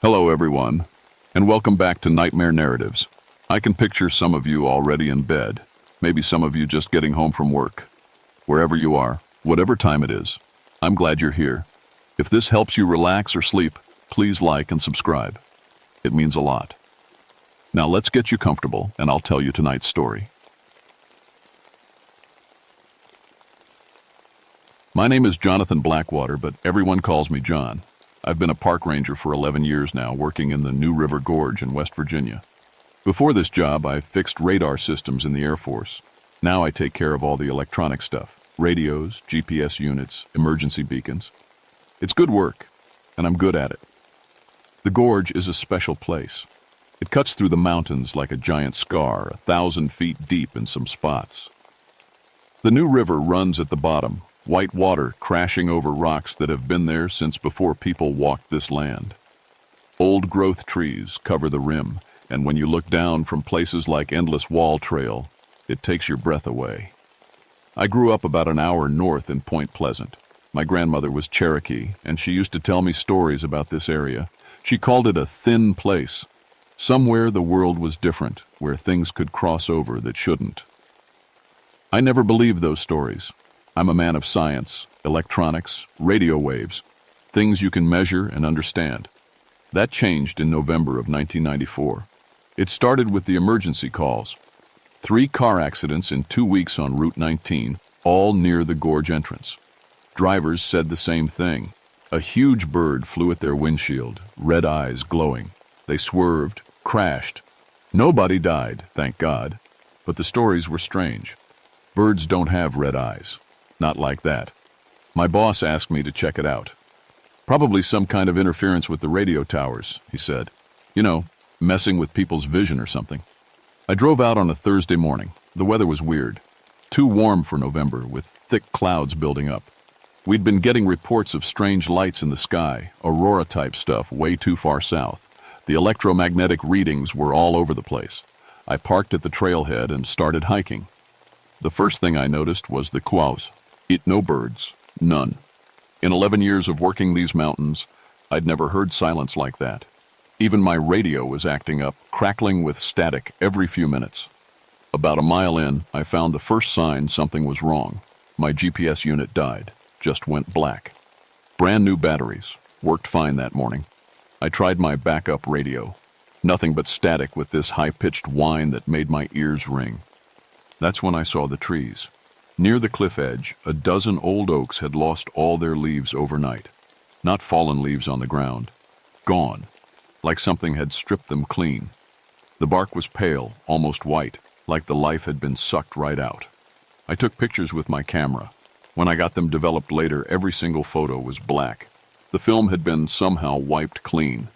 Hello, everyone, and welcome back to Nightmare Narratives. I can picture some of you already in bed, maybe some of you just getting home from work. Wherever you are, whatever time it is, I'm glad you're here. If this helps you relax or sleep, please like and subscribe. It means a lot. Now let's get you comfortable, and I'll tell you tonight's story. My name is Jonathan Blackwater, but everyone calls me John. I've been a park ranger for 11 years now, working in the New River Gorge in West Virginia. Before this job, I fixed radar systems in the Air Force. Now I take care of all the electronic stuff, radios, GPS units, emergency beacons. It's good work, and I'm good at it. The gorge is a special place. It cuts through the mountains like a giant scar, 1,000 feet deep in some spots. The New River runs at the bottom, white water crashing over rocks that have been there since before people walked this land. Old growth trees cover the rim, and when you look down from places like Endless Wall Trail, it takes your breath away. I grew up about an hour north in Point Pleasant. My grandmother was Cherokee, and she used to tell me stories about this area. She called it a thin place. Somewhere the world was different, where things could cross over that shouldn't. I never believed those stories. I'm a man of science, electronics, radio waves, things you can measure and understand. That changed in November of 1994. It started with the emergency calls. 3 car accidents in 2 weeks on Route 19, all near the gorge entrance. Drivers said the same thing. A huge bird flew at their windshield, red eyes glowing. They swerved, crashed. Nobody died, thank God, but the stories were strange. Birds don't have red eyes. Not like that. My boss asked me to check it out. Probably some kind of interference with the radio towers, he said. You know, messing with people's vision or something. I drove out on a Thursday morning. The weather was weird. Too warm for November, with thick clouds building up. We'd been getting reports of strange lights in the sky, aurora-type stuff way too far south. The electromagnetic readings were all over the place. I parked at the trailhead and started hiking. The first thing I noticed was the quaws. No birds. None. In 11 years of working these mountains, I'd never heard silence like that. Even my radio was acting up, crackling with static every few minutes. About a mile in, I found the first sign something was wrong. My GPS unit died. Just went black. Brand new batteries. Worked fine that morning. I tried my backup radio. Nothing but static with this high-pitched whine that made my ears ring. That's when I saw the trees. Near the cliff edge, a dozen old oaks had lost all their leaves overnight. Not fallen leaves on the ground. Gone. Like something had stripped them clean. The bark was pale, almost white, like the life had been sucked right out. I took pictures with my camera. When I got them developed later, every single photo was black. The film had been somehow wiped clean.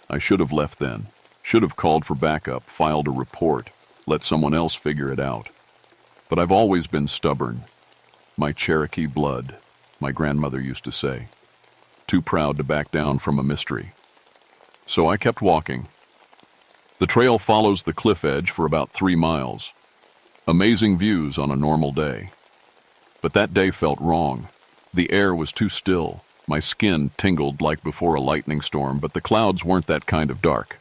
I should have left then. Should have called for backup, filed a report, let someone else figure it out. But I've always been stubborn. My Cherokee blood, my grandmother used to say. Too proud to back down from a mystery. So I kept walking. The trail follows the cliff edge for about 3 miles. Amazing views on a normal day. But that day felt wrong. The air was too still. My skin tingled like before a lightning storm, but the clouds weren't that kind of dark.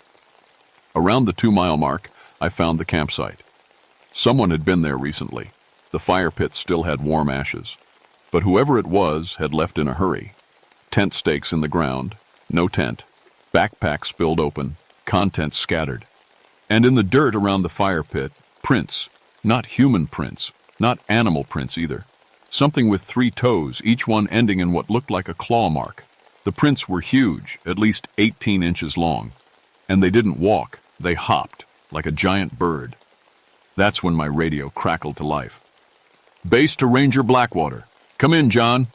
Around the 2-mile mark, I found the campsite. Someone had been there recently. The fire pit still had warm ashes. But whoever it was had left in a hurry. Tent stakes in the ground, no tent, backpack spilled open, contents scattered. And in the dirt around the fire pit, prints. Not human prints, not animal prints either. Something with 3 toes, each one ending in what looked like a claw mark. The prints were huge, at least 18 inches long. And they didn't walk, they hopped, like a giant bird. That's when my radio crackled to life. Base to Ranger Blackwater. Come in, John.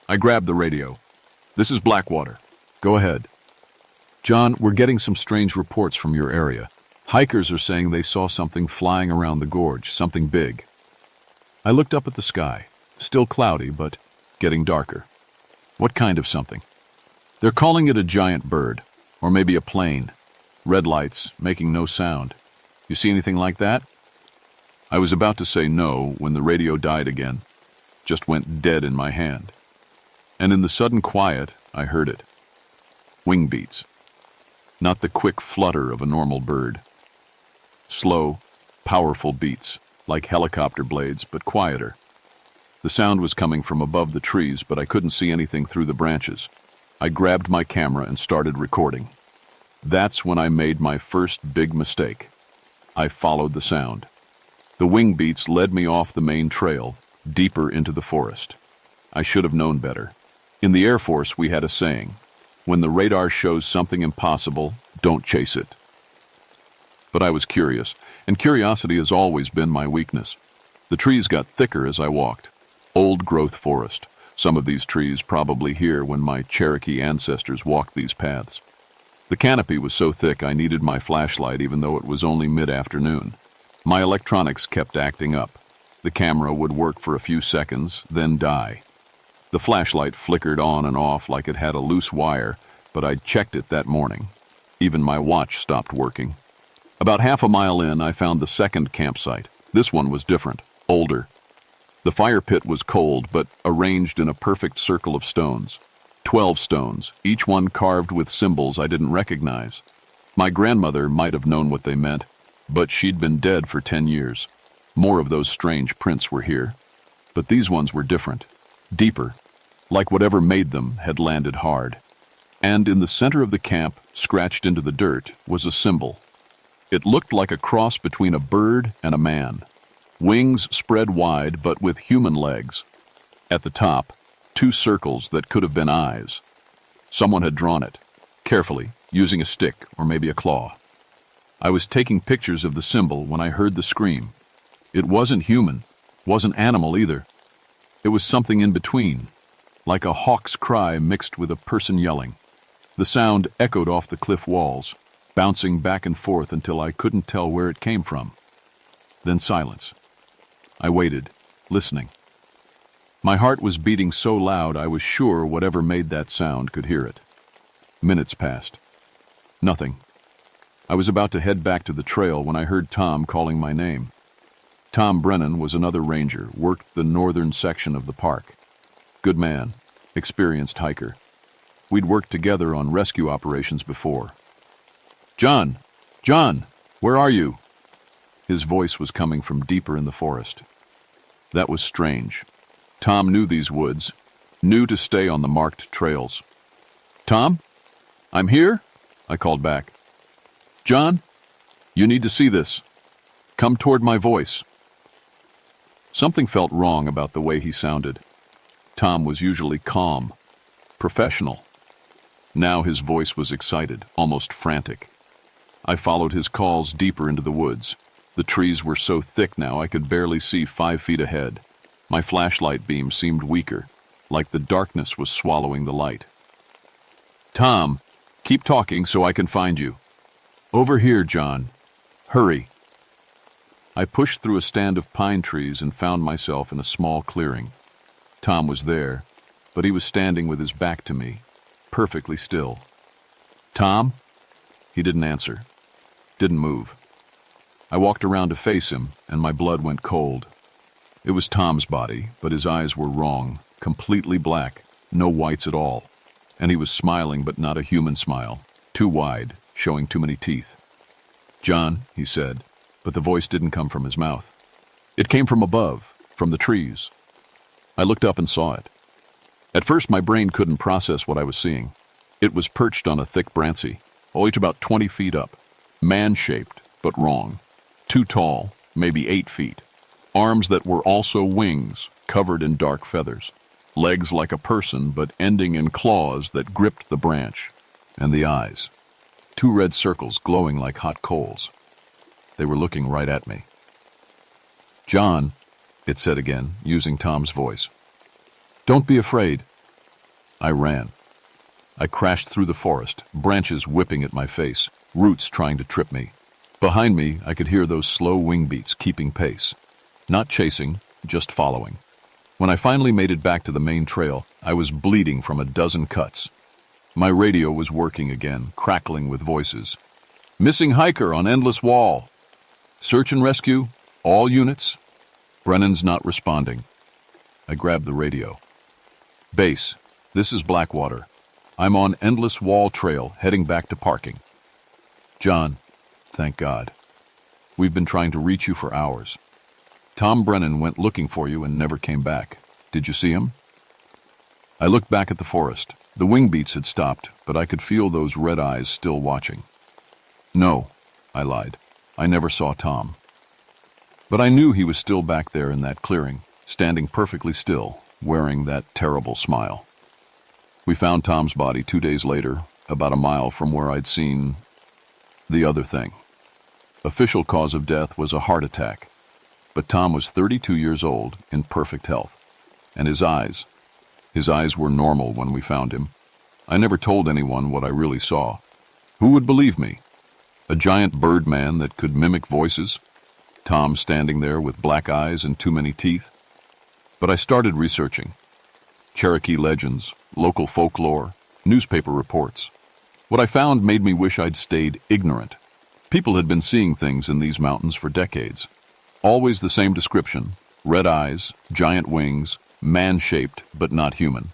I grabbed the radio. This is Blackwater. Go ahead. John, we're getting some strange reports from your area. Hikers are saying they saw something flying around the gorge, something big. I looked up at the sky. Still cloudy, but getting darker. What kind of something? They're calling it a giant bird, or maybe a plane. Red lights, making no sound. You see anything like that? I was about to say no when the radio died again. Just went dead in my hand. And in the sudden quiet, I heard it. Wing beats. not the quick flutter of a normal bird. Slow, powerful beats, like helicopter blades, but quieter. The sound was coming from above the trees, but I couldn't see anything through the branches. I grabbed my camera and started recording. That's when I made my first big mistake. I followed the sound. The wing beats led me off the main trail, deeper into the forest. I should have known better. In the Air Force, we had a saying, when the radar shows something impossible, don't chase it. But I was curious, and curiosity has always been my weakness. The trees got thicker as I walked. Old-growth forest. Some of these trees probably here when my Cherokee ancestors walked these paths. The canopy was so thick I needed my flashlight even though it was only mid-afternoon. My electronics kept acting up. The camera would work for a few seconds, then die. The flashlight flickered on and off like it had a loose wire, but I'd checked it that morning. Even my watch stopped working. About half a mile in, I found the second campsite. This one was different, older. The fire pit was cold, but arranged in a perfect circle of stones. 12 stones, each one carved with symbols I didn't recognize. My grandmother might have known what they meant, but she'd been dead for 10 years. More of those strange prints were here. But these ones were different, deeper, like whatever made them had landed hard. And in the center of the camp, scratched into the dirt, was a symbol. It looked like a cross between a bird and a man. Wings spread wide, but with human legs. At the top, 2 circles that could have been eyes. Someone had drawn it, carefully, using a stick or maybe a claw. I was taking pictures of the symbol when I heard the scream. It wasn't human, wasn't animal either. It was something in between, like a hawk's cry mixed with a person yelling. The sound echoed off the cliff walls, bouncing back and forth until I couldn't tell where it came from. Then silence. I waited, listening. My heart was beating so loud I was sure whatever made that sound could hear it. Minutes passed. Nothing. I was about to head back to the trail when I heard Tom calling my name. Tom Brennan was another ranger, worked the northern section of the park. Good man, experienced hiker. We'd worked together on rescue operations before. John, where are you?" His voice was coming from deeper in the forest. That was strange. Tom knew these woods, knew to stay on the marked trails. "Tom? I'm here?" I called back. "John, you need to see this. Come toward my voice." Something felt wrong about the way he sounded. Tom was usually calm, professional. Now his voice was excited, almost frantic. I followed his calls deeper into the woods. The trees were so thick now I could barely see 5 feet ahead. My flashlight beam seemed weaker, like the darkness was swallowing the light. "Tom, keep talking so I can find you." "Over here, John. Hurry." I pushed through a stand of pine trees and found myself in a small clearing. Tom was there, but he was standing with his back to me, perfectly still. "Tom?" He didn't answer, didn't move. I walked around to face him, and my blood went cold. It was Tom's body, but his eyes were wrong, completely black, no whites at all. And he was smiling, but not a human smile, too wide, showing too many teeth. "John," he said, but the voice didn't come from his mouth. It came from above, from the trees. I looked up and saw it. At first, my brain couldn't process what I was seeing. It was perched on a thick branchie, only about 20 feet up, man-shaped, but wrong. Too tall, maybe 8 feet. Arms that were also wings, covered in dark feathers. Legs like a person, but ending in claws that gripped the branch. And the eyes. 2 red circles glowing like hot coals. They were looking right at me. "John," it said again, using Tom's voice. "Don't be afraid." I ran. I crashed through the forest, branches whipping at my face, roots trying to trip me. Behind me, I could hear those slow wing beats keeping pace. Not chasing, just following. When I finally made it back to the main trail, I was bleeding from a dozen cuts. My radio was working again, crackling with voices. "Missing hiker on Endless Wall. Search and rescue, all units." Brennan's not responding. I grabbed the radio. "Base, this is Blackwater. I'm on Endless Wall Trail, heading back to parking. John, thank God. We've been trying to reach you for hours. Tom Brennan went looking for you and never came back. Did you see him? I looked back at the forest. The wing beats had stopped, but I could feel those red eyes still watching. No, I lied. I never saw Tom. But I knew he was still back there in that clearing, standing perfectly still, wearing that terrible smile. We found Tom's body 2 days later, about a mile from where I'd seen the other thing. Official cause of death was a heart attack, but Tom was 32 years old, in perfect health. And his eyes were normal when we found him. I never told anyone what I really saw. Who would believe me? A giant bird man that could mimic voices? Tom standing there with black eyes and too many teeth? But I started researching. Cherokee legends, local folklore, newspaper reports. What I found made me wish I'd stayed ignorant. People had been seeing things in these mountains for decades. Always the same description: red eyes, giant wings, man-shaped but not human.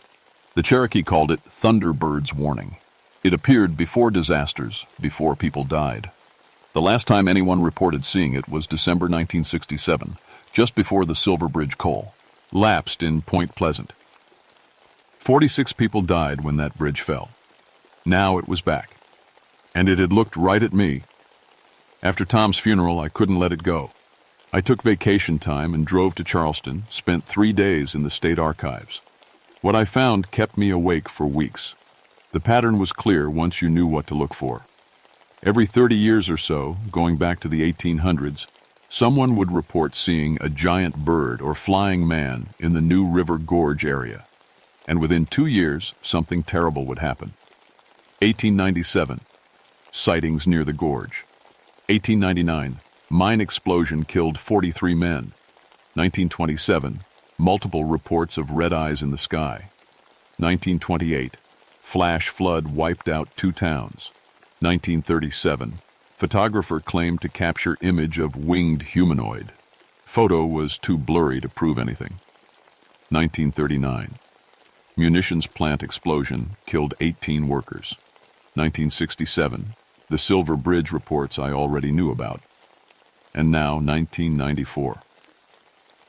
The Cherokee called it Thunderbird's warning. It appeared before disasters, before people died. The last time anyone reported seeing it was December 1967, just before the Silver Bridge coal lapsed in Point Pleasant. 46 people died when that bridge fell. Now it was back, and it had looked right at me. After Tom's funeral, I couldn't let it go. I took vacation time and drove to Charleston, spent 3 days in the state archives. What I found kept me awake for weeks. The pattern was clear once you knew what to look for. Every 30 years or so, going back to the 1800s, someone would report seeing a giant bird or flying man in the New River Gorge area. And within 2 years, something terrible would happen. 1897, sightings near the gorge. 1899, mine explosion killed 43 men. 1927, multiple reports of red eyes in the sky. 1928, flash flood wiped out 2 towns. 1937, photographer claimed to capture image of winged humanoid. Photo was too blurry to prove anything. 1939, munitions plant explosion killed 18 workers. 1967, the Silver Bridge reports I already knew about. And now 1994,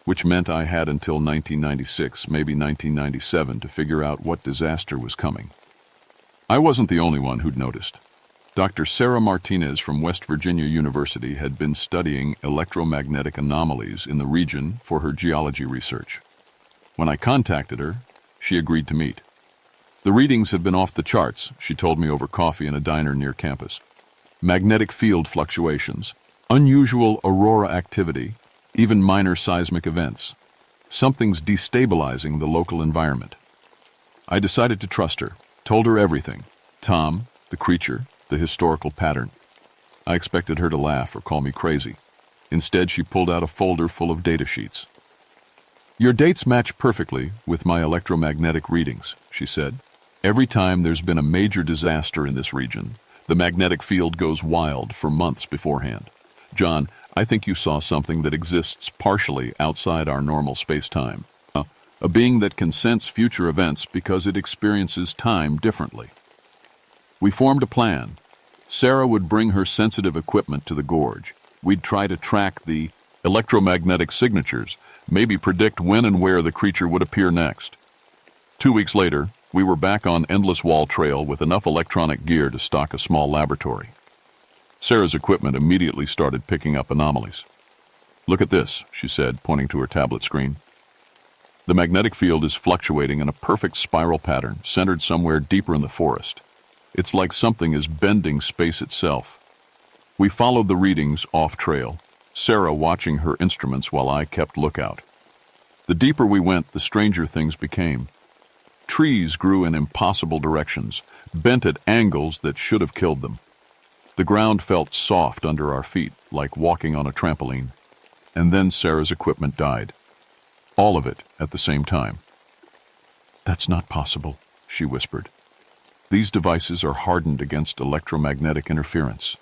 which meant I had until 1996, maybe 1997, to figure out what disaster was coming. I wasn't the only one who'd noticed. Dr. Sarah Martinez from West Virginia University had been studying electromagnetic anomalies in the region for her geology research. When I contacted her, she agreed to meet. The readings had been off the charts, she told me over coffee in a diner near campus. Magnetic field fluctuations, unusual aurora activity, even minor seismic events. Something's destabilizing the local environment. I decided to trust her, told her everything. Tom, the creature, the historical pattern. I expected her to laugh or call me crazy. Instead, she pulled out a folder full of data sheets. Your dates match perfectly with my electromagnetic readings, she said. Every time there's been a major disaster in this region, the magnetic field goes wild for months beforehand. John, I think you saw something that exists partially outside our normal space-time. A being that can sense future events because it experiences time differently. We formed a plan. Sarah would bring her sensitive equipment to the gorge. We'd try to track the electromagnetic signatures, maybe predict when and where the creature would appear next. 2 weeks later, we were back on Endless Wall Trail with enough electronic gear to stock a small laboratory. Sarah's equipment immediately started picking up anomalies. Look at this, she said, pointing to her tablet screen. The magnetic field is fluctuating in a perfect spiral pattern, centered somewhere deeper in the forest. It's like something is bending space itself. We followed the readings off-trail, Sarah watching her instruments while I kept lookout. The deeper we went, the stranger things became. Trees grew in impossible directions, bent at angles that should have killed them. The ground felt soft under our feet, like walking on a trampoline. And then Sarah's equipment died. All of it at the same time. That's not possible, she whispered. These devices are hardened against electromagnetic interference.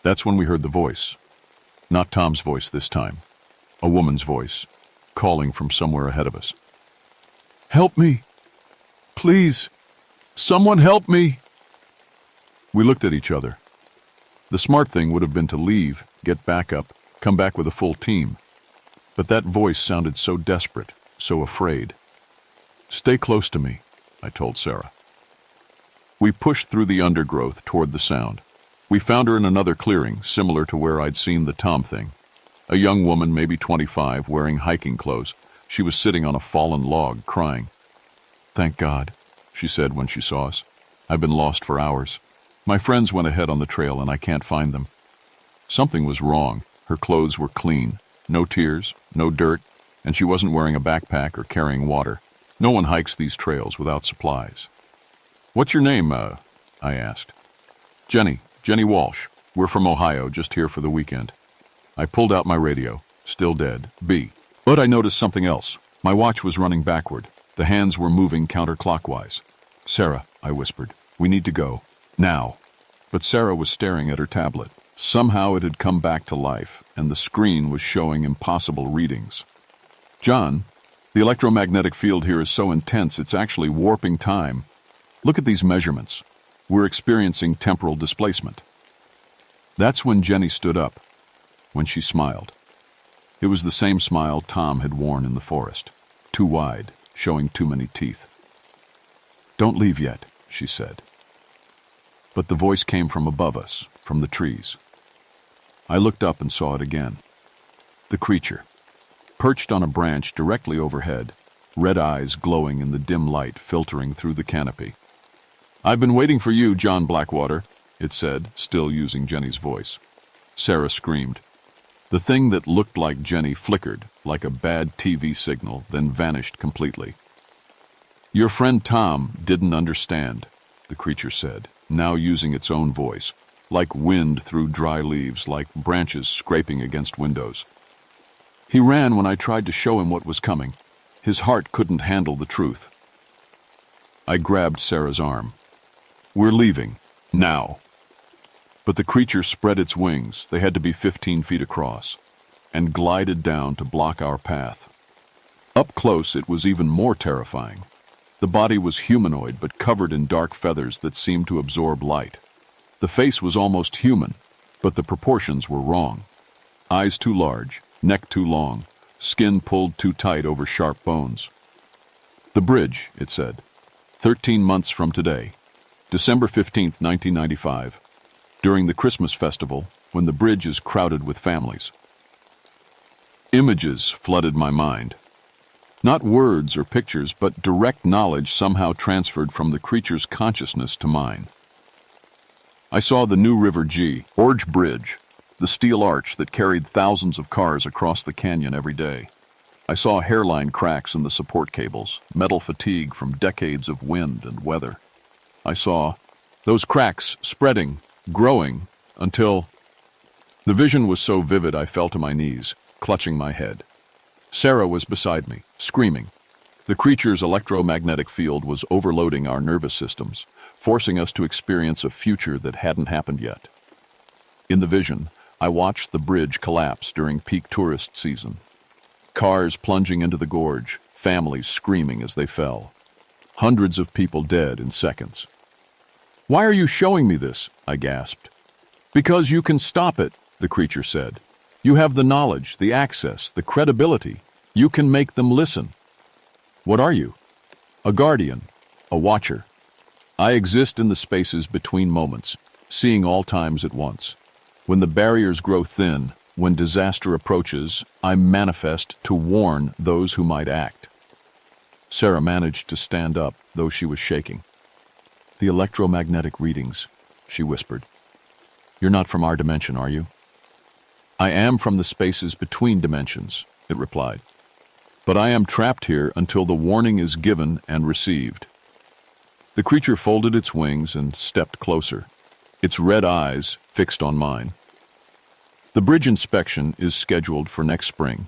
That's when we heard the voice. Not Tom's voice this time. A woman's voice, calling from somewhere ahead of us. Help me! Please! Someone help me! We looked at each other. The smart thing would have been to leave, get back up, come back with a full team. But that voice sounded so desperate, so afraid. "Stay close to me," I told Sarah. We pushed through the undergrowth toward the sound. We found her in another clearing, similar to where I'd seen the Tom thing. A young woman, maybe 25, wearing hiking clothes. She was sitting on a fallen log, crying. "Thank God," she said when she saw us. "I've been lost for hours. My friends went ahead on the trail and I can't find them." Something was wrong. Her clothes were clean. No tears, no dirt, and she wasn't wearing a backpack or carrying water. No one hikes these trails without supplies. "What's your name?" I asked. Jenny Walsh. We're from Ohio, just here for the weekend." I pulled out my radio. Still dead. B. But I noticed something else. My watch was running backward. The hands were moving counterclockwise. "Sarah," I whispered, "we need to go. Now." But Sarah was staring at her tablet. Somehow it had come back to life, and the screen was showing impossible readings. "John, the electromagnetic field here is so intense it's actually warping time. Look at these measurements. We're experiencing temporal displacement." That's when Jenny stood up, when she smiled. It was the same smile Tom had worn in the forest, too wide, showing too many teeth. "Don't leave yet," she said. But the voice came from above us, from the trees. I looked up and saw it again. The creature, perched on a branch directly overhead, red eyes glowing in the dim light filtering through the canopy. "I've been waiting for you, John Blackwater," it said, still using Jenny's voice. Sarah screamed. The thing that looked like Jenny flickered, like a bad TV signal, then vanished completely. "Your friend Tom didn't understand," the creature said, now using its own voice, like wind through dry leaves, like branches scraping against windows. "He ran when I tried to show him what was coming. His heart couldn't handle the truth." I grabbed Sarah's arm. "We're leaving. Now." But the creature spread its wings, they had to be 15 feet across, and glided down to block our path. Up close, it was even more terrifying. The body was humanoid but covered in dark feathers that seemed to absorb light. The face was almost human, but the proportions were wrong. Eyes too large, neck too long, skin pulled too tight over sharp bones. "The bridge," it said. 13 months from today. December 15th, 1995. During the Christmas festival, when the bridge is crowded with families. Images flooded my mind. Not words or pictures, but direct knowledge somehow transferred from the creature's consciousness to mine. I saw the New River G, Orge Bridge, the steel arch that carried thousands of cars across the canyon every day. I saw hairline cracks in the support cables, metal fatigue from decades of wind and weather. I saw those cracks spreading, growing, until... The vision was so vivid I fell to my knees, clutching my head. Sarah was beside me, screaming. The creature's electromagnetic field was overloading our nervous systems, forcing us to experience a future that hadn't happened yet. In the vision, I watched the bridge collapse during peak tourist season. Cars plunging into the gorge, families screaming as they fell. Hundreds of people dead in seconds. "Why are you showing me this?" I gasped. "Because you can stop it," the creature said. "You have the knowledge, the access, the credibility. You can make them listen." "What are you?" "A guardian, a watcher. I exist in the spaces between moments, seeing all times at once. When the barriers grow thin, when disaster approaches, I manifest to warn those who might act." Sarah managed to stand up, though she was shaking. "The electromagnetic readings," she whispered. "You're not from our dimension, are you?" "I am from the spaces between dimensions," it replied. "But I am trapped here until the warning is given and received." The creature folded its wings and stepped closer, its red eyes fixed on mine. "The bridge inspection is scheduled for next spring.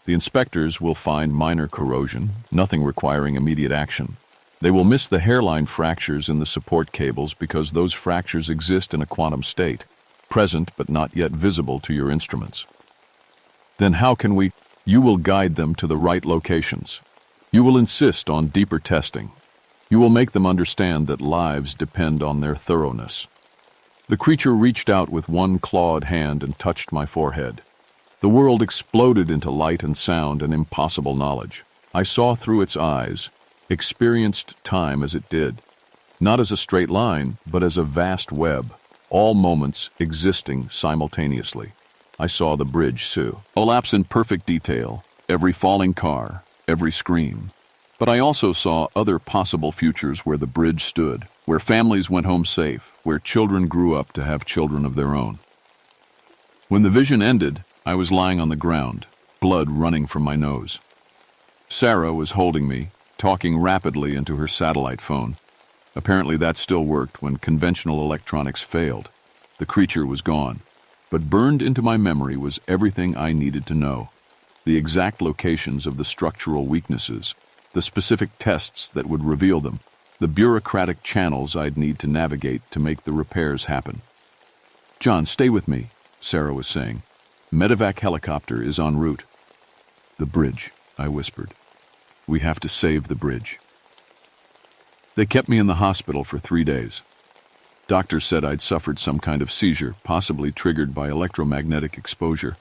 The inspectors will find minor corrosion, nothing requiring immediate action. They will miss the hairline fractures in the support cables because those fractures exist in a quantum state, present but not yet visible to your instruments. Then how can we... You will guide them to the right locations. You will insist on deeper testing. You will make them understand that lives depend on their thoroughness. The creature reached out with one clawed hand and touched my forehead. The world exploded into light and sound and impossible knowledge. I saw through its eyes, experienced time as it did, not as a straight line, but as a vast web, all moments existing simultaneously. I saw the bridge, Sue, collapse in perfect detail, every falling car, every scream. But I also saw other possible futures where the bridge stood, where families went home safe, where children grew up to have children of their own. When the vision ended, I was lying on the ground, blood running from my nose. Sarah was holding me, talking rapidly into her satellite phone. Apparently that still worked when conventional electronics failed. The creature was gone, but burned into my memory was everything I needed to know. The exact locations of the structural weaknesses, the specific tests that would reveal them, the bureaucratic channels I'd need to navigate to make the repairs happen. "John, stay with me," Sarah was saying. "Medevac helicopter is en route." "The bridge," I whispered. "We have to save the bridge." They kept me in the hospital for 3 days. Doctors said I'd suffered some kind of seizure, possibly triggered by electromagnetic exposure.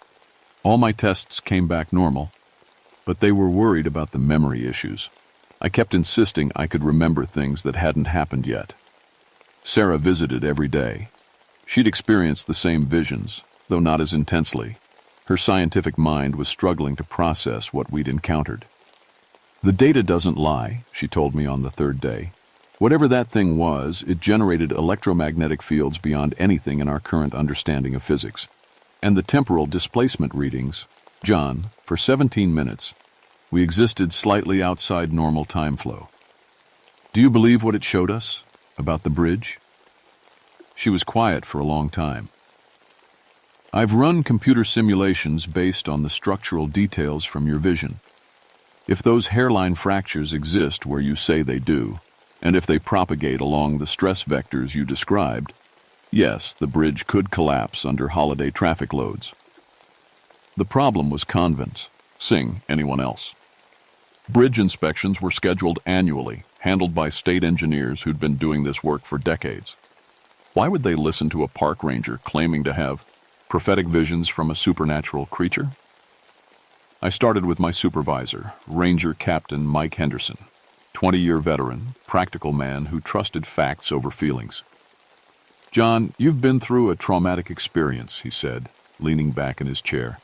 All my tests came back normal, but they were worried about the memory issues. I kept insisting I could remember things that hadn't happened yet. Sarah visited every day. She'd experienced the same visions, though not as intensely. Her scientific mind was struggling to process what we'd encountered. "The data doesn't lie," she told me on the 3rd day. "Whatever that thing was, it generated electromagnetic fields beyond anything in our current understanding of physics. And the temporal displacement readings, John, for 17 minutes, we existed slightly outside normal time flow. Do you believe what it showed us about the bridge?" She was quiet for a long time. "I've run computer simulations based on the structural details from your vision. If those hairline fractures exist where you say they do, and if they propagate along the stress vectors you described, yes, the bridge could collapse under holiday traffic loads." The problem was convents. Sing, anyone else. Bridge inspections were scheduled annually, handled by state engineers who'd been doing this work for decades. Why would they listen to a park ranger claiming to have prophetic visions from a supernatural creature? I started with my supervisor, Ranger Captain Mike Henderson, 20-year veteran, practical man who trusted facts over feelings. "John, you've been through a traumatic experience," he said, leaning back in his chair.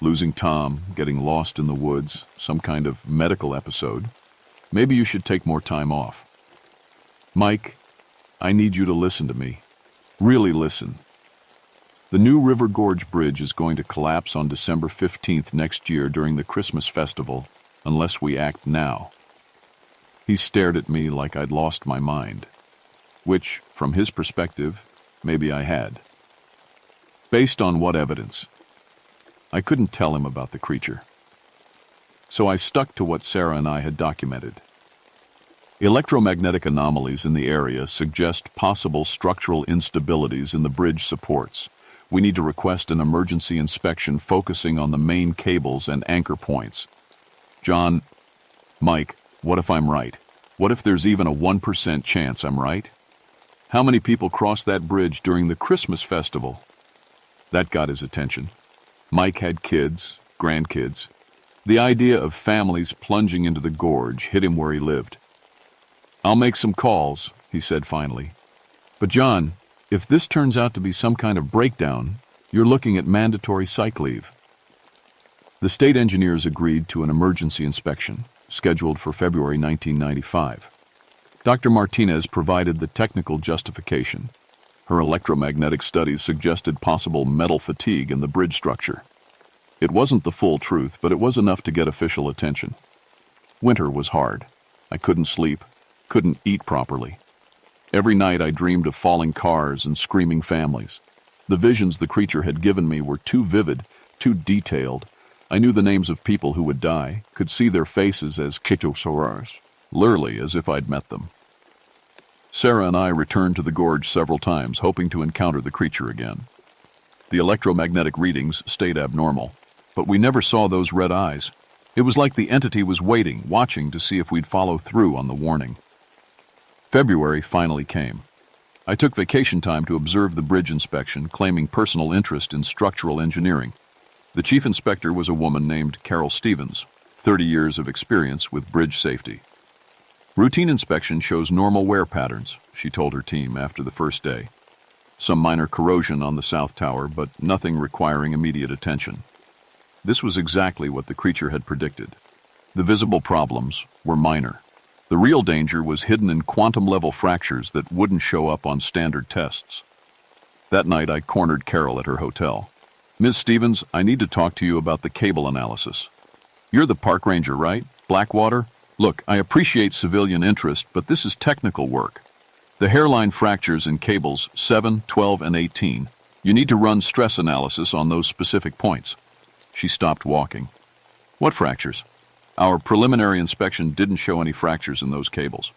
"Losing Tom, getting lost in the woods, some kind of medical episode. Maybe you should take more time off." "Mike, I need you to listen to me. Really listen. The new River Gorge Bridge is going to collapse on December 15th next year during the Christmas festival, unless we act now." He stared at me like I'd lost my mind, which, from his perspective, maybe I had. Based on what evidence? I couldn't tell him about the creature. So I stuck to what Sarah and I had documented. Electromagnetic anomalies in the area suggest possible structural instabilities in the bridge supports. We need to request an emergency inspection focusing on the main cables and anchor points. "John, Mike, what if I'm right? What if there's even a 1% chance I'm right? How many people cross that bridge during the Christmas festival?" That got his attention. Mike had kids, grandkids. The idea of families plunging into the gorge hit him where he lived. "I'll make some calls," he said finally. "But John, if this turns out to be some kind of breakdown, you're looking at mandatory psych leave." The state engineers agreed to an emergency inspection, scheduled for February 1995. Dr. Martinez provided the technical justification. Her electromagnetic studies suggested possible metal fatigue in the bridge structure. It wasn't the full truth, but it was enough to get official attention. Winter was hard. I couldn't sleep, couldn't eat properly. Every night I dreamed of falling cars and screaming families. The visions the creature had given me were too vivid, too detailed. I knew the names of people who would die, could see their faces as Kitosaurus, literally as if I'd met them. Sarah and I returned to the gorge several times, hoping to encounter the creature again. The electromagnetic readings stayed abnormal, but we never saw those red eyes. It was like the entity was waiting, watching to see if we'd follow through on the warning. February finally came. I took vacation time to observe the bridge inspection, claiming personal interest in structural engineering. The chief inspector was a woman named Carol Stevens, 30 years of experience with bridge safety. Routine inspection shows normal wear patterns, she told her team after the first day. Some minor corrosion on the south tower, but nothing requiring immediate attention. This was exactly what the creature had predicted. The visible problems were minor. The real danger was hidden in quantum-level fractures that wouldn't show up on standard tests. That night, I cornered Carol at her hotel. "Ms. Stevens, I need to talk to you about the cable analysis. You're the park ranger, right? Blackwater? Look, I appreciate civilian interest, but this is technical work. The hairline fractures in cables 7, 12, and 18. You need to run stress analysis on those specific points." She stopped walking. "What fractures?" "Our preliminary inspection didn't show any fractures in those cables."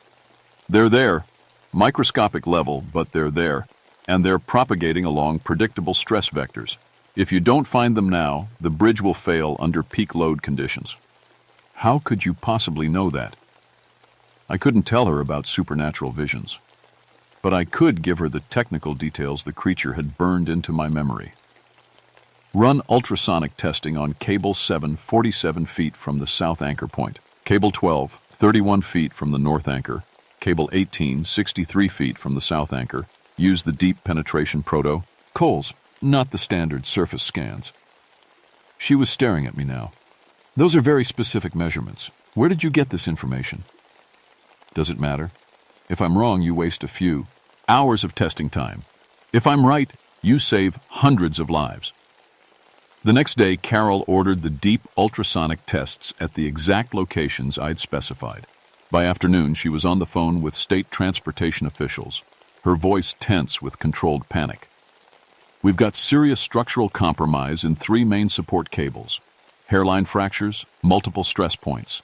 "They're there, microscopic level, but they're there, and they're propagating along predictable stress vectors. If you don't find them now, the bridge will fail under peak load conditions." How could you possibly know that? I couldn't tell her about supernatural visions, but I could give her the technical details the creature had burned into my memory. "Run ultrasonic testing on cable 7, 47 feet from the south anchor point. Cable 12, 31 feet from the north anchor. Cable 18, 63 feet from the south anchor. Use the deep penetration protocols, not the standard surface scans." She was staring at me now. "Those are very specific measurements. Where did you get this information?" "Does it matter? If I'm wrong, you waste a few hours of testing time. If I'm right, you save hundreds of lives." The next day, Carol ordered the deep ultrasonic tests at the exact locations I'd specified. By afternoon, she was on the phone with state transportation officials, her voice tense with controlled panic. "We've got serious structural compromise in 3 main support cables. Hairline fractures, multiple stress points.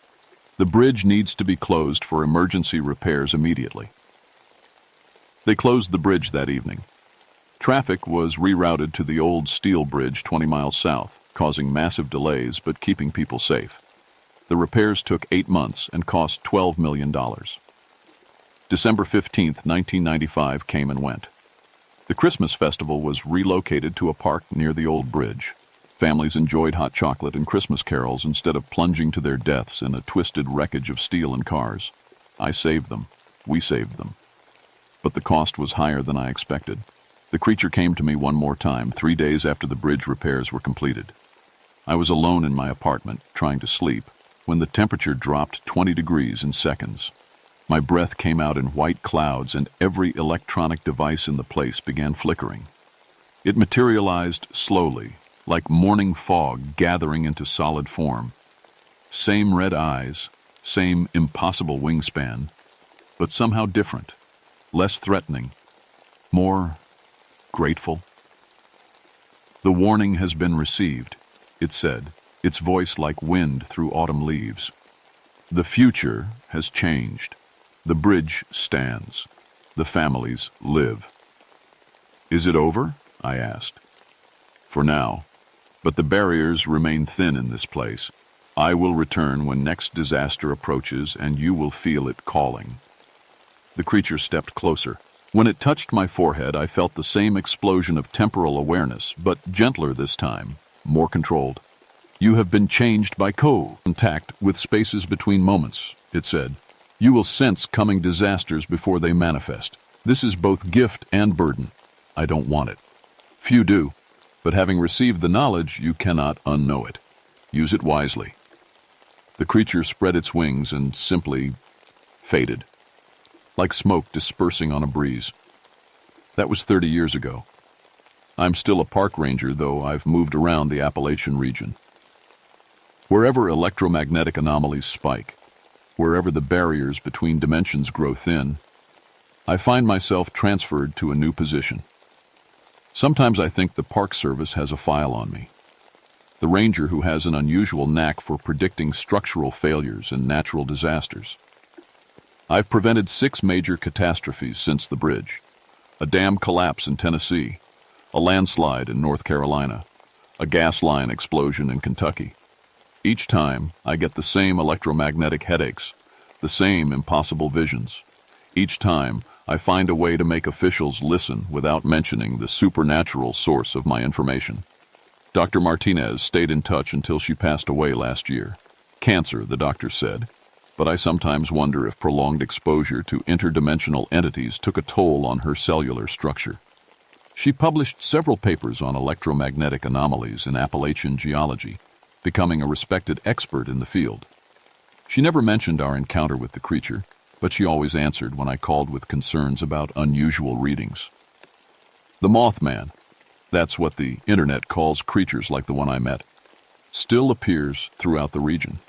The bridge needs to be closed for emergency repairs immediately." They closed the bridge that evening. Traffic was rerouted to the old steel bridge 20 miles south, causing massive delays but keeping people safe. The repairs took 8 months and cost $12 million. December 15th, 1995 came and went. The Christmas festival was relocated to a park near the old bridge. Families enjoyed hot chocolate and Christmas carols instead of plunging to their deaths in a twisted wreckage of steel and cars. I saved them. We saved them. But the cost was higher than I expected. The creature came to me one more time 3 days after the bridge repairs were completed. I was alone in my apartment, trying to sleep, when the temperature dropped 20 degrees in seconds. My breath came out in white clouds and every electronic device in the place began flickering. It materialized slowly, like morning fog gathering into solid form. Same red eyes, same impossible wingspan, but somehow different, less threatening, more grateful. "The warning has been received," it said, its voice like wind through autumn leaves. "The future has changed. The bridge stands. The families live." "Is it over?" I asked. "For now. But the barriers remain thin in this place. I will return when next disaster approaches, and you will feel it calling." The creature stepped closer. When it touched my forehead, I felt the same explosion of temporal awareness, but gentler this time, more controlled. "You have been changed by contact with spaces between moments," it said. "You will sense coming disasters before they manifest. This is both gift and burden. I don't want it. Few do. But having received the knowledge, you cannot unknow it. Use it wisely." The creature spread its wings and simply faded, like smoke dispersing on a breeze. That was 30 years ago. I'm still a park ranger, though I've moved around the Appalachian region. Wherever electromagnetic anomalies spike, wherever the barriers between dimensions grow thin, I find myself transferred to a new position. Sometimes I think the Park Service has a file on me. The ranger who has an unusual knack for predicting structural failures and natural disasters. I've prevented 6 major catastrophes since the bridge. A dam collapse in Tennessee, a landslide in North Carolina, a gas line explosion in Kentucky. Each time, I get the same electromagnetic headaches, the same impossible visions. Each time, I find a way to make officials listen without mentioning the supernatural source of my information. Dr. Martinez stayed in touch until she passed away last year. Cancer, the doctor said, but I sometimes wonder if prolonged exposure to interdimensional entities took a toll on her cellular structure. She published several papers on electromagnetic anomalies in Appalachian geology, becoming a respected expert in the field. She never mentioned our encounter with the creature, but she always answered when I called with concerns about unusual readings. The Mothman, that's what the internet calls creatures like the one I met, still appears throughout the region.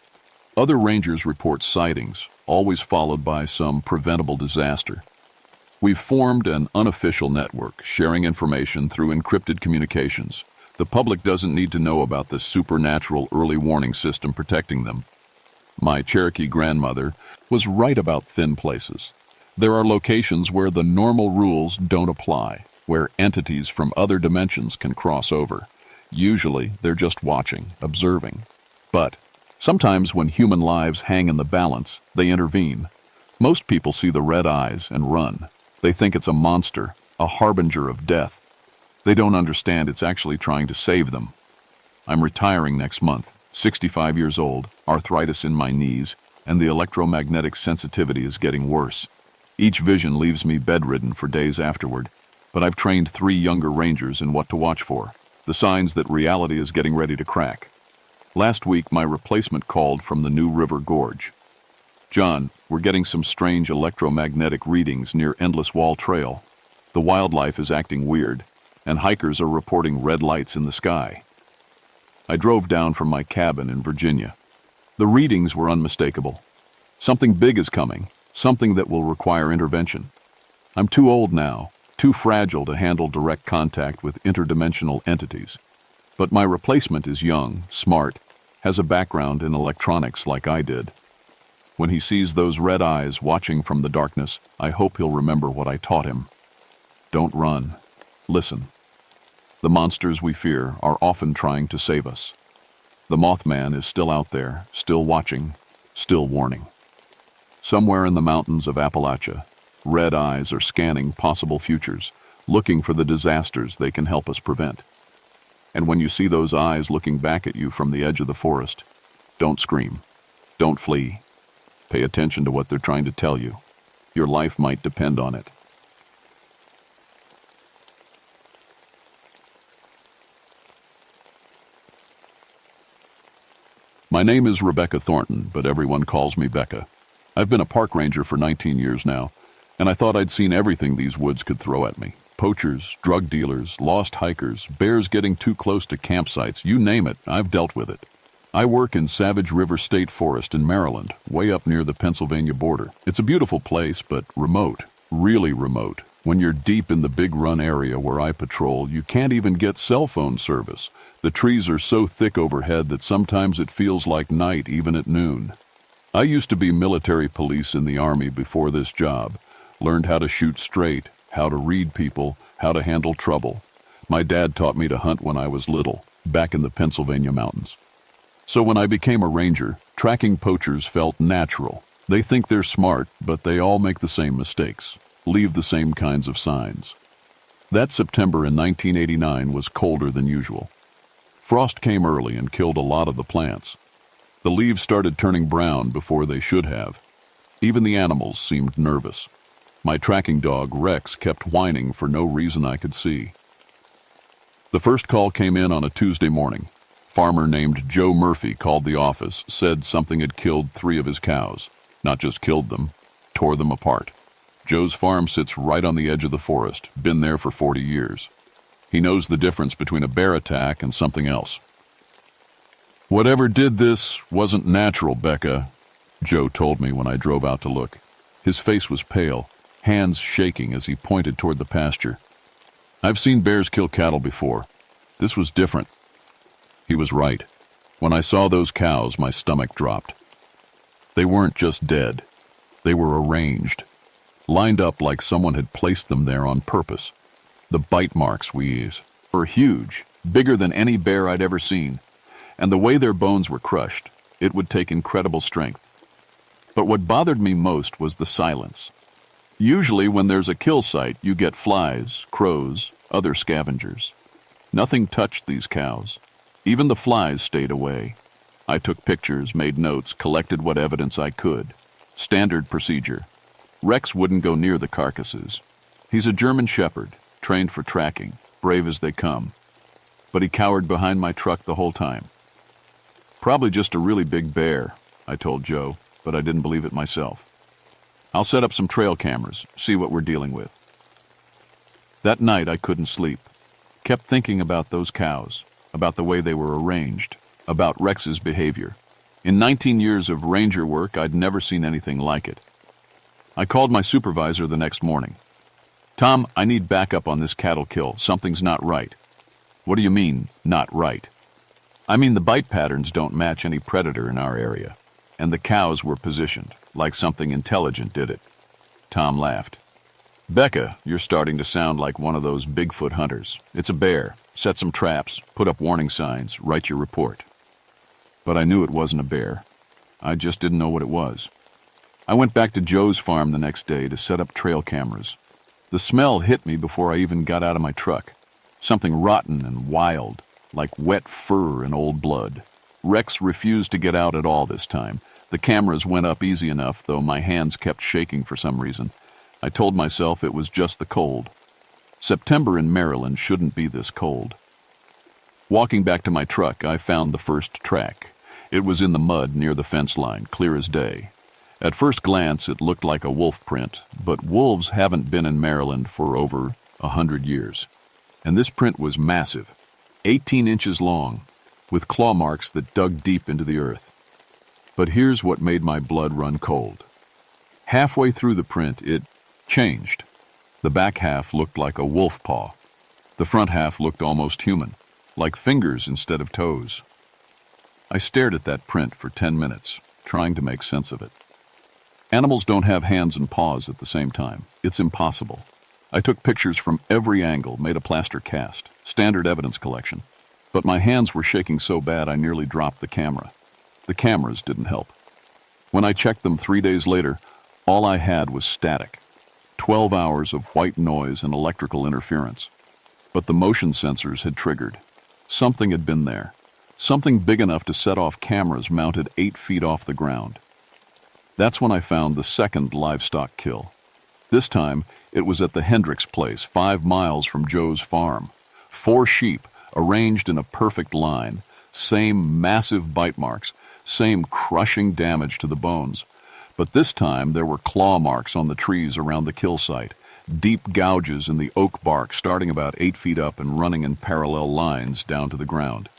Other rangers report sightings, always followed by some preventable disaster. We've formed an unofficial network, sharing information through encrypted communications. The public doesn't need to know about the supernatural early warning system protecting them. My Cherokee grandmother was right about thin places. There are locations where the normal rules don't apply, where entities from other dimensions can cross over. Usually, they're just watching, observing. But sometimes when human lives hang in the balance, they intervene. Most people see the red eyes and run. They think it's a monster, a harbinger of death. They don't understand it's actually trying to save them. I'm retiring next month, 65 years old, arthritis in my knees, and the electromagnetic sensitivity is getting worse. Each vision leaves me bedridden for days afterward, but I've trained 3 younger rangers in what to watch for, the signs that reality is getting ready to crack. Last week, my replacement called from the New River Gorge. "John, we're getting some strange electromagnetic readings near Endless Wall Trail. The wildlife is acting weird, and hikers are reporting red lights in the sky." I drove down from my cabin in Virginia. The readings were unmistakable. Something big is coming, something that will require intervention. I'm too old now, too fragile to handle direct contact with interdimensional entities. But my replacement is young, smart, has a background in electronics like I did. When he sees those red eyes watching from the darkness, I hope he'll remember what I taught him. Don't run. Listen. The monsters we fear are often trying to save us. The Mothman is still out there, still watching, still warning. Somewhere in the mountains of Appalachia, red eyes are scanning possible futures, looking for the disasters they can help us prevent. And when you see those eyes looking back at you from the edge of the forest, don't scream. Don't flee. Pay attention to what they're trying to tell you. Your life might depend on it. My name is Rebecca Thornton, but everyone calls me Becca. I've been a park ranger for 19 years now, and I thought I'd seen everything these woods could throw at me. Poachers, drug dealers, lost hikers, bears getting too close to campsites, you name it, I've dealt with it. I work in Savage River State Forest in Maryland, way up near the Pennsylvania border. It's a beautiful place, but remote, really remote. When you're deep in the Big Run area where I patrol, you can't even get cell phone service. The trees are so thick overhead that sometimes it feels like night even at noon. I used to be military police in the Army before this job. Learned how to shoot straight, how to read people, how to handle trouble. My dad taught me to hunt when I was little, back in the Pennsylvania mountains. So when I became a ranger, tracking poachers felt natural. They think they're smart, but they all make the same mistakes, leave the same kinds of signs. That September in 1989 was colder than usual. Frost came early and killed a lot of the plants. The leaves started turning brown before they should have. Even the animals seemed nervous. My tracking dog, Rex, kept whining for no reason I could see. The first call came in on a Tuesday morning. Farmer named Joe Murphy called the office, said something had killed 3 of his cows. Not just killed them, tore them apart. Joe's farm sits right on the edge of the forest, been there for 40 years. He knows the difference between a bear attack and something else. "Whatever did this wasn't natural, Becca," Joe told me when I drove out to look. His face was pale, hands shaking as he pointed toward the pasture. "I've seen bears kill cattle before. This was different." He was right. When I saw those cows, my stomach dropped. They weren't just dead. They were arranged, lined up like someone had placed them there on purpose. The bite marks were huge, bigger than any bear I'd ever seen. And the way their bones were crushed, it would take incredible strength. But what bothered me most was the silence. Usually when there's a kill site, you get flies, crows, other scavengers. Nothing touched these cows. Even the flies stayed away. I took pictures, made notes, collected what evidence I could. Standard procedure. Rex wouldn't go near the carcasses. He's a German shepherd, trained for tracking, brave as they come. But he cowered behind my truck the whole time. Probably just a really big bear, I told Joe, but I didn't believe it myself. I'll set up some trail cameras, see what we're dealing with. That night I couldn't sleep. Kept thinking about those cows, about the way they were arranged, about Rex's behavior. In 19 years of ranger work, I'd never seen anything like it. I called my supervisor the next morning. "Tom, I need backup on this cattle kill. Something's not right." "What do you mean, not right?" "I mean the bite patterns don't match any predator in our area, and the cows were positioned, like something intelligent did it." Tom laughed. "Becca, you're starting to sound like one of those Bigfoot hunters. It's a bear. Set some traps, put up warning signs, write your report." But I knew it wasn't a bear. I just didn't know what it was. I went back to Joe's farm the next day to set up trail cameras. The smell hit me before I even got out of my truck. Something rotten and wild, like wet fur and old blood. Rex refused to get out at all this time. The cameras went up easy enough, though my hands kept shaking for some reason. I told myself it was just the cold. September in Maryland shouldn't be this cold. Walking back to my truck, I found the first track. It was in the mud near the fence line, clear as day. At first glance, it looked like a wolf print, but wolves haven't been in Maryland for over 100 years. And this print was massive, 18 inches long, with claw marks that dug deep into the earth. But here's what made my blood run cold. Halfway through the print, it changed. The back half looked like a wolf paw. The front half looked almost human, like fingers instead of toes. I stared at that print for 10 minutes, trying to make sense of it. Animals don't have hands and paws at the same time. It's impossible. I took pictures from every angle, made a plaster cast, standard evidence collection. But my hands were shaking so bad I nearly dropped the camera. The cameras didn't help. When I checked them 3 days later, all I had was static. 12 hours of white noise and electrical interference. But the motion sensors had triggered. Something had been there. Something big enough to set off cameras mounted 8 feet off the ground. That's when I found the second livestock kill. This time, it was at the Hendricks place, 5 miles from Joe's farm. 4 sheep, arranged in a perfect line. Same massive bite marks, same crushing damage to the bones. But this time, there were claw marks on the trees around the kill site. Deep gouges in the oak bark starting about 8 feet up and running in parallel lines down to the ground.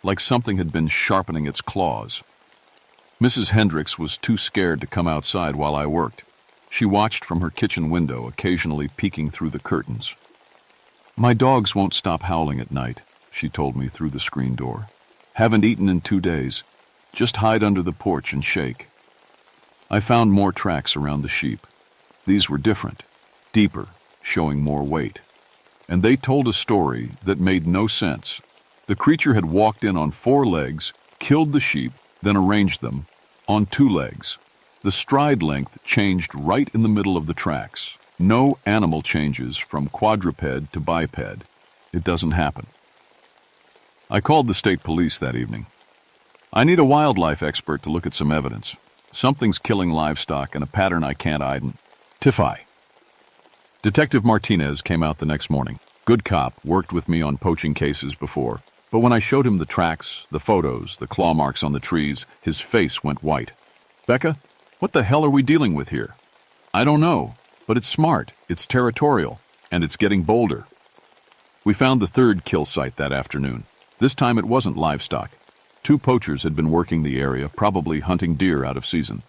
Like something had been sharpening its claws. Mrs. Hendricks was too scared to come outside while I worked. She watched from her kitchen window, occasionally peeking through the curtains. "My dogs won't stop howling at night," she told me through the screen door. "Haven't eaten in 2 days. Just hide under the porch and shake." I found more tracks around the sheep. These were different, deeper, showing more weight. And they told a story that made no sense. The creature had walked in on 4 legs, killed the sheep, then arranged them on 2 legs. The stride length changed right in the middle of the tracks. No animal changes from quadruped to biped. It doesn't happen. I called the state police that evening. "I need a wildlife expert to look at some evidence. Something's killing livestock in a pattern I can't identify." Detective Martinez came out the next morning. Good cop, worked with me on poaching cases before. But when I showed him the tracks, the photos, the claw marks on the trees, his face went white. "Becca, what the hell are we dealing with here?" "I don't know, but it's smart, it's territorial, and it's getting bolder." We found the third kill site that afternoon. This time it wasn't livestock. 2 poachers had been working the area, probably hunting deer out of season.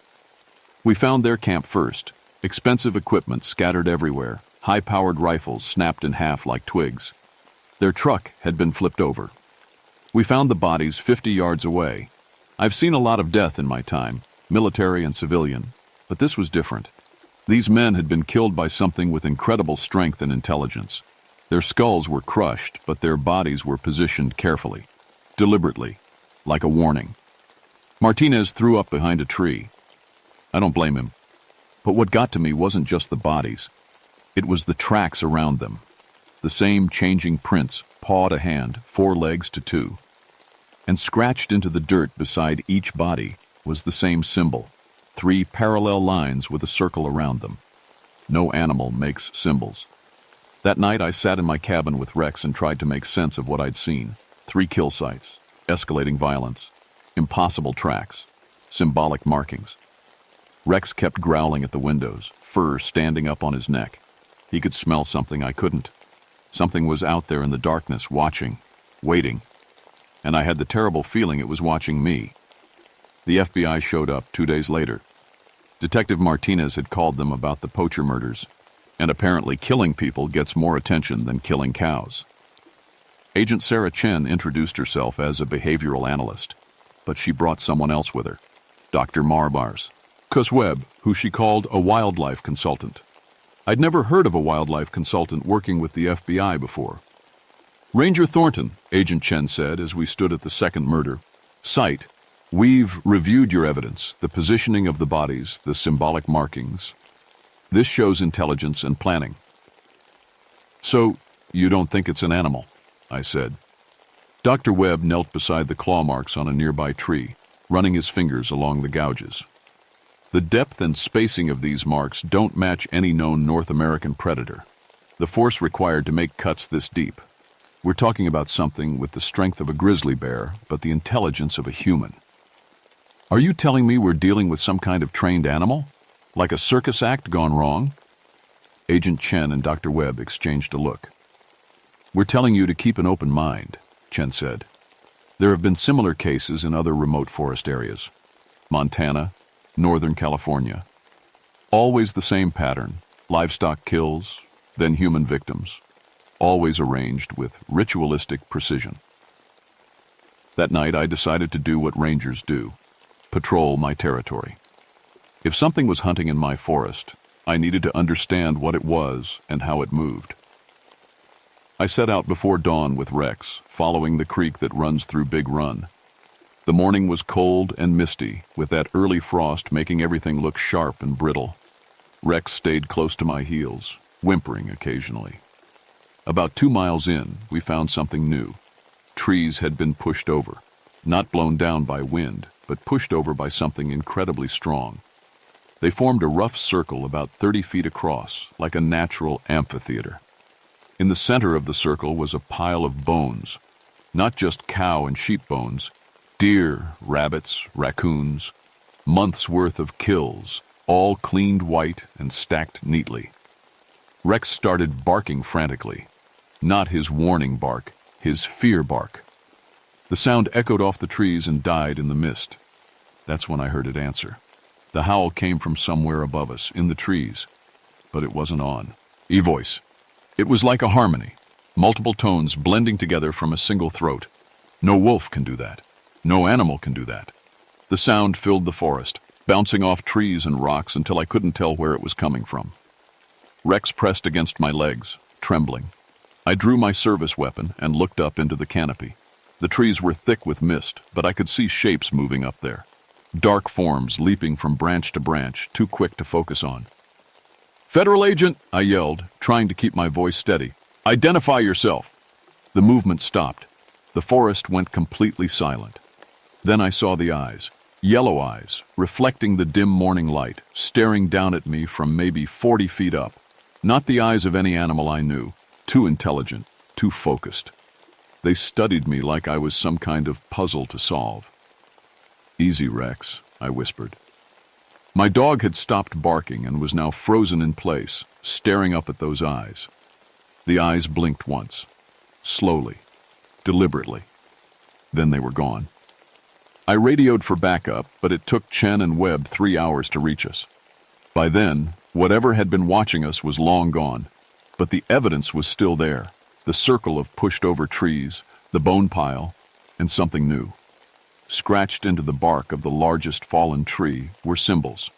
We found their camp first. Expensive equipment scattered everywhere, high-powered rifles snapped in half like twigs. Their truck had been flipped over. We found the bodies 50 yards away. I've seen a lot of death in my time, military and civilian, but this was different. These men had been killed by something with incredible strength and intelligence. Their skulls were crushed, but their bodies were positioned carefully, deliberately, like a warning. Martinez threw up behind a tree. I don't blame him. But what got to me wasn't just the bodies. It was the tracks around them. The same changing prints, paw to hand, 4 legs to 2. And scratched into the dirt beside each body was the same symbol, 3 parallel lines with a circle around them. No animal makes symbols. That night I sat in my cabin with Rex and tried to make sense of what I'd seen. 3 kill sites, escalating violence, impossible tracks, symbolic markings. Rex kept growling at the windows, fur standing up on his neck. He could smell something I couldn't. Something was out there in the darkness, watching, waiting. And I had the terrible feeling it was watching me. The FBI showed up 2 days later. Detective Martinez had called them about the poacher murders, and apparently killing people gets more attention than killing cows. Agent Sarah Chen introduced herself as a behavioral analyst, but she brought someone else with her, Dr. Marbars Webb, who she called a wildlife consultant. I'd never heard of a wildlife consultant working with the FBI before. Ranger Thornton, Agent Chen said as we stood at the second murder site, we've reviewed your evidence, the positioning of the bodies, the symbolic markings. This shows intelligence and planning. So, you don't think it's an animal? I said. Dr. Webb knelt beside the claw marks on a nearby tree, running his fingers along the gouges. The depth and spacing of these marks don't match any known North American predator. The force required to make cuts this deep. We're talking about something with the strength of a grizzly bear, but the intelligence of a human. Are you telling me we're dealing with some kind of trained animal? Like a circus act gone wrong? Agent Chen and Dr. Webb exchanged a look. We're telling you to keep an open mind, Chen said. There have been similar cases in other remote forest areas. Montana, Northern California. Always the same pattern, livestock kills, then human victims, always arranged with ritualistic precision. That night I decided to do what rangers do, patrol my territory. If something was hunting in my forest, I needed to understand what it was and how it moved. I set out before dawn with Rex, following the creek that runs through Big Run. The morning was cold and misty, with that early frost making everything look sharp and brittle. Rex stayed close to my heels, whimpering occasionally. About 2 miles in, we found something new. Trees had been pushed over, not blown down by wind, but pushed over by something incredibly strong. They formed a rough circle about 30 feet across, like a natural amphitheater. In the center of the circle was a pile of bones, not just cow and sheep bones, deer, rabbits, raccoons, months' worth of kills, all cleaned white and stacked neatly. Rex started barking frantically. Not his warning bark, his fear bark. The sound echoed off the trees and died in the mist. That's when I heard it answer. The howl came from somewhere above us, in the trees, but it wasn't on. E-voice. It was like a harmony, multiple tones blending together from a single throat. No wolf can do that. No animal can do that. The sound filled the forest, bouncing off trees and rocks until I couldn't tell where it was coming from. Rex pressed against my legs, trembling. I drew my service weapon and looked up into the canopy. The trees were thick with mist, but I could see shapes moving up there. Dark forms leaping from branch to branch, too quick to focus on. "Federal agent," I yelled, trying to keep my voice steady. "Identify yourself." The movement stopped. The forest went completely silent. Then I saw the eyes, yellow eyes, reflecting the dim morning light, staring down at me from maybe 40 feet up. Not the eyes of any animal I knew, too intelligent, too focused. They studied me like I was some kind of puzzle to solve. "Easy, Rex," I whispered. My dog had stopped barking and was now frozen in place, staring up at those eyes. The eyes blinked once, slowly, deliberately. Then they were gone. I radioed for backup, but it took Chen and Webb 3 hours to reach us. By then, whatever had been watching us was long gone, but the evidence was still there. The circle of pushed-over trees, the bone pile, and something new. Scratched into the bark of the largest fallen tree were symbols.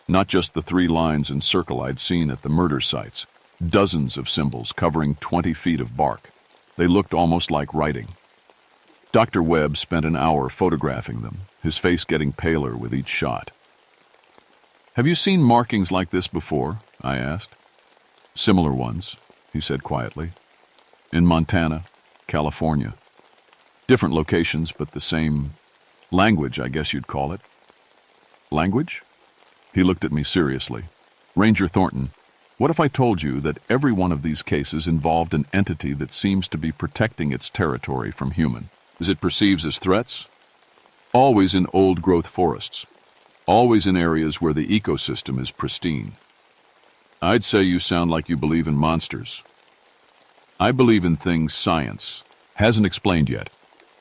Not just the 3 lines and circle I'd seen at the murder sites. Dozens of symbols covering 20 feet of bark. They looked almost like writing. Dr. Webb spent an hour photographing them, his face getting paler with each shot. "Have you seen markings like this before?" I asked. "Similar ones," he said quietly. "In Montana, California. Different locations, but the same language, I guess you'd call it." "Language?" He looked at me seriously. "Ranger Thornton, what if I told you that every one of these cases involved an entity that seems to be protecting its territory from human? As it perceives as threats? Always in old-growth forests. Always in areas where the ecosystem is pristine." "I'd say you sound like you believe in monsters." "I believe in things science hasn't explained yet.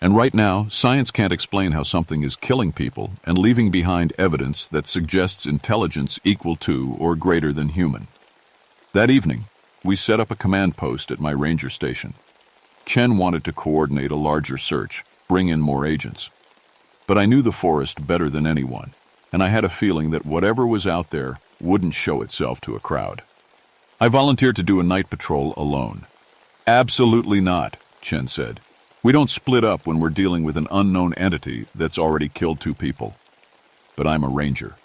And right now, science can't explain how something is killing people and leaving behind evidence that suggests intelligence equal to or greater than human." That evening, we set up a command post at my ranger station. Chen wanted to coordinate a larger search, bring in more agents. But I knew the forest better than anyone, and I had a feeling that whatever was out there wouldn't show itself to a crowd. I volunteered to do a night patrol alone. "Absolutely not," Chen said. "We don't split up when we're dealing with an unknown entity that's already killed 2 people. But I'm a ranger.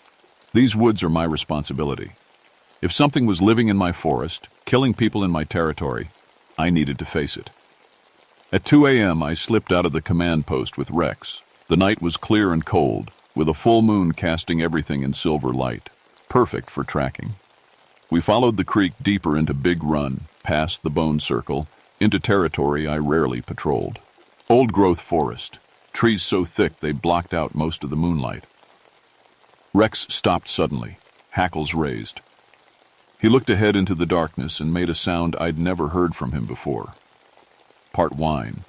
These woods are my responsibility. If something was living in my forest, killing people in my territory, I needed to face it." At 2 a.m., I slipped out of the command post with Rex. The night was clear and cold, with a full moon casting everything in silver light, perfect for tracking. We followed the creek deeper into Big Run, past the Bone Circle, into territory I rarely patrolled. Old-growth forest, trees so thick they blocked out most of the moonlight. Rex stopped suddenly, hackles raised. He looked ahead into the darkness and made a sound I'd never heard from him before. Part whine,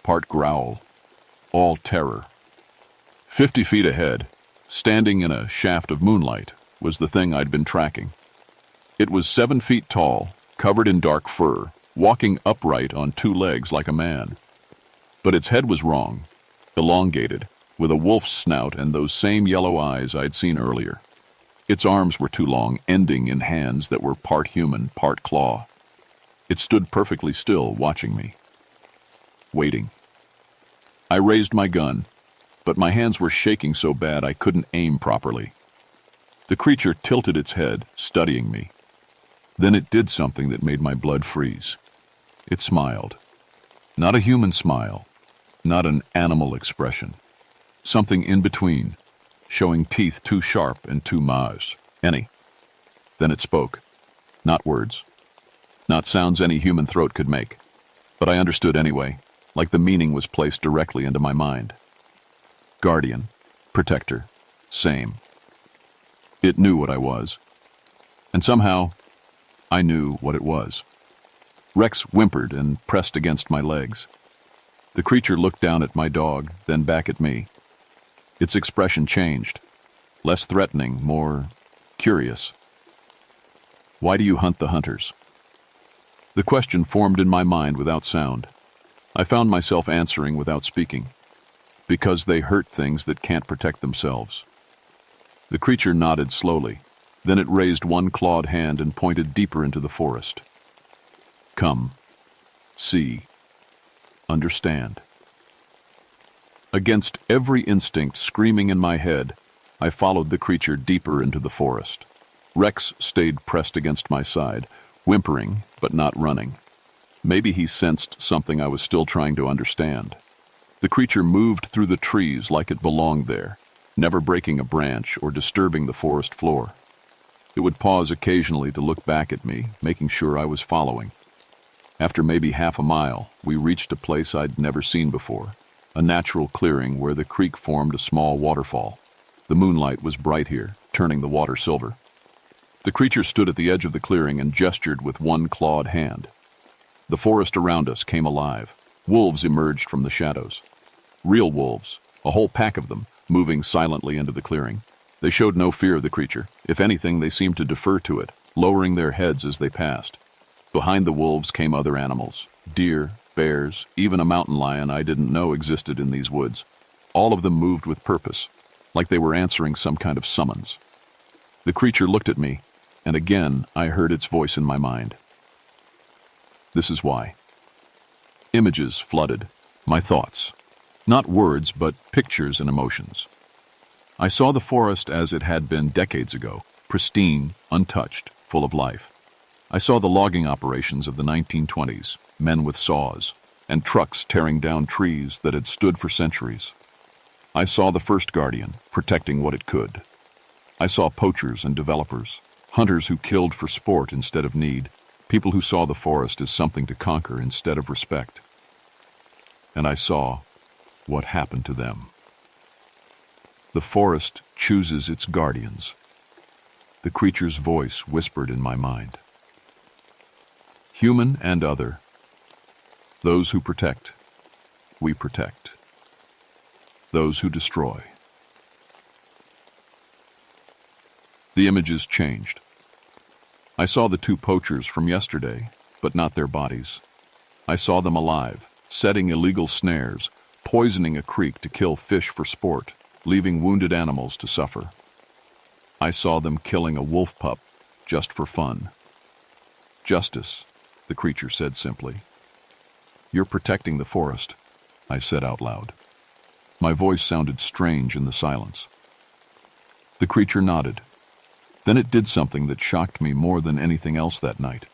part growl, all terror. 50 feet ahead, standing in a shaft of moonlight, was the thing I'd been tracking. It was 7 feet tall, covered in dark fur, walking upright on 2 legs like a man. But its head was wrong, elongated, with a wolf's snout and those same yellow eyes I'd seen earlier. Its arms were too long, ending in hands that were part human, part claw. It stood perfectly still, watching me. Waiting. I raised my gun, but my hands were shaking so bad I couldn't aim properly. The creature tilted its head, studying me. Then it did something that made my blood freeze. It smiled. Not a human smile, not an animal expression. Something in between, showing teeth too sharp and too ma's. Any. Then it spoke. Not words. Not sounds any human throat could make. But I understood anyway, like the meaning was placed directly into my mind. Guardian, protector, same. It knew what I was. And somehow, I knew what it was. Rex whimpered and pressed against my legs. The creature looked down at my dog, then back at me. Its expression changed. Less threatening, more curious. "Why do you hunt the hunters?" The question formed in my mind without sound. I found myself answering without speaking. Because they hurt things that can't protect themselves. The creature nodded slowly. Then it raised one clawed hand and pointed deeper into the forest. "Come. See. Understand." Against every instinct screaming in my head, I followed the creature deeper into the forest. Rex stayed pressed against my side, whimpering but not running. Maybe he sensed something I was still trying to understand. The creature moved through the trees like it belonged there, never breaking a branch or disturbing the forest floor. It would pause occasionally to look back at me, making sure I was following. After maybe half a mile, we reached a place I'd never seen before, a natural clearing where the creek formed a small waterfall. The moonlight was bright here, turning the water silver. The creature stood at the edge of the clearing and gestured with one clawed hand. The forest around us came alive. Wolves emerged from the shadows. Real wolves, a whole pack of them, moving silently into the clearing. They showed no fear of the creature. If anything, they seemed to defer to it, lowering their heads as they passed. Behind the wolves came other animals, deer, bears, even a mountain lion I didn't know existed in these woods. All of them moved with purpose, like they were answering some kind of summons. The creature looked at me, and again I heard its voice in my mind. This is why. Images flooded, my thoughts. Not words, but pictures and emotions. I saw the forest as it had been decades ago, pristine, untouched, full of life. I saw the logging operations of the 1920s, men with saws, and trucks tearing down trees that had stood for centuries. I saw the first guardian, protecting what it could. I saw poachers and developers, hunters who killed for sport instead of need, people who saw the forest as something to conquer instead of respect. And I saw what happened to them. The forest chooses its guardians. The creature's voice whispered in my mind. Human and other. Those who protect, we protect. Those who destroy. The images changed. I saw the two poachers from yesterday, but not their bodies. I saw them alive, setting illegal snares, poisoning a creek to kill fish for sport, leaving wounded animals to suffer. I saw them killing a wolf pup just for fun. Justice, the creature said simply. You're protecting the forest, I said out loud. My voice sounded strange in the silence. The creature nodded. Then it did something that shocked me more than anything else that night.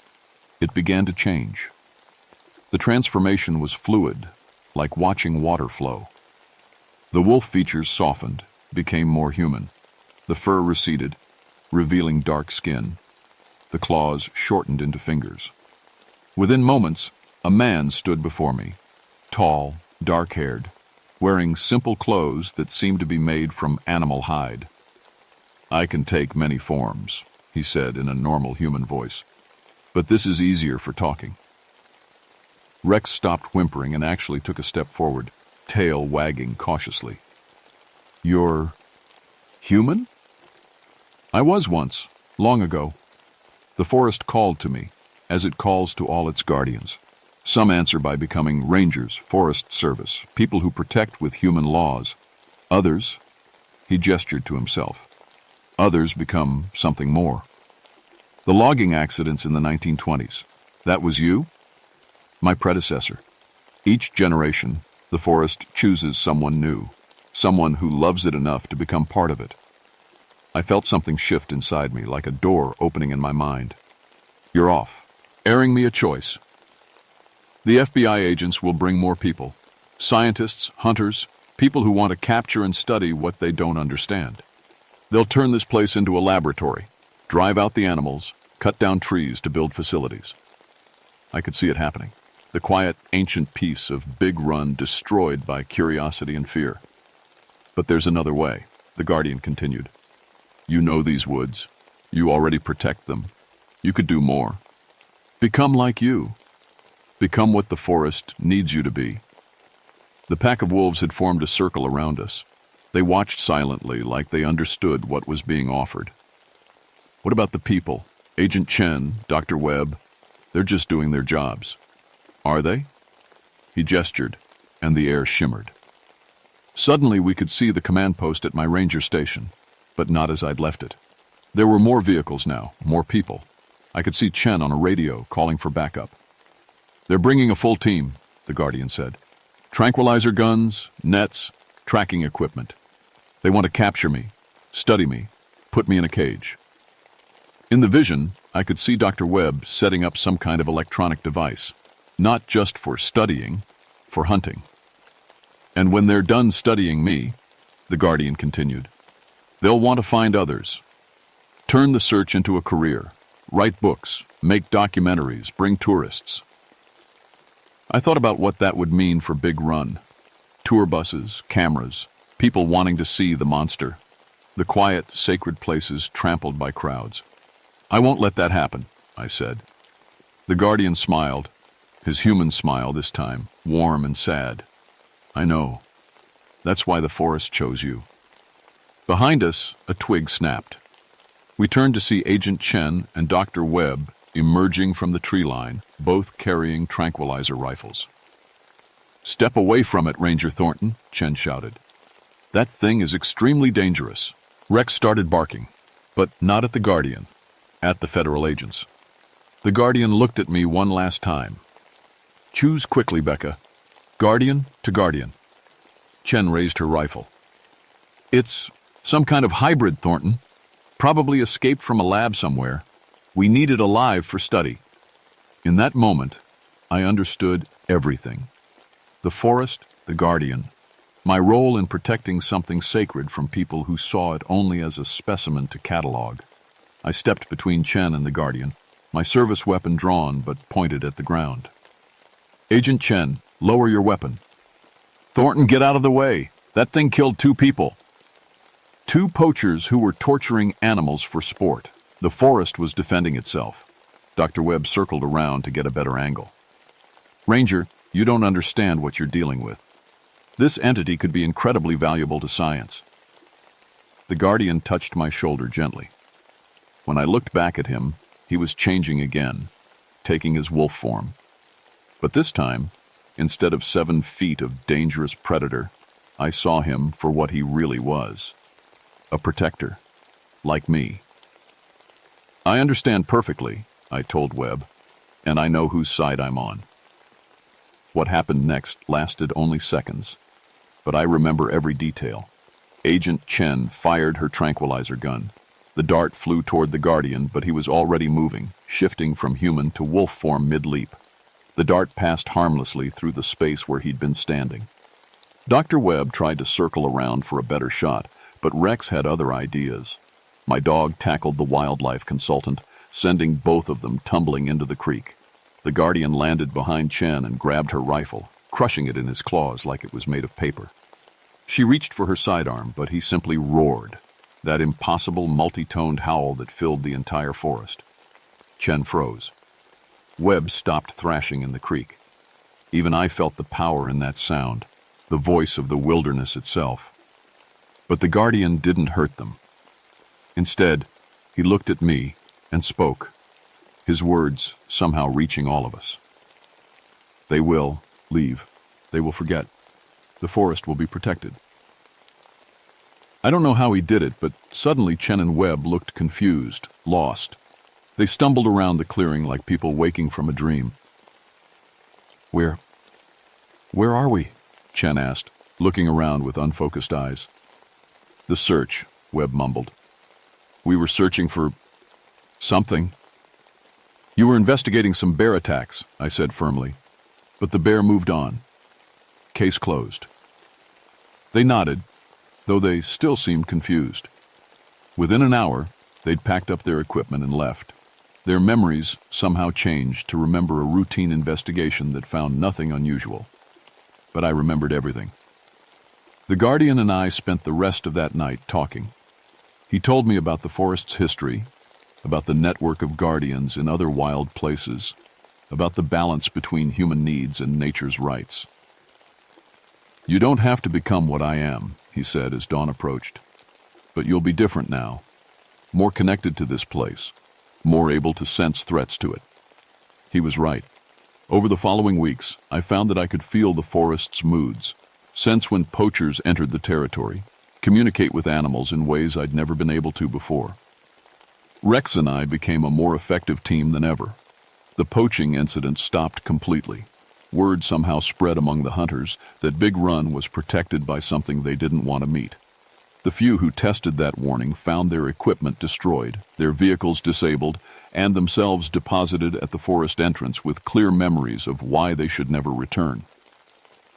It began to change. The transformation was fluid, like watching water flow. The wolf features softened, became more human. The fur receded, revealing dark skin. The claws shortened into fingers. Within moments, a man stood before me, tall, dark-haired, wearing simple clothes that seemed to be made from animal hide. I can take many forms, he said in a normal human voice, but this is easier for talking. Rex stopped whimpering and actually took a step forward, tail wagging cautiously. You're human? I was once, long ago. The forest called to me, as it calls to all its guardians. Some answer by becoming rangers, forest service, people who protect with human laws. Others, he gestured to himself. Others become something more. The logging accidents in the 1920s, that was you? My predecessor. Each generation, the forest chooses someone new, someone who loves it enough to become part of it. I felt something shift inside me, like a door opening in my mind. You're off, airing me a choice. The FBI agents will bring more people. Scientists, hunters, people who want to capture and study what they don't understand. They'll turn this place into a laboratory, drive out the animals, cut down trees to build facilities. I could see it happening. The quiet, ancient peace of Big Run destroyed by curiosity and fear. But there's another way, the Guardian continued. You know these woods. You already protect them. You could do more. Become like you. Become what the forest needs you to be. The pack of wolves had formed a circle around us. They watched silently, like they understood what was being offered. What about the people? Agent Chen, Dr. Webb, they're just doing their jobs. Are they? He gestured, and the air shimmered. Suddenly we could see the command post at my ranger station, but not as I'd left it. There were more vehicles now, more people. I could see Chen on a radio calling for backup. They're bringing a full team, the Guardian said. Tranquilizer guns, nets, tracking equipment. They want to capture me, study me, put me in a cage. In the vision, I could see Dr. Webb setting up some kind of electronic device, not just for studying, for hunting. And when they're done studying me, the Guardian continued, they'll want to find others. Turn the search into a career, write books, make documentaries, bring tourists. I thought about what that would mean for Big Run. Tour buses, cameras, people wanting to see the monster. The quiet, sacred places trampled by crowds. I won't let that happen, I said. The Guardian smiled, his human smile this time, warm and sad. I know. That's why the forest chose you. Behind us, a twig snapped. We turned to see Agent Chen and Dr. Webb emerging from the tree line, both carrying tranquilizer rifles. Step away from it, Ranger Thornton, Chen shouted. That thing is extremely dangerous. Rex started barking, but not at the Guardian, at the federal agents. The Guardian looked at me one last time. Choose quickly, Becca. Guardian to Guardian. Chen raised her rifle. It's Some kind of hybrid, Thornton. Probably escaped from a lab somewhere. We need it alive for study. In that moment, I understood everything. The forest, the guardian. My role in protecting something sacred from people who saw it only as a specimen to catalog. I stepped between Chen and the guardian, my service weapon drawn but pointed at the ground. Agent Chen, lower your weapon. Thornton, get out of the way. That thing killed 2 people. 2 poachers who were torturing animals for sport. The forest was defending itself. Dr. Webb circled around to get a better angle. Ranger, you don't understand what you're dealing with. This entity could be incredibly valuable to science. The guardian touched my shoulder gently. When I looked back at him, he was changing again, taking his wolf form. But this time, instead of 7 feet of dangerous predator, I saw him for what he really was. A protector, like me. I understand perfectly, I told Webb, and I know whose side I'm on. What happened next lasted only seconds, but I remember every detail. Agent Chen fired her tranquilizer gun. The dart flew toward the guardian, but he was already moving, shifting from human to wolf form mid-leap. The dart passed harmlessly through the space where he'd been standing. Dr. Webb tried to circle around for a better shot, but Rex had other ideas. My dog tackled the wildlife consultant, sending both of them tumbling into the creek. The guardian landed behind Chen and grabbed her rifle, crushing it in his claws like it was made of paper. She reached for her sidearm, but he simply roared, that impossible multi-toned howl that filled the entire forest. Chen froze. Webb stopped thrashing in the creek. Even I felt the power in that sound, the voice of the wilderness itself. But the guardian didn't hurt them. Instead, he looked at me and spoke, his words somehow reaching all of us. They will leave. They will forget. The forest will be protected. I don't know how he did it, but suddenly Chen and Webb looked confused, lost. They stumbled around the clearing like people waking from a dream. Where are we? Chen asked, looking around with unfocused eyes. The search, Webb mumbled. We were searching for something. You were investigating some bear attacks, I said firmly. But the bear moved on. Case closed. They nodded, though they still seemed confused. Within an hour, they'd packed up their equipment and left. Their memories somehow changed to remember a routine investigation that found nothing unusual. But I remembered everything. The guardian and I spent the rest of that night talking. He told me about the forest's history, about the network of guardians in other wild places, about the balance between human needs and nature's rights. You don't have to become what I am, he said as dawn approached. But you'll be different now, more connected to this place, more able to sense threats to it. He was right. Over the following weeks, I found that I could feel the forest's moods, sense when poachers entered the territory, communicate with animals in ways I'd never been able to before. Rex and I became a more effective team than ever. The poaching incident stopped completely. Word somehow spread among the hunters that Big Run was protected by something they didn't want to meet. The few who tested that warning found their equipment destroyed, their vehicles disabled, and themselves deposited at the forest entrance with clear memories of why they should never return.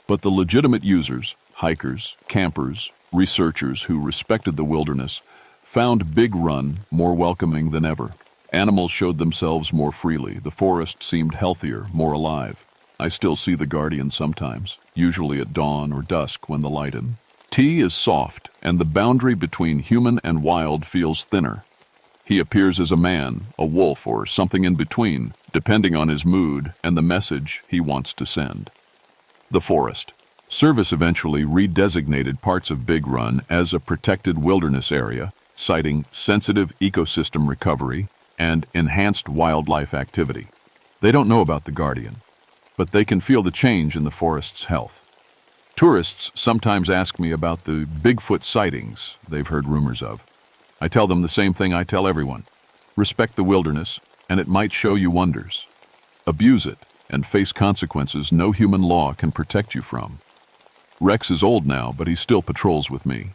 But the legitimate users, hikers, campers, researchers who respected the wilderness, found Big Run more welcoming than ever. Animals showed themselves more freely. The forest seemed healthier, more alive. I still see the guardian sometimes, usually at dawn or dusk when the light in. Tea is soft, and the boundary between human and wild feels thinner. He appears as a man, a wolf, or something in between, depending on his mood and the message he wants to send. The forest. Service eventually redesignated parts of Big Run as a protected wilderness area, citing sensitive ecosystem recovery and enhanced wildlife activity. They don't know about the guardian, but they can feel the change in the forest's health. Tourists sometimes ask me about the Bigfoot sightings they've heard rumors of. I tell them the same thing I tell everyone. Respect the wilderness, and it might show you wonders. Abuse it, and face consequences no human law can protect you from. Rex is old now, but he still patrols with me.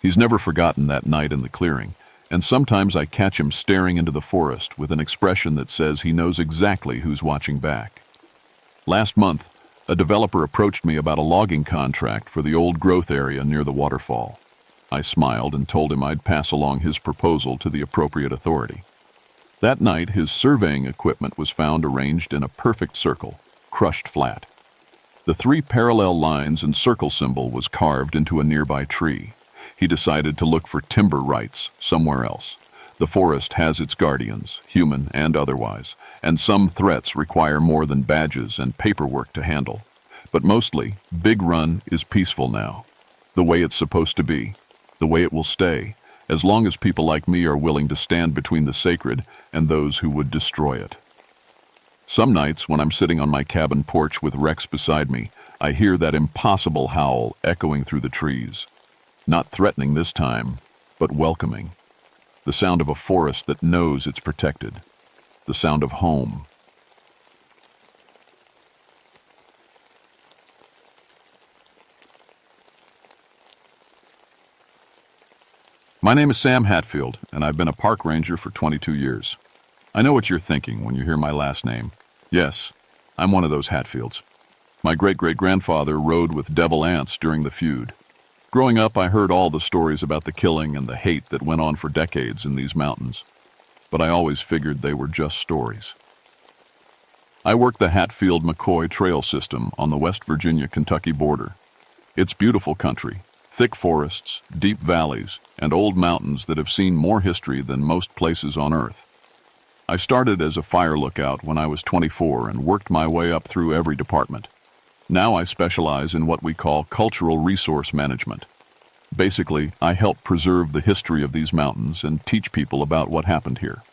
He's never forgotten that night in the clearing, and sometimes I catch him staring into the forest with an expression that says he knows exactly who's watching back. Last month, a developer approached me about a logging contract for the old growth area near the waterfall. I smiled and told him I'd pass along his proposal to the appropriate authority. That night, his surveying equipment was found arranged in a perfect circle, crushed flat. The 3 parallel lines and circle symbol was carved into a nearby tree. He decided to look for timber rights somewhere else. The forest has its guardians, human and otherwise, and some threats require more than badges and paperwork to handle. But mostly, Big Run is peaceful now. The way it's supposed to be. The way it will stay, as long as people like me are willing to stand between the sacred and those who would destroy it. Some nights, when I'm sitting on my cabin porch with Rex beside me, I hear that impossible howl echoing through the trees. Not threatening this time, but welcoming. The sound of a forest that knows it's protected. The sound of home. My name is Sam Hatfield, and I've been a park ranger for 22 years. I know what you're thinking when you hear my last name. Yes, I'm one of those Hatfields. My great-great-grandfather rode with devil ants during the feud. Growing up, I heard all the stories about the killing and the hate that went on for decades in these mountains, but I always figured they were just stories. I work the Hatfield-McCoy Trail System on the West Virginia-Kentucky border. It's beautiful country, thick forests, deep valleys, and old mountains that have seen more history than most places on Earth. I started as a fire lookout when I was 24 and worked my way up through every department. Now I specialize in what we call cultural resource management. Basically, I help preserve the history of these mountains and teach people about what happened here.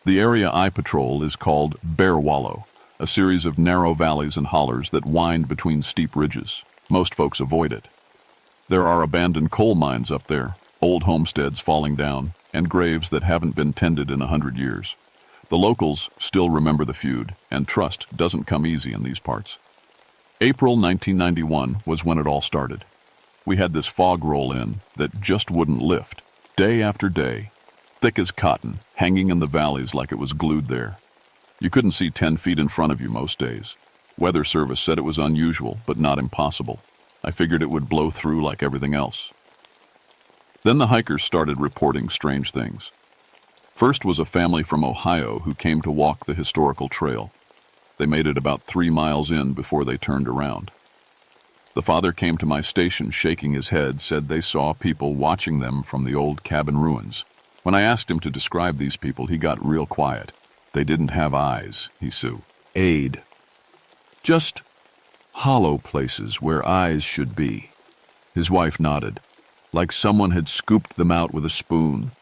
The area I patrol is called Bear Wallow, a series of narrow valleys and hollers that wind between steep ridges. Most folks avoid it. There are abandoned coal mines up there, old homesteads falling down, and graves that haven't been tended in 100 years. The locals still remember the feud, and trust doesn't come easy in these parts. April 1991 was when it all started. We had this fog roll in that just wouldn't lift, day after day, thick as cotton, hanging in the valleys like it was glued there. You couldn't see 10 feet in front of you most days. Weather Service said it was unusual, but not impossible. I figured it would blow through like everything else. Then the hikers started reporting strange things. First was a family from Ohio who came to walk the historical trail. They made it about 3 miles in before they turned around. The father came to my station shaking his head, said they saw people watching them from the old cabin ruins. When I asked him to describe these people, he got real quiet. They didn't have eyes, he said. Just hollow places where eyes should be. His wife nodded, like someone had scooped them out with a spoon.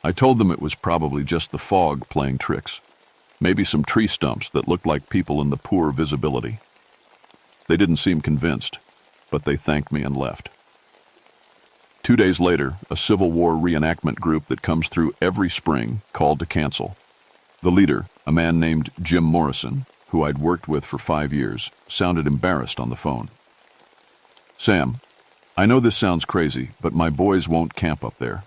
I told them it was probably just the fog playing tricks. Maybe some tree stumps that looked like people in the poor visibility. They didn't seem convinced, but they thanked me and left. 2 days later, a Civil War reenactment group that comes through every spring called to cancel. The leader, a man named Jim Morrison, who I'd worked with for 5 years, sounded embarrassed on the phone. Sam, I know this sounds crazy, but my boys won't camp up there.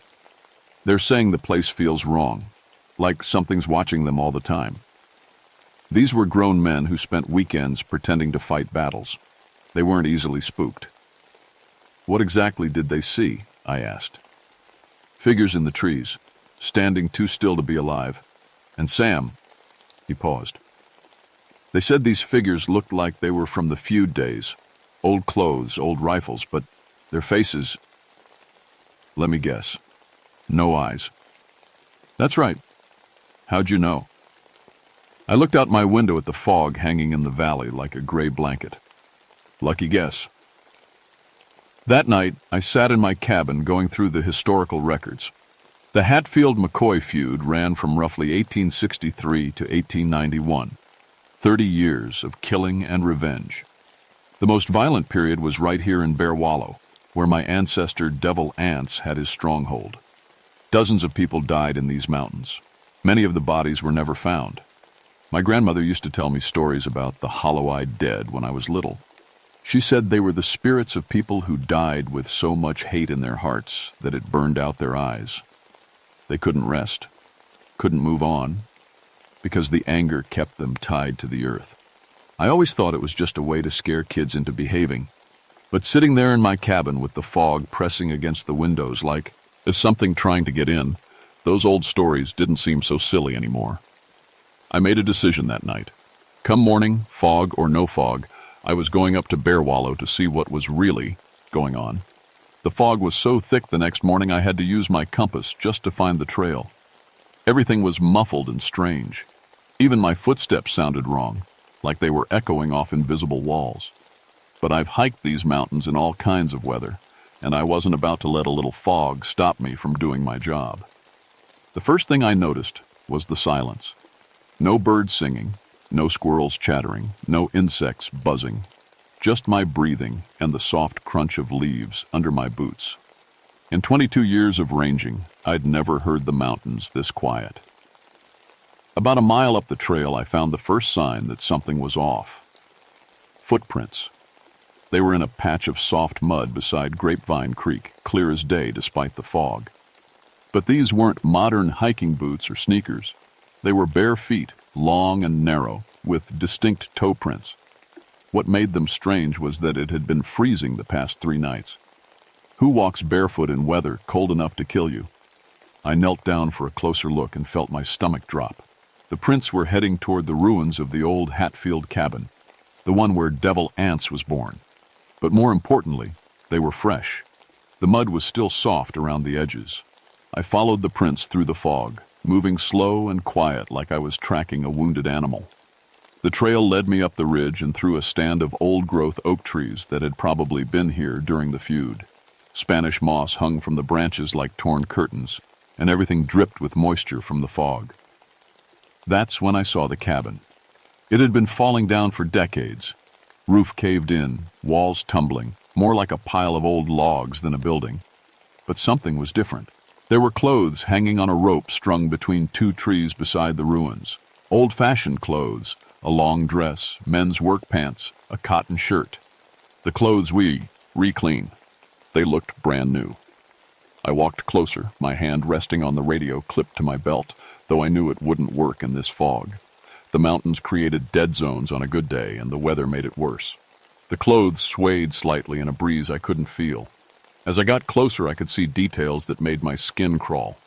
They're saying the place feels wrong, like something's watching them all the time. These were grown men who spent weekends pretending to fight battles. They weren't easily spooked. What exactly did they see? I asked. Figures in the trees, standing too still to be alive. And Sam, he paused. They said these figures looked like they were from the feud days. Old clothes, old rifles, but their faces... Let me guess. No eyes. That's right. How'd you know? I looked out my window at the fog hanging in the valley like a gray blanket. Lucky guess. That night, I sat in my cabin going through the historical records. The Hatfield-McCoy feud ran from roughly 1863 to 1891. 30 years of killing and revenge. The most violent period was right here in Bear Wallow, where my ancestor Devil Ants had his stronghold. Dozens of people died in these mountains. Many of the bodies were never found. My grandmother used to tell me stories about the hollow-eyed dead when I was little. She said they were the spirits of people who died with so much hate in their hearts that it burned out their eyes. They couldn't rest, couldn't move on, because the anger kept them tied to the earth. I always thought it was just a way to scare kids into behaving, but sitting there in my cabin with the fog pressing against the windows like as something trying to get in, those old stories didn't seem so silly anymore. I made a decision that night. Come morning, fog or no fog, I was going up to Bear Wallow to see what was really going on. The fog was so thick the next morning I had to use my compass just to find the trail. Everything was muffled and strange. Even my footsteps sounded wrong, like they were echoing off invisible walls. But I've hiked these mountains in all kinds of weather, and I wasn't about to let a little fog stop me from doing my job. The first thing I noticed was the silence. No birds singing, no squirrels chattering, no insects buzzing. Just my breathing and the soft crunch of leaves under my boots. In 22 years of ranging, I'd never heard the mountains this quiet. About a mile up the trail, I found the first sign that something was off. Footprints. They were in a patch of soft mud beside Grapevine Creek, clear as day despite the fog. But these weren't modern hiking boots or sneakers. They were bare feet, long and narrow, with distinct toe prints. What made them strange was that it had been freezing the past 3 nights. Who walks barefoot in weather cold enough to kill you? I knelt down for a closer look and felt my stomach drop. The prints were heading toward the ruins of the old Hatfield cabin, the one where Devil Anse was born. But more importantly, they were fresh. The mud was still soft around the edges. I followed the prints through the fog, moving slow and quiet like I was tracking a wounded animal. The trail led me up the ridge and through a stand of old-growth oak trees that had probably been here during the feud. Spanish moss hung from the branches like torn curtains, and everything dripped with moisture from the fog. That's when I saw the cabin. It had been falling down for decades. Roof caved in, walls tumbling, more like a pile of old logs than a building. But something was different. There were clothes hanging on a rope strung between 2 trees beside the ruins. Old-fashioned clothes, a long dress, men's work pants, a cotton shirt. The clothes we re-clean. They looked brand new. I walked closer, my hand resting on the radio clipped to my belt, though I knew it wouldn't work in this fog. The mountains created dead zones on a good day, and the weather made it worse. The clothes swayed slightly in a breeze I couldn't feel. As I got closer, I could see details that made my skin crawl.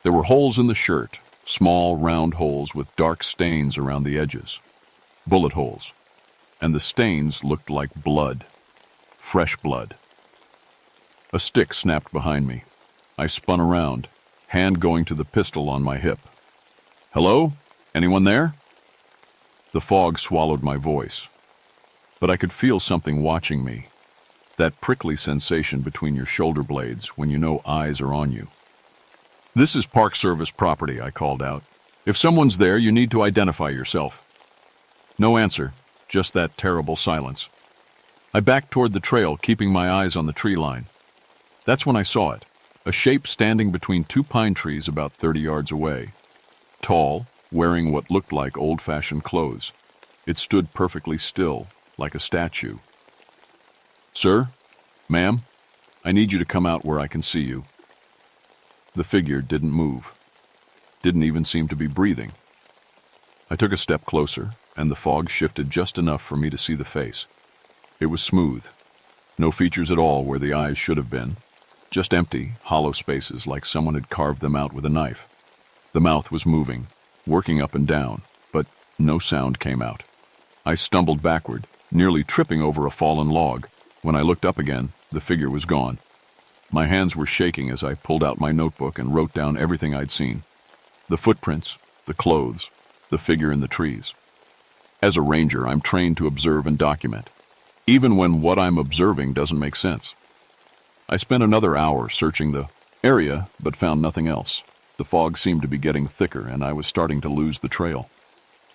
There were holes in the shirt, small, round holes with dark stains around the edges. Bullet holes. And the stains looked like blood. Fresh blood. A stick snapped behind me. I spun around, hand going to the pistol on my hip. "Hello? Anyone there?" The fog swallowed my voice. But I could feel something watching me. That prickly sensation between your shoulder blades when you know eyes are on you. "This is Park Service property," I called out. "If someone's there, you need to identify yourself." No answer, just that terrible silence. I backed toward the trail, keeping my eyes on the tree line. That's when I saw it, a shape standing between 2 pine trees about 30 yards away. Tall, wearing what looked like old-fashioned clothes. It stood perfectly still, like a statue. "Sir? Ma'am? I need you to come out where I can see you." The figure didn't move. Didn't even seem to be breathing. I took a step closer, and the fog shifted just enough for me to see the face. It was smooth. No features at all where the eyes should have been. Just empty, hollow spaces like someone had carved them out with a knife. The mouth was moving, working up and down, but no sound came out. I stumbled backward, nearly tripping over a fallen log. When I looked up again, the figure was gone. My hands were shaking as I pulled out my notebook and wrote down everything I'd seen. The footprints, the clothes, the figure in the trees. As a ranger, I'm trained to observe and document, even when what I'm observing doesn't make sense. I spent another hour searching the area, but found nothing else. The fog seemed to be getting thicker, and I was starting to lose the trail.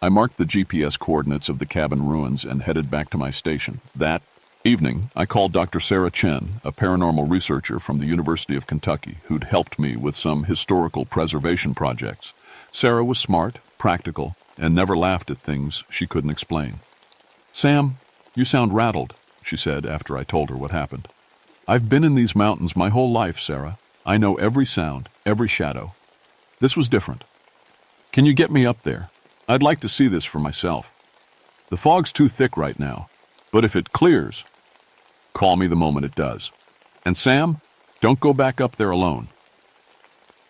I marked the GPS coordinates of the cabin ruins and headed back to my station. That evening, I called Dr. Sarah Chen, a paranormal researcher from the University of Kentucky, who'd helped me with some historical preservation projects. Sarah was smart, practical, and never laughed at things she couldn't explain. "Sam, you sound rattled. she said after I told her what happened. "I've been in these mountains my whole life, Sarah. I know every sound, every shadow. This was different. Can you get me up there? I'd like to see this for myself. The fog's too thick right now, but if it clears, call me the moment it does. And Sam, don't go back up there alone."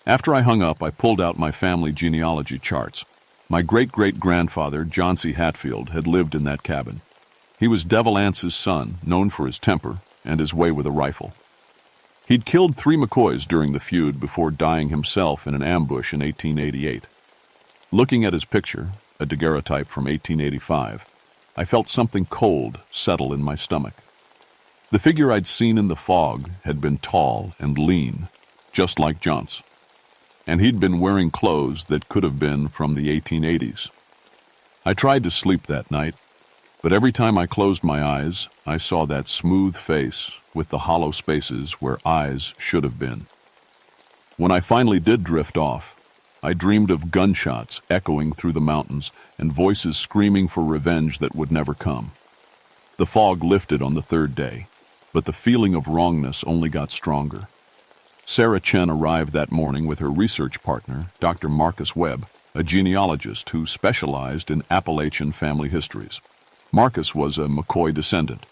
After I hung up, I pulled out my family genealogy charts. My great-great-grandfather, John C. Hatfield, had lived in that cabin. He was Devil Anse's son, known for his temper and his way with a rifle. He'd killed 3 McCoys during the feud before dying himself in an ambush in 1888. Looking at his picture, a daguerreotype from 1885, I felt something cold settle in my stomach. The figure I'd seen in the fog had been tall and lean, just like John's. And he'd been wearing clothes that could have been from the 1880s. I tried to sleep that night, but every time I closed my eyes, I saw that smooth face with the hollow spaces where eyes should have been. When I finally did drift off, I dreamed of gunshots echoing through the mountains and voices screaming for revenge that would never come. The fog lifted on the 3rd day, but the feeling of wrongness only got stronger. Sarah Chen arrived that morning with her research partner, Dr. Marcus Webb, a genealogist who specialized in Appalachian family histories. Marcus was a McCoy descendant,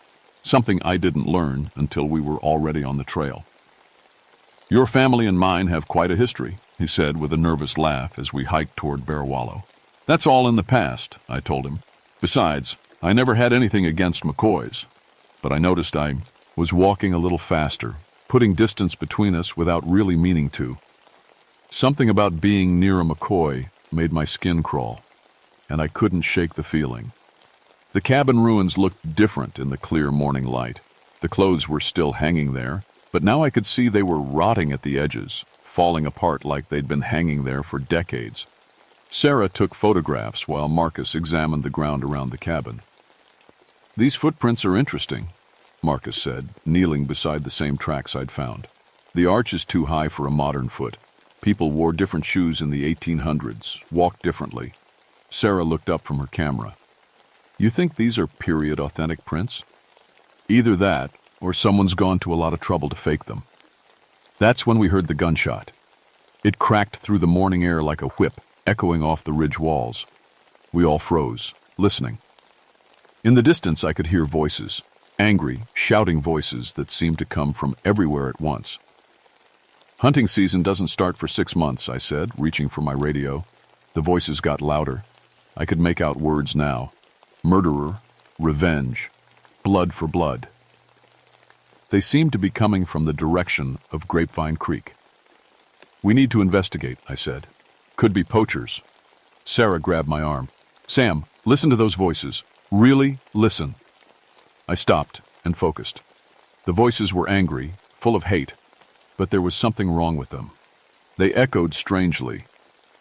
something I didn't learn until we were already on the trail. "Your family and mine have quite a history," he said with a nervous laugh as we hiked toward Bear Wallow. "That's all in the past," I told him. "Besides, I never had anything against McCoys." But I noticed I was walking a little faster, putting distance between us without really meaning to. Something about being near a McCoy made my skin crawl, and I couldn't shake the feeling. The cabin ruins looked different in the clear morning light. The clothes were still hanging there, but now I could see they were rotting at the edges, falling apart like they'd been hanging there for decades. Sarah took photographs while Marcus examined the ground around the cabin. "These footprints are interesting," Marcus said, kneeling beside the same tracks I'd found. "The arch is too high for a modern foot. People wore different shoes in the 1800s, walked differently." Sarah looked up from her camera. "You think these are period authentic prints?" "Either that, or someone's gone to a lot of trouble to fake them." That's when we heard the gunshot. It cracked through the morning air like a whip, echoing off the ridge walls. We all froze, listening. In the distance I could hear voices, angry, shouting voices that seemed to come from everywhere at once. "Hunting season doesn't start for 6 months," I said, reaching for my radio. The voices got louder. I could make out words now. Murderer, revenge, blood for blood. They seemed to be coming from the direction of Grapevine Creek. "We need to investigate," I said. "Could be poachers." Sarah grabbed my arm. "Sam, listen to those voices. Really listen." I stopped and focused. The voices were angry, full of hate, but there was something wrong with them. They echoed strangely,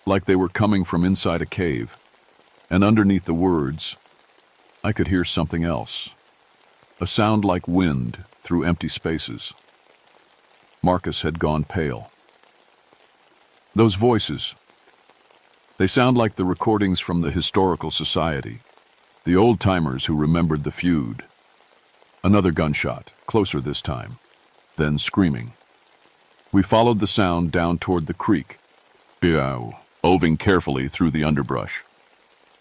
like they were coming from inside a cave. And underneath the words, I could hear something else. A sound like wind through empty spaces. Marcus had gone pale. "Those voices, they sound like the recordings from the Historical Society, the old-timers who remembered the feud." Another gunshot, closer this time, then screaming. We followed the sound down toward the creek, oving carefully through the underbrush.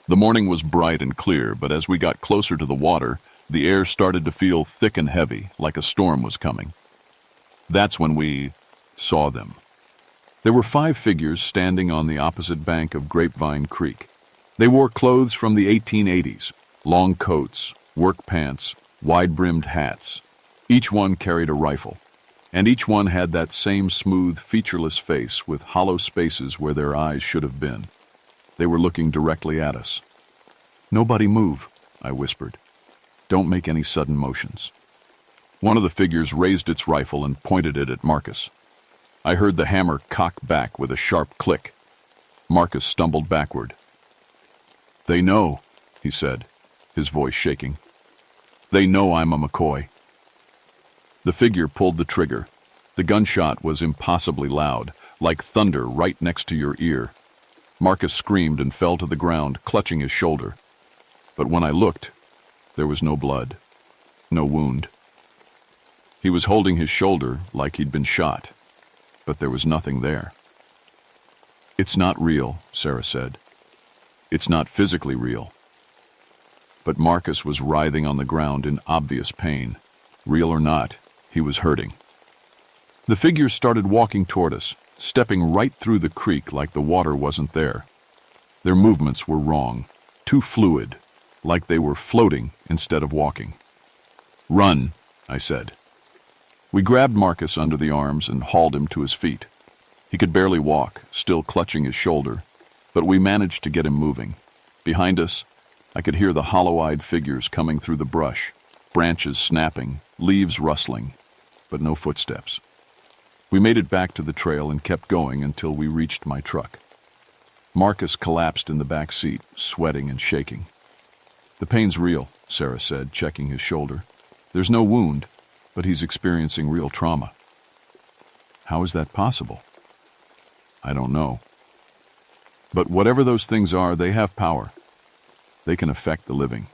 The morning was bright and clear, but as we got closer to the water, the air started to feel thick and heavy, like a storm was coming. That's when we saw them. There were 5 figures standing on the opposite bank of Grapevine Creek. They wore clothes from the 1880s, long coats, work pants, wide-brimmed hats. Each one carried a rifle, and each one had that same smooth, featureless face with hollow spaces where their eyes should have been. They were looking directly at us. "Nobody move," I whispered. "Don't make any sudden motions." One of the figures raised its rifle and pointed it at Marcus. I heard the hammer cock back with a sharp click. Marcus stumbled backward. "They know," he said, his voice shaking. "They know I'm a McCoy." The figure pulled the trigger. The gunshot was impossibly loud, like thunder right next to your ear. Marcus screamed and fell to the ground, clutching his shoulder. But when I looked, there was no blood. No wound. He was holding his shoulder like he'd been shot, but there was nothing there. It's not real, Sarah said. It's not physically real. But Marcus was writhing on the ground in obvious pain. Real or not, he was hurting. The figures started walking toward us, stepping right through the creek like the water wasn't there. Their movements were wrong, too fluid, like they were floating instead of walking. "Run," I said. We grabbed Marcus under the arms and hauled him to his feet. He could barely walk, still clutching his shoulder, but we managed to get him moving. Behind us, I could hear the hollow-eyed figures coming through the brush, branches snapping, leaves rustling, but no footsteps. We made it back to the trail and kept going until we reached my truck. Marcus collapsed in the back seat, sweating and shaking. "The pain's real," Sarah said, checking his shoulder. "There's no wound, but he's experiencing real trauma." "How is that possible?" "I don't know. But whatever those things are, they have power. They can affect the living."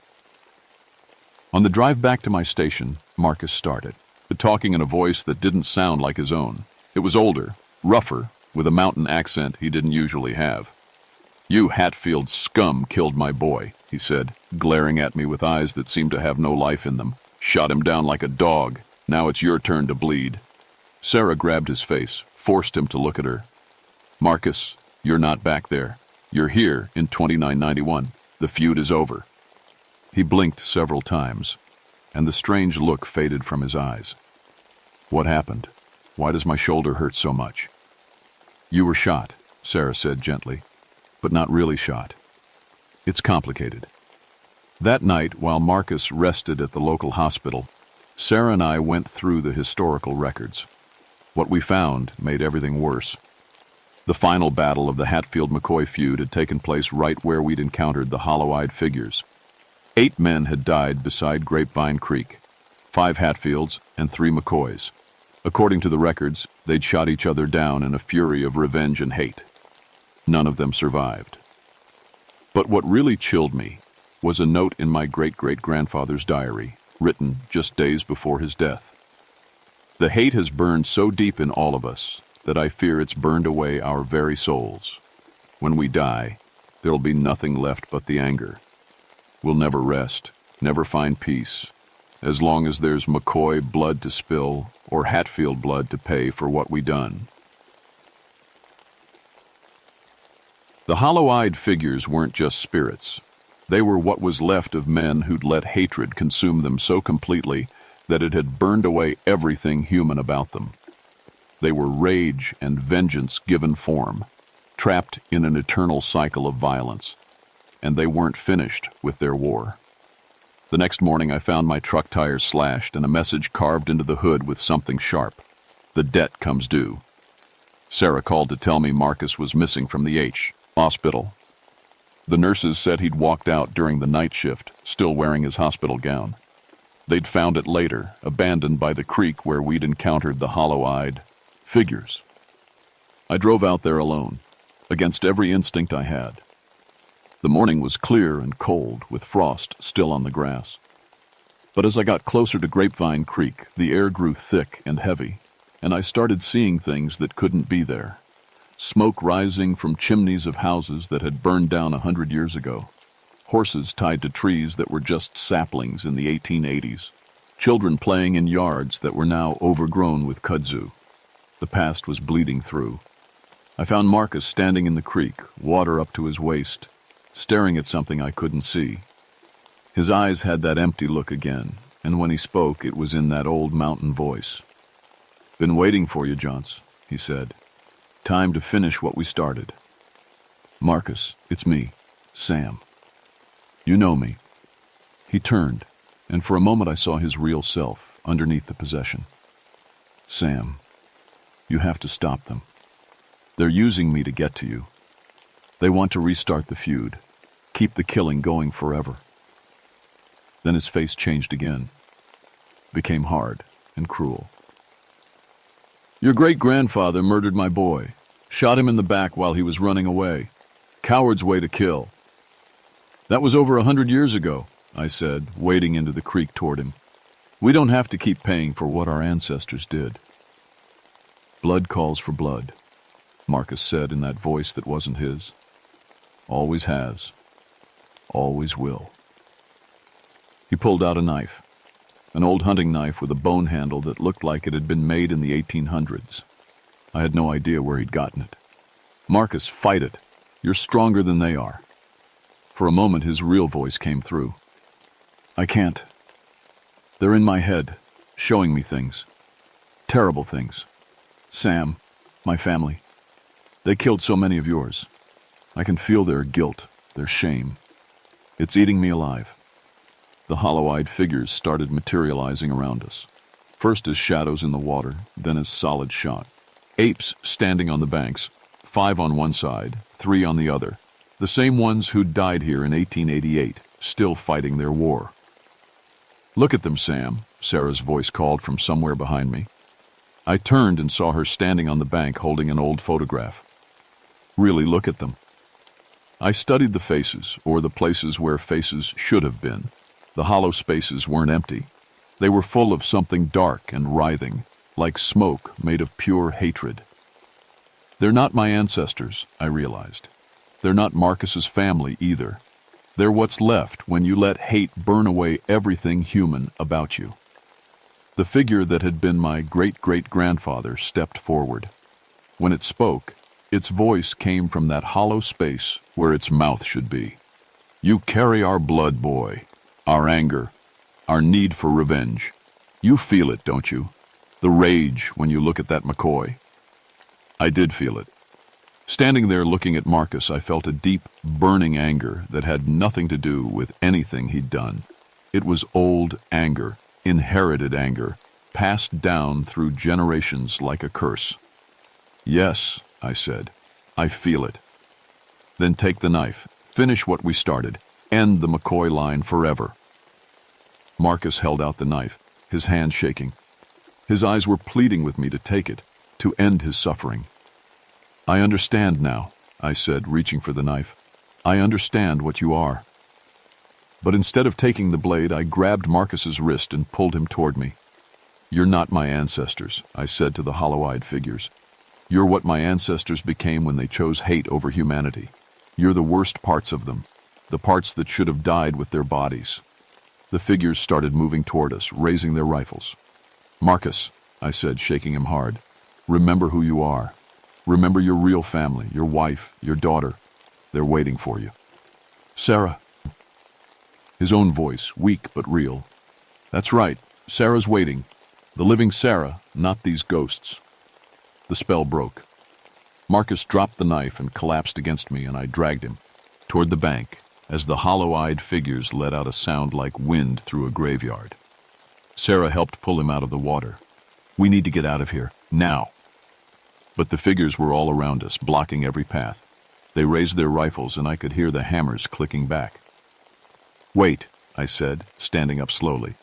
On the drive back to my station, Marcus started, but talking in a voice that didn't sound like his own. It was older, rougher, with a mountain accent he didn't usually have. "You Hatfield scum killed my boy," he said, glaring at me with eyes that seemed to have no life in them. "Shot him down like a dog. Now it's your turn to bleed." Sarah grabbed his face, forced him to look at her. "Marcus, you're not back there. You're here in 2991. The feud is over." He blinked several times, and the strange look faded from his eyes. "What happened? Why does my shoulder hurt so much?" "You were shot," Sarah said gently, "but not really shot. It's complicated." That night, while Marcus rested at the local hospital, Sarah and I went through the historical records. What we found made everything worse. The final battle of the Hatfield-McCoy feud had taken place right where we'd encountered the hollow-eyed figures. 8 men had died beside Grapevine Creek, 5 Hatfields and 3 McCoys. According to the records, they'd shot each other down in a fury of revenge and hate. None of them survived. But what really chilled me was a note in my great-great-grandfather's diary, written just days before his death. "The hate has burned so deep in all of us that I fear it's burned away our very souls. When we die, there'll be nothing left but the anger. We'll never rest, never find peace, as long as there's McCoy blood to spill or Hatfield blood to pay for what we done." The hollow-eyed figures weren't just spirits. They were what was left of men who'd let hatred consume them so completely that it had burned away everything human about them. They were rage and vengeance given form, trapped in an eternal cycle of violence, and they weren't finished with their war. The next morning I found my truck tires slashed and a message carved into the hood with something sharp. "The debt comes due." Sarah called to tell me Marcus was missing from the hospital. The nurses said he'd walked out during the night shift, still wearing his hospital gown. They'd found it later, abandoned by the creek where we'd encountered the hollow-eyed figures. I drove out there alone, against every instinct I had. The morning was clear and cold, with frost still on the grass. But as I got closer to Grapevine Creek, the air grew thick and heavy, and I started seeing things that couldn't be there. Smoke rising from chimneys of houses that had burned down 100 years ago. Horses tied to trees that were just saplings in the 1880s. Children playing in yards that were now overgrown with kudzu. The past was bleeding through. I found Marcus standing in the creek, water up to his waist, staring at something I couldn't see. His eyes had that empty look again, and when he spoke, it was in that old mountain voice. "Been waiting for you, Johns," he said. "Time to finish what we started." "Marcus, it's me, Sam. You know me." He turned, and for a moment I saw his real self underneath the possession. "Sam, you have to stop them. They're using me to get to you. They want to restart the feud, keep the killing going forever." Then his face changed again, became hard and cruel. "Your great-grandfather murdered my boy, shot him in the back while he was running away. Coward's way to kill." "That was over 100 years ago," I said, wading into the creek toward him. We don't have to keep paying for what our ancestors did. Blood calls for blood, Marcus said in that voice that wasn't his. Always has. Always will. He pulled out a knife, an old hunting knife with a bone handle that looked like it had been made in the 1800s. I had no idea where he'd gotten it. Marcus, fight it. You're stronger than they are. For a moment, his real voice came through. I can't. They're in my head, showing me things. Terrible things. Sam, my family. They killed so many of yours. I can feel their guilt, their shame. It's eating me alive. The hollow-eyed figures started materializing around us, first as shadows in the water, then as solid shot. Apes standing on the banks, 5 on one side, 3 on the other, the same ones who'd died here in 1888, still fighting their war. Look at them, Sam, Sarah's voice called from somewhere behind me. I turned and saw her standing on the bank holding an old photograph. Really look at them. I studied the faces, or the places where faces should have been. The hollow spaces weren't empty. They were full of something dark and writhing, like smoke made of pure hatred. They're not my ancestors, I realized. They're not Marcus's family either. They're what's left when you let hate burn away everything human about you. The figure that had been my great-great-grandfather stepped forward. When it spoke, its voice came from that hollow space where its mouth should be. You carry our blood, boy. Our anger, our need for revenge. You feel it, don't you? The rage when you look at that McCoy. I did feel it. Standing there looking at Marcus, I felt a deep, burning anger that had nothing to do with anything he'd done. It was old anger, inherited anger, passed down through generations like a curse. Yes, I said, I feel it. Then take the knife, finish what we started. End the McCoy line forever. Marcus held out the knife, his hand shaking. His eyes were pleading with me to take it, to end his suffering. I understand now, I said, reaching for the knife. I understand what you are. But instead of taking the blade, I grabbed Marcus's wrist and pulled him toward me. You're not my ancestors, I said to the hollow-eyed figures. You're what my ancestors became when they chose hate over humanity. You're the worst parts of them. The parts that should have died with their bodies. The figures started moving toward us, raising their rifles. Marcus, I said, shaking him hard, remember who you are. Remember your real family, your wife, your daughter. They're waiting for you. Sarah. His own voice, weak but real. That's right, Sarah's waiting. The living Sarah, not these ghosts. The spell broke. Marcus dropped the knife and collapsed against me, and I dragged him toward the bank, as the hollow-eyed figures let out a sound like wind through a graveyard. Sarah helped pull him out of the water. We need to get out of here, now. But the figures were all around us, blocking every path. They raised their rifles, and I could hear the hammers clicking back. Wait, I said, standing up slowly.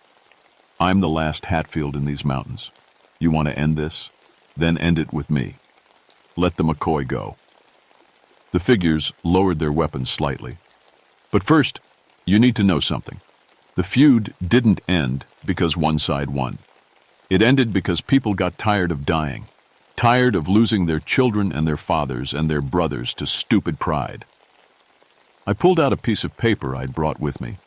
I'm the last Hatfield in these mountains. You want to end this? Then end it with me. Let the McCoy go. The figures lowered their weapons slightly. But first, you need to know something. The feud didn't end because one side won. It ended because people got tired of dying, tired of losing their children and their fathers and their brothers to stupid pride. I pulled out a piece of paper I'd brought with me,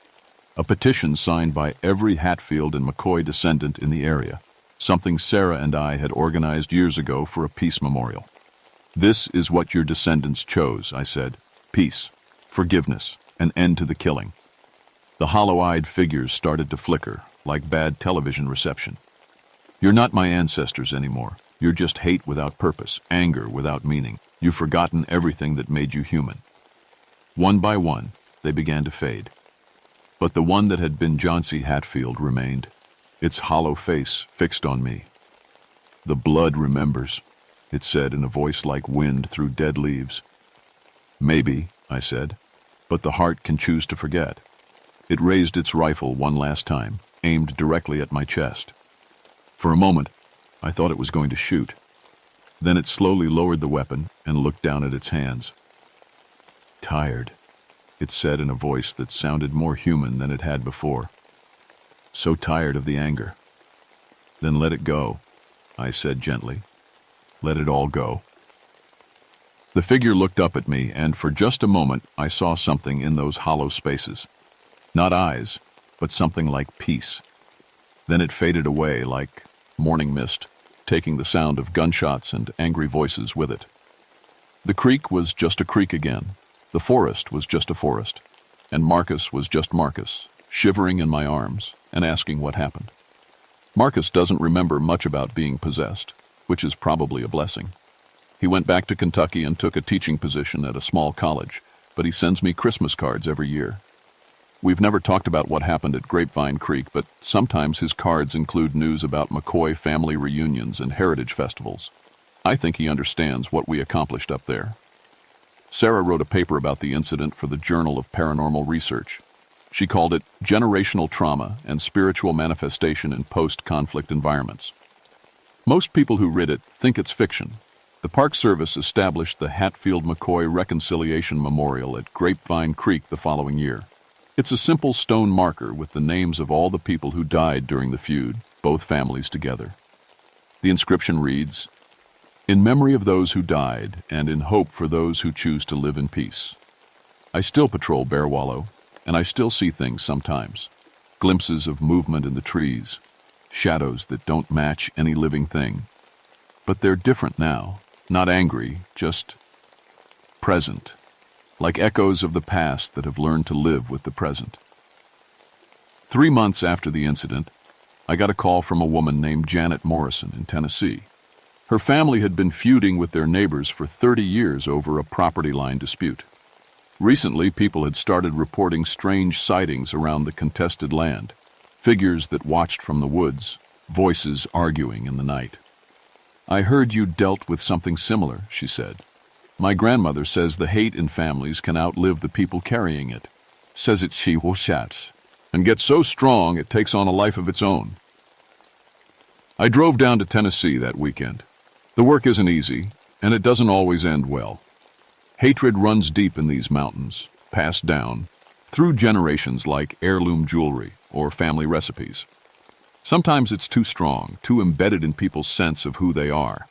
a petition signed by every Hatfield and McCoy descendant in the area, something Sarah and I had organized years ago for a peace memorial. This is what your descendants chose, I said. Peace, forgiveness, an end to the killing. The hollow-eyed figures started to flicker, like bad television reception. You're not my ancestors anymore. You're just hate without purpose, anger without meaning. You've forgotten everything that made you human. One by one, they began to fade. But the one that had been John C. Hatfield remained, its hollow face fixed on me. The blood remembers, it said in a voice like wind through dead leaves. Maybe, I said, but the heart can choose to forget. It raised its rifle one last time, aimed directly at my chest. For a moment, I thought it was going to shoot. Then it slowly lowered the weapon and looked down at its hands. Tired, it said in a voice that sounded more human than it had before. so tired of the anger. Then let it go, I said gently. Let it all go. The figure looked up at me, and for just a moment I saw something in those hollow spaces. Not eyes, but something like peace. Then it faded away like morning mist, taking the sound of gunshots and angry voices with it. The creek was just a creek again. The forest was just a forest. And Marcus was just Marcus, shivering in my arms and asking what happened. Marcus doesn't remember much about being possessed, which is probably a blessing. He went back to Kentucky and took a teaching position at a small college, but he sends me Christmas cards every year. We've never talked about what happened at Grapevine Creek, but sometimes his cards include news about McCoy family reunions and heritage festivals. I think he understands what we accomplished up there. Sarah wrote a paper about the incident for the Journal of Paranormal Research. She called it Generational Trauma and Spiritual Manifestation in Post-Conflict Environments. Most people who read it think it's fiction. The Park Service established the Hatfield-McCoy Reconciliation Memorial at Grapevine Creek the following year. It's a simple stone marker with the names of all the people who died during the feud, both families together. The inscription reads, "In memory of those who died and in hope for those who choose to live in peace." I still patrol Bear Wallow, and I still see things sometimes. Glimpses of movement in the trees, shadows that don't match any living thing. But they're different now, not angry, just present, like echoes of the past that have learned to live with the present. 3 months after the incident, I got a call from a woman named Janet Morrison in Tennessee. Her family had been feuding with their neighbors for 30 years over a property line dispute. Recently, people had started reporting strange sightings around the contested land, figures that watched from the woods, voices arguing in the night. "I heard you dealt with something similar," she said. "My grandmother says the hate in families can outlive the people carrying it. Says it's she who shats, and gets so strong it takes on a life of its own." I drove down to Tennessee that weekend. The work isn't easy, and it doesn't always end well. Hatred runs deep in these mountains, passed down, through generations like heirloom jewelry or family recipes. Sometimes it's too strong, too embedded in people's sense of who they are.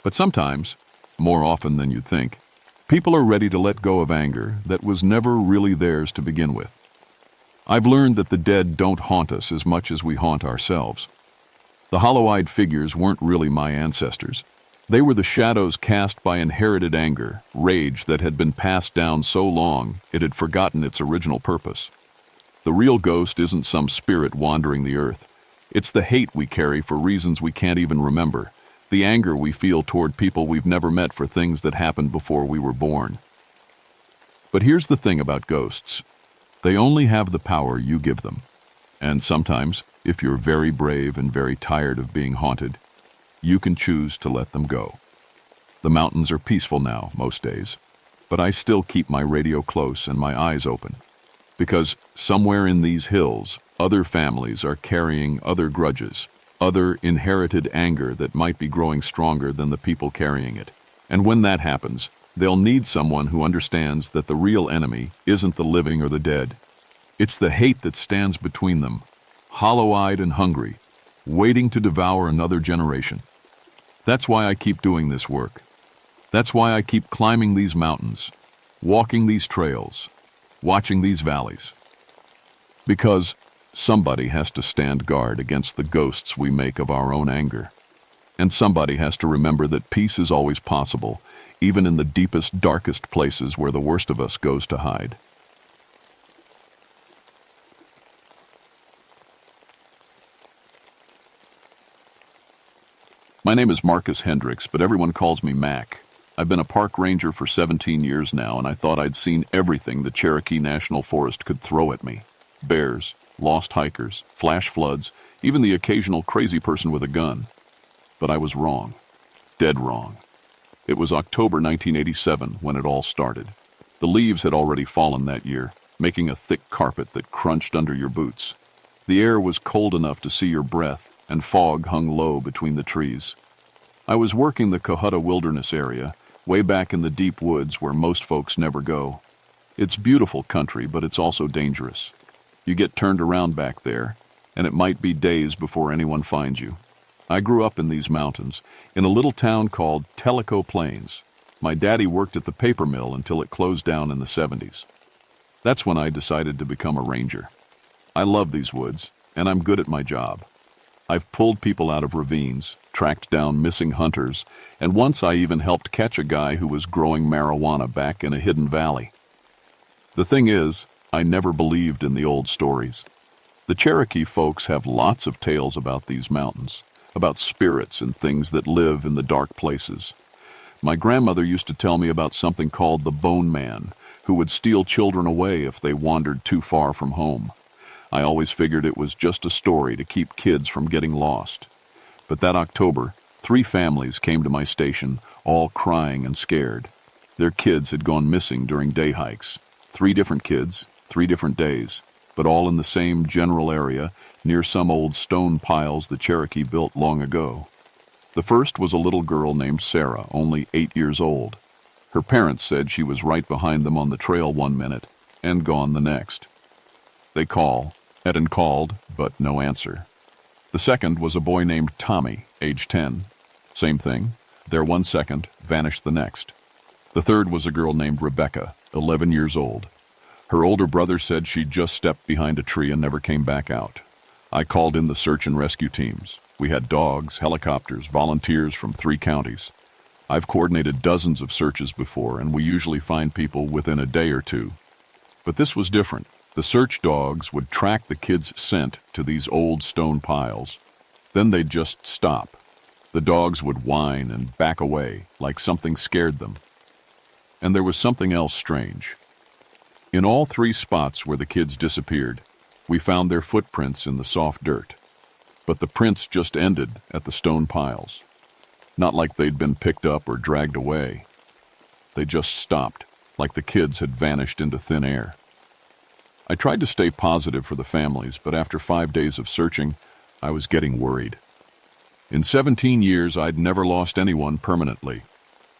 But sometimes, more often than you'd think, people are ready to let go of anger that was never really theirs to begin with. I've learned that the dead don't haunt us as much as we haunt ourselves. The hollow-eyed figures weren't really my ancestors. They were the shadows cast by inherited anger, rage that had been passed down so long it had forgotten its original purpose. The real ghost isn't some spirit wandering the earth. It's the hate we carry for reasons we can't even remember, the anger we feel toward people we've never met for things that happened before we were born. But here's the thing about ghosts. They only have the power you give them. And sometimes, if you're very brave and very tired of being haunted, you can choose to let them go. The mountains are peaceful now, most days, but I still keep my radio close and my eyes open. Because somewhere in these hills, other families are carrying other grudges, other inherited anger that might be growing stronger than the people carrying it. And when that happens, they'll need someone who understands that the real enemy isn't the living or the dead. It's the hate that stands between them, hollow-eyed and hungry, waiting to devour another generation. That's why I keep doing this work. That's why I keep climbing these mountains, walking these trails, watching these valleys. Because somebody has to stand guard against the ghosts we make of our own anger. And somebody has to remember that peace is always possible, even in the deepest, darkest places where the worst of us goes to hide. My name is Marcus Hendricks, but everyone calls me Mac. I've been a park ranger for 17 years now, and I thought I'd seen everything the Cherokee National Forest could throw at me. Bears, lost hikers, flash floods, even the occasional crazy person with a gun. But I was wrong. Dead wrong. It was October 1987 when it all started. The leaves had already fallen that year, making a thick carpet that crunched under your boots. The air was cold enough to see your breath, and fog hung low between the trees. I was working the Cohutta Wilderness area, way back in the deep woods where most folks never go. It's beautiful country, but it's also dangerous. You get turned around back there, and it might be days before anyone finds you. I grew up in these mountains, in a little town called Tellico Plains. My daddy worked at the paper mill until it closed down in the 70s. That's when I decided to become a ranger. I love these woods, and I'm good at my job. I've pulled people out of ravines, tracked down missing hunters, and once I even helped catch a guy who was growing marijuana back in a hidden valley. The thing is, I never believed in the old stories. The Cherokee folks have lots of tales about these mountains, about spirits and things that live in the dark places. My grandmother used to tell me about something called the Bone Man, who would steal children away if they wandered too far from home. I always figured it was just a story to keep kids from getting lost. But that October, 3 families came to my station, all crying and scared. Their kids had gone missing during day hikes. 3 different kids, 3 different days, but all in the same general area, near some old stone piles the Cherokee built long ago. The first was a little girl named Sarah, only 8 years old. Her parents said she was right behind them on the trail one minute and gone the next. They called, but no answer. The second was a boy named Tommy, age 10. Same thing. There one second, vanished the next. The third was a girl named Rebecca, 11 years old. Her older brother said she'd just stepped behind a tree and never came back out. I called in the search and rescue teams. We had dogs, helicopters, volunteers from 3 counties. I've coordinated dozens of searches before, and we usually find people within a day or 2. But this was different. The search dogs would track the kids' scent to these old stone piles. Then they'd just stop. The dogs would whine and back away, like something scared them. And there was something else strange. In all 3 spots where the kids disappeared, we found their footprints in the soft dirt. But the prints just ended at the stone piles. Not like they'd been picked up or dragged away. They just stopped, like the kids had vanished into thin air. I tried to stay positive for the families, but after 5 days of searching, I was getting worried. In 17 years, I'd never lost anyone permanently.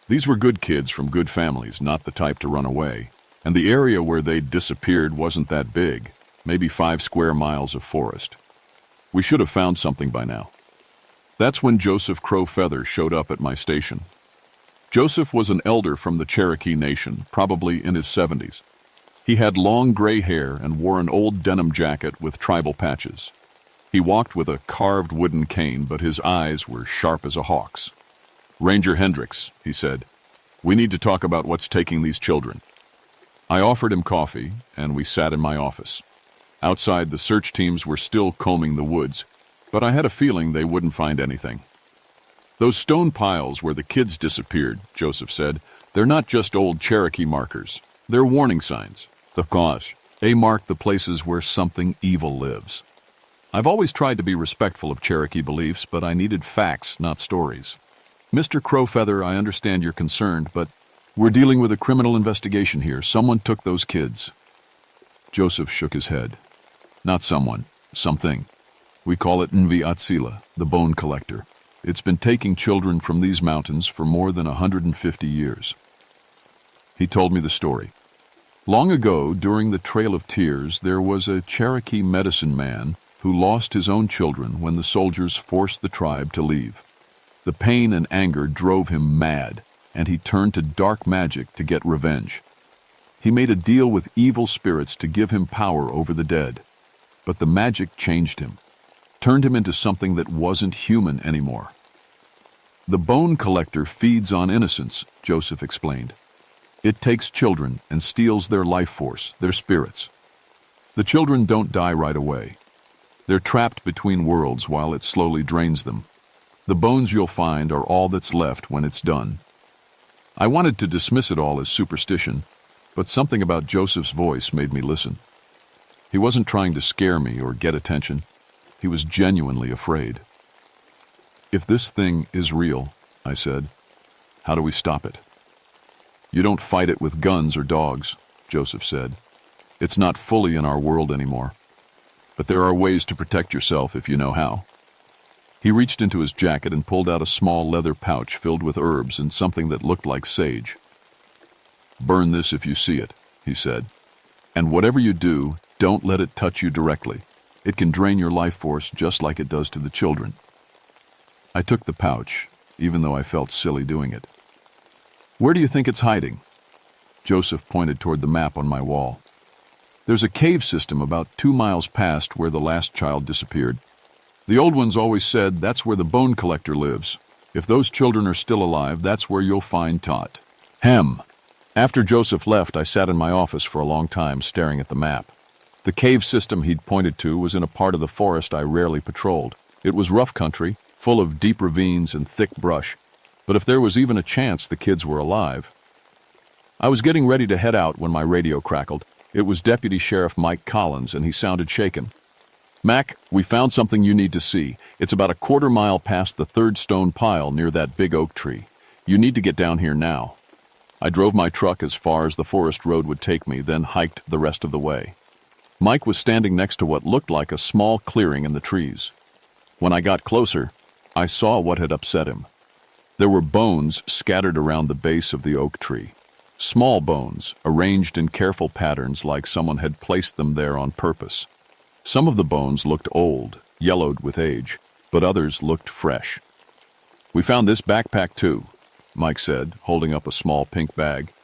These were good kids from good families, not the type to run away. And the area where they'd disappeared wasn't that big, maybe 5 square miles of forest. We should have found something by now. That's when Joseph Crow Feather showed up at my station. Joseph was an elder from the Cherokee Nation, probably in his 70s. He had long gray hair and wore an old denim jacket with tribal patches. He walked with a carved wooden cane, but his eyes were sharp as a hawk's. "Ranger Hendricks," he said, "we need to talk about what's taking these children." I offered him coffee, and we sat in my office. Outside, the search teams were still combing the woods, but I had a feeling they wouldn't find anything. "Those stone piles where the kids disappeared," Joseph said, "they're not just old Cherokee markers. They're warning signs. They mark the places where something evil lives." I've always tried to be respectful of Cherokee beliefs, but I needed facts, not stories. "Mr. Crowfeather, I understand you're concerned, but we're dealing with a criminal investigation here. Someone took those kids." Joseph shook his head. "Not someone, something. We call it Nvi, the bone collector. It's been taking children from these mountains for more than 150 years. He told me the story. Long ago, during the Trail of Tears, there was a Cherokee medicine man who lost his own children when the soldiers forced the tribe to leave. The pain and anger drove him mad, and he turned to dark magic to get revenge. He made a deal with evil spirits to give him power over the dead. But the magic changed him, turned him into something that wasn't human anymore. The bone collector feeds on innocence, Joseph explained. It takes children and steals their life force, their spirits. The children don't die right away. They're trapped between worlds while it slowly drains them. The bones you'll find are all that's left when it's done. I wanted to dismiss it all as superstition, but something about Joseph's voice made me listen. He wasn't trying to scare me or get attention. He was genuinely afraid. "If this thing is real," I said, "how do we stop it?" "You don't fight it with guns or dogs," Joseph said. "It's not fully in our world anymore. But there are ways to protect yourself if you know how." He reached into his jacket and pulled out a small leather pouch filled with herbs and something that looked like sage. "Burn this if you see it," he said. "And whatever you do, don't let it touch you directly. It can drain your life force just like it does to the children. I took the pouch, even though I felt silly doing it. Where do you think it's hiding? Joseph pointed toward the map on my wall. There's a cave system about 2 miles past where the last child disappeared. The old ones always said that's where the bone collector lives. If those children are still alive, that's where you'll find Tot. Hem. After Joseph left, I sat in my office for a long time staring at the map. The cave system he'd pointed to was in a part of the forest I rarely patrolled. It was rough country, full of deep ravines and thick brush, but if there was even a chance the kids were alive. I was getting ready to head out when my radio crackled. It was Deputy Sheriff Mike Collins, and he sounded shaken. Mac, we found something you need to see. It's about a 1/4 mile past the third stone pile near that big oak tree. You need to get down here now. I drove my truck as far as the forest road would take me, then hiked the rest of the way. Mike was standing next to what looked like a small clearing in the trees. When I got closer, I saw what had upset him. There were bones scattered around the base of the oak tree. Small bones, arranged in careful patterns like someone had placed them there on purpose. Some of the bones looked old, yellowed with age, but others looked fresh. We found this backpack too, Mike said, holding up a small pink bag.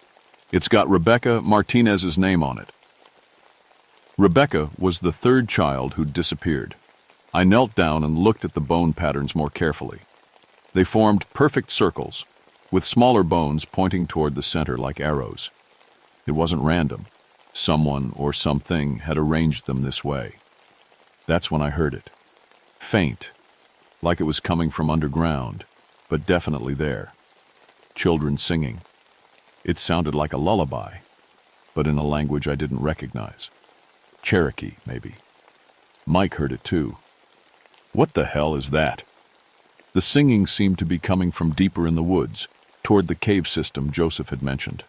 It's got Rebecca Martinez's name on it. Rebecca was the 3rd child who'd disappeared. I knelt down and looked at the bone patterns more carefully. They formed perfect circles, with smaller bones pointing toward the center like arrows. It wasn't random. Someone or something had arranged them this way. That's when I heard it. Faint, like it was coming from underground, but definitely there. Children singing. It sounded like a lullaby, but in a language I didn't recognize. Cherokee, maybe. Mike heard it too. What the hell is that? The singing seemed to be coming from deeper in the woods, toward the cave system Joseph had mentioned.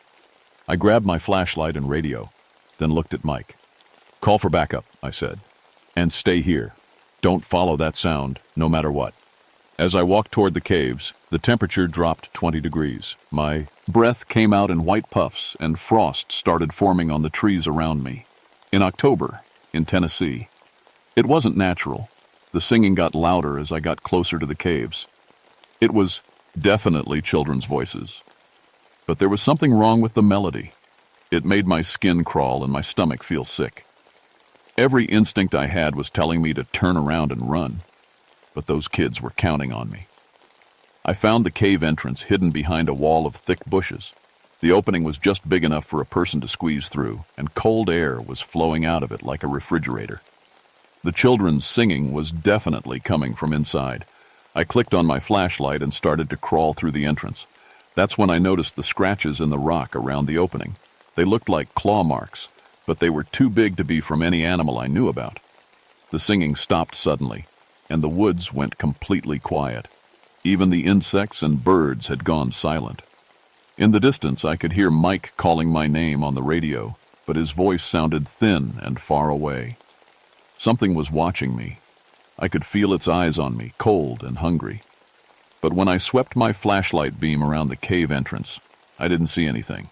I grabbed my flashlight and radio, then looked at Mike. Call for backup, I said. And stay here. Don't follow that sound, no matter what. As I walked toward the caves, the temperature dropped 20 degrees. My breath came out in white puffs, and frost started forming on the trees around me. In October, in Tennessee. It wasn't natural. The singing got louder as I got closer to the caves. It was definitely children's voices. But there was something wrong with the melody. It made my skin crawl and my stomach feel sick. Every instinct I had was telling me to turn around and run, but those kids were counting on me. I found the cave entrance hidden behind a wall of thick bushes. The opening was just big enough for a person to squeeze through, and cold air was flowing out of it like a refrigerator. The children's singing was definitely coming from inside. I clicked on my flashlight and started to crawl through the entrance. That's when I noticed the scratches in the rock around the opening. They looked like claw marks, but they were too big to be from any animal I knew about. The singing stopped suddenly, and the woods went completely quiet. Even the insects and birds had gone silent. In the distance, I could hear Mike calling my name on the radio, but his voice sounded thin and far away. Something was watching me. I could feel its eyes on me, cold and hungry. But when I swept my flashlight beam around the cave entrance, I didn't see anything.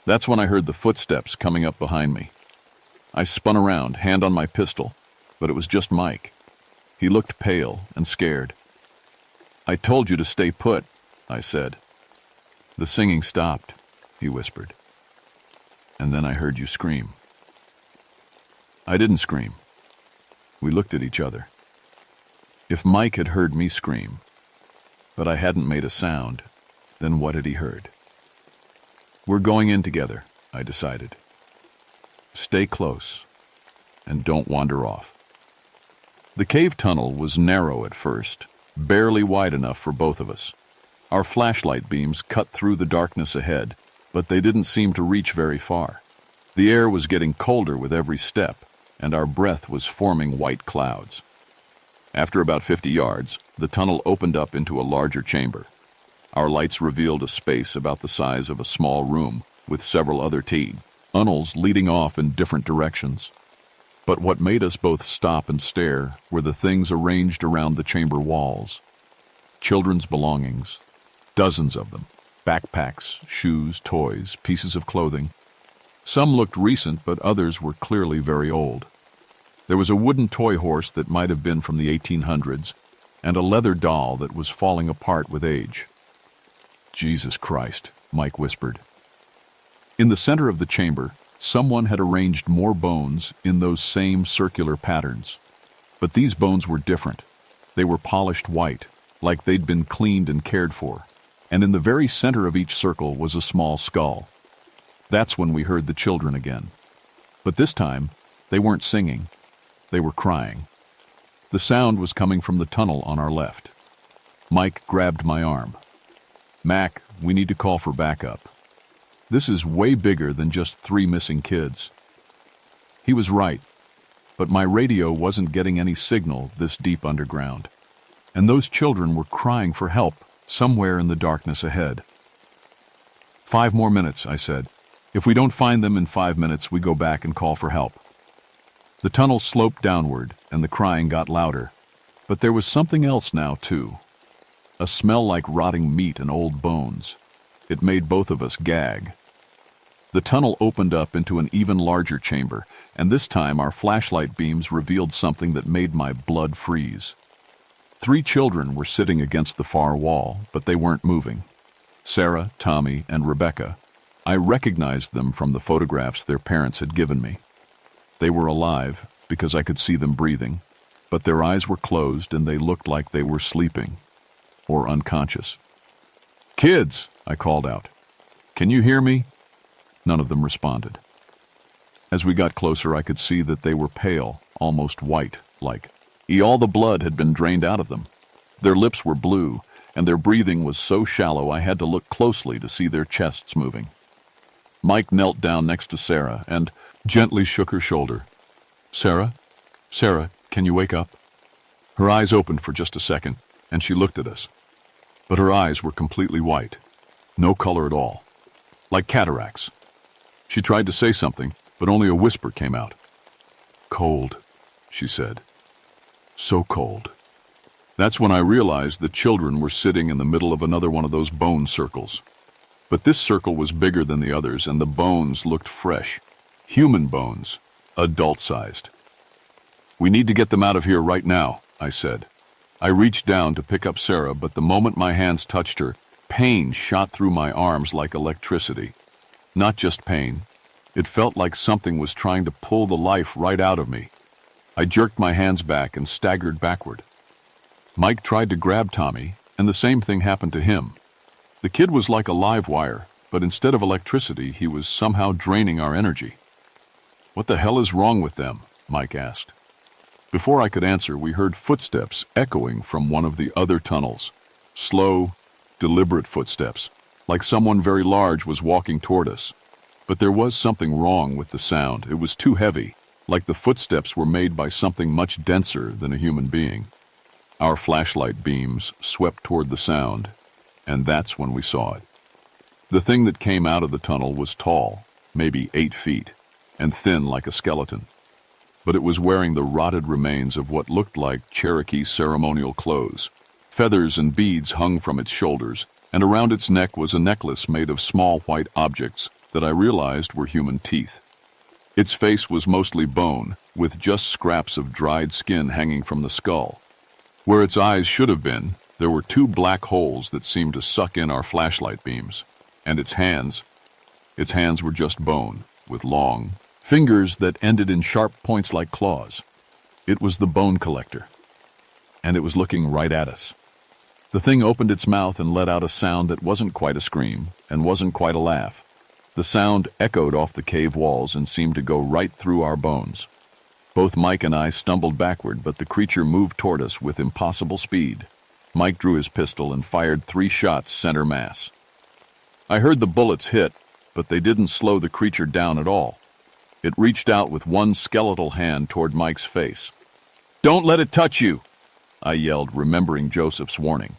That's when I heard the footsteps coming up behind me. I spun around, hand on my pistol, but it was just Mike. He looked pale and scared. I told you to stay put, I said. The singing stopped, he whispered. And then I heard you scream. I didn't scream. We looked at each other. If Mike had heard me scream, but I hadn't made a sound, then what had he heard? We're going in together, I decided. Stay close, and don't wander off. The cave tunnel was narrow at first, barely wide enough for both of us. Our flashlight beams cut through the darkness ahead, but they didn't seem to reach very far. The air was getting colder with every step, and our breath was forming white clouds. After about 50 yards, the tunnel opened up into a larger chamber. Our lights revealed a space about the size of a small room, with several other tunnels leading off in different directions. But what made us both stop and stare were the things arranged around the chamber walls. Children's belongings, dozens of them, backpacks, shoes, toys, pieces of clothing. Some looked recent, but others were clearly very old. There was a wooden toy horse that might have been from the 1800s, and a leather doll that was falling apart with age. "Jesus Christ," Mike whispered. In the center of the chamber, someone had arranged more bones in those same circular patterns. But these bones were different. They were polished white, like they'd been cleaned and cared for. And in the very center of each circle was a small skull. That's when we heard the children again. But this time, they weren't singing. They were crying. The sound was coming from the tunnel on our left. Mike grabbed my arm. "Mac, we need to call for backup. This is way bigger than just 3 missing kids." He was right, but my radio wasn't getting any signal this deep underground. And those children were crying for help somewhere in the darkness ahead. "5 more minutes," I said. "If we don't find them in 5 minutes, we go back and call for help." The tunnel sloped downward, and the crying got louder. But there was something else now, too. A smell like rotting meat and old bones. It made both of us gag. The tunnel opened up into an even larger chamber, and this time our flashlight beams revealed something that made my blood freeze. 3 children were sitting against the far wall, but they weren't moving. Sarah, Tommy, and Rebecca. I recognized them from the photographs their parents had given me. They were alive, because I could see them breathing, but their eyes were closed and they looked like they were sleeping, or unconscious. "Kids," I called out. "Can you hear me?" None of them responded. As we got closer, I could see that they were pale, almost white, like all the blood had been drained out of them. Their lips were blue, and their breathing was so shallow I had to look closely to see their chests moving. Mike knelt down next to Sarah and gently shook her shoulder. Sarah, can you wake up?" Her eyes opened for just a second, and she looked at us. But her eyes were completely white, no color at all, like cataracts. She tried to say something, but only a whisper came out. "Cold," she said. "So cold." That's when I realized the children were sitting in the middle of another one of those bone circles. But this circle was bigger than the others, and the bones looked fresh. Human bones, adult-sized. "We need to get them out of here right now," I said. I reached down to pick up Sarah, but the moment my hands touched her, pain shot through my arms like electricity. Not just pain. It felt like something was trying to pull the life right out of me. I jerked my hands back and staggered backward. Mike tried to grab Tommy, and the same thing happened to him. The kid was like a live wire, but instead of electricity, he was somehow draining our energy. "What the hell is wrong with them?" Mike asked. Before I could answer, we heard footsteps echoing from one of the other tunnels. Slow, deliberate footsteps, like someone very large was walking toward us. But there was something wrong with the sound. It was too heavy, like the footsteps were made by something much denser than a human being. Our flashlight beams swept toward the sound, and that's when we saw it. The thing that came out of the tunnel was tall, maybe 8 feet, and thin like a skeleton. But it was wearing the rotted remains of what looked like Cherokee ceremonial clothes. Feathers and beads hung from its shoulders, and around its neck was a necklace made of small white objects that I realized were human teeth. Its face was mostly bone, with just scraps of dried skin hanging from the skull. Where its eyes should have been, there were 2 black holes that seemed to suck in our flashlight beams. And its hands were just bone, with long fingers that ended in sharp points like claws. It was the bone collector, and it was looking right at us. The thing opened its mouth and let out a sound that wasn't quite a scream and wasn't quite a laugh. The sound echoed off the cave walls and seemed to go right through our bones. Both Mike and I stumbled backward, but the creature moved toward us with impossible speed. Mike drew his pistol and fired 3 shots center mass. I heard the bullets hit, but they didn't slow the creature down at all. It reached out with one skeletal hand toward Mike's face. "Don't let it touch you!" I yelled, remembering Joseph's warning.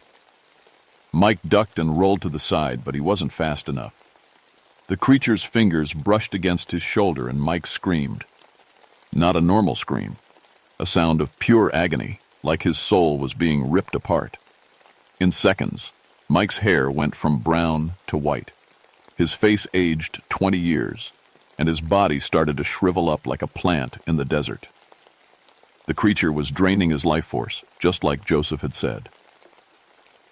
Mike ducked and rolled to the side, but he wasn't fast enough. The creature's fingers brushed against his shoulder and Mike screamed. Not a normal scream. A sound of pure agony, like his soul was being ripped apart. In seconds, Mike's hair went from brown to white. His face aged 20 years, and his body started to shrivel up like a plant in the desert. The creature was draining his life force, just like Joseph had said.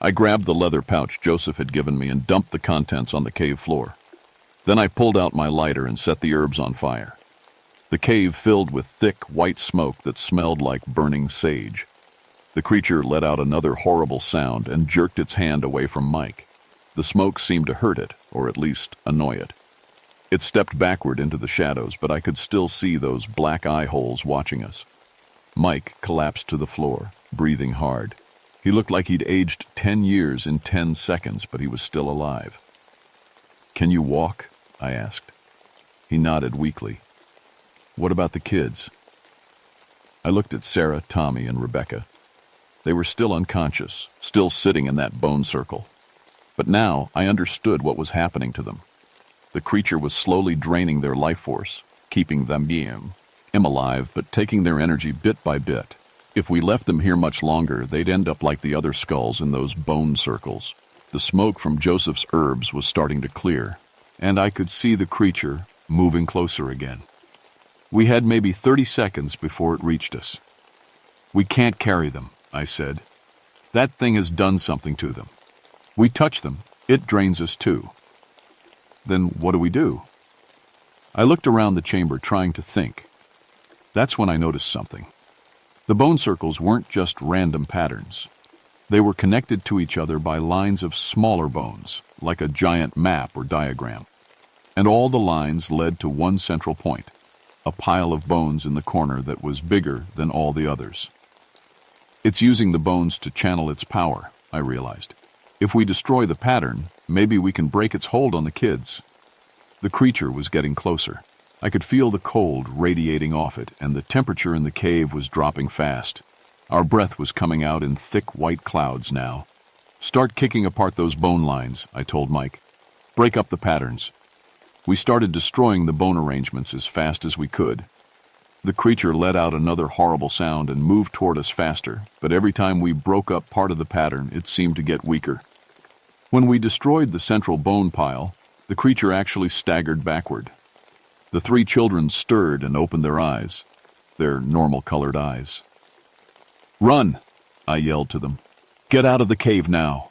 I grabbed the leather pouch Joseph had given me and dumped the contents on the cave floor. Then I pulled out my lighter and set the herbs on fire. The cave filled with thick, white smoke that smelled like burning sage. The creature let out another horrible sound and jerked its hand away from Mike. The smoke seemed to hurt it, or at least annoy it. It stepped backward into the shadows, but I could still see those black eye holes watching us. Mike collapsed to the floor, breathing hard. He looked like he'd aged 10 years in 10 seconds, but he was still alive. "Can you walk?" I asked. He nodded weakly. "What about the kids?" I looked at Sarah, Tommy, and Rebecca. They were still unconscious, still sitting in that bone circle. But now I understood what was happening to them. The creature was slowly draining their life force, keeping them alive, but taking their energy bit by bit. If we left them here much longer, they'd end up like the other skulls in those bone circles. The smoke from Joseph's herbs was starting to clear, and I could see the creature moving closer again. We had maybe 30 seconds before it reached us. "We can't carry them," I said. "That thing has done something to them. We touch them, it drains us too." "Then what do we do?" I looked around the chamber trying to think. That's when I noticed something. The bone circles weren't just random patterns. They were connected to each other by lines of smaller bones, like a giant map or diagram. And all the lines led to one central point, a pile of bones in the corner that was bigger than all the others. It's using the bones to channel its power, I realized. If we destroy the pattern, maybe we can break its hold on the kids. The creature was getting closer. I could feel the cold radiating off it, and the temperature in the cave was dropping fast. Our breath was coming out in thick white clouds now. "Start kicking apart those bone lines," I told Mike. "Break up the patterns." We started destroying the bone arrangements as fast as we could. The creature let out another horrible sound and moved toward us faster, but every time we broke up part of the pattern, it seemed to get weaker. When we destroyed the central bone pile, the creature actually staggered backward. The 3 children stirred and opened their eyes, their normal-colored eyes. "Run!" I yelled to them. "Get out of the cave now!"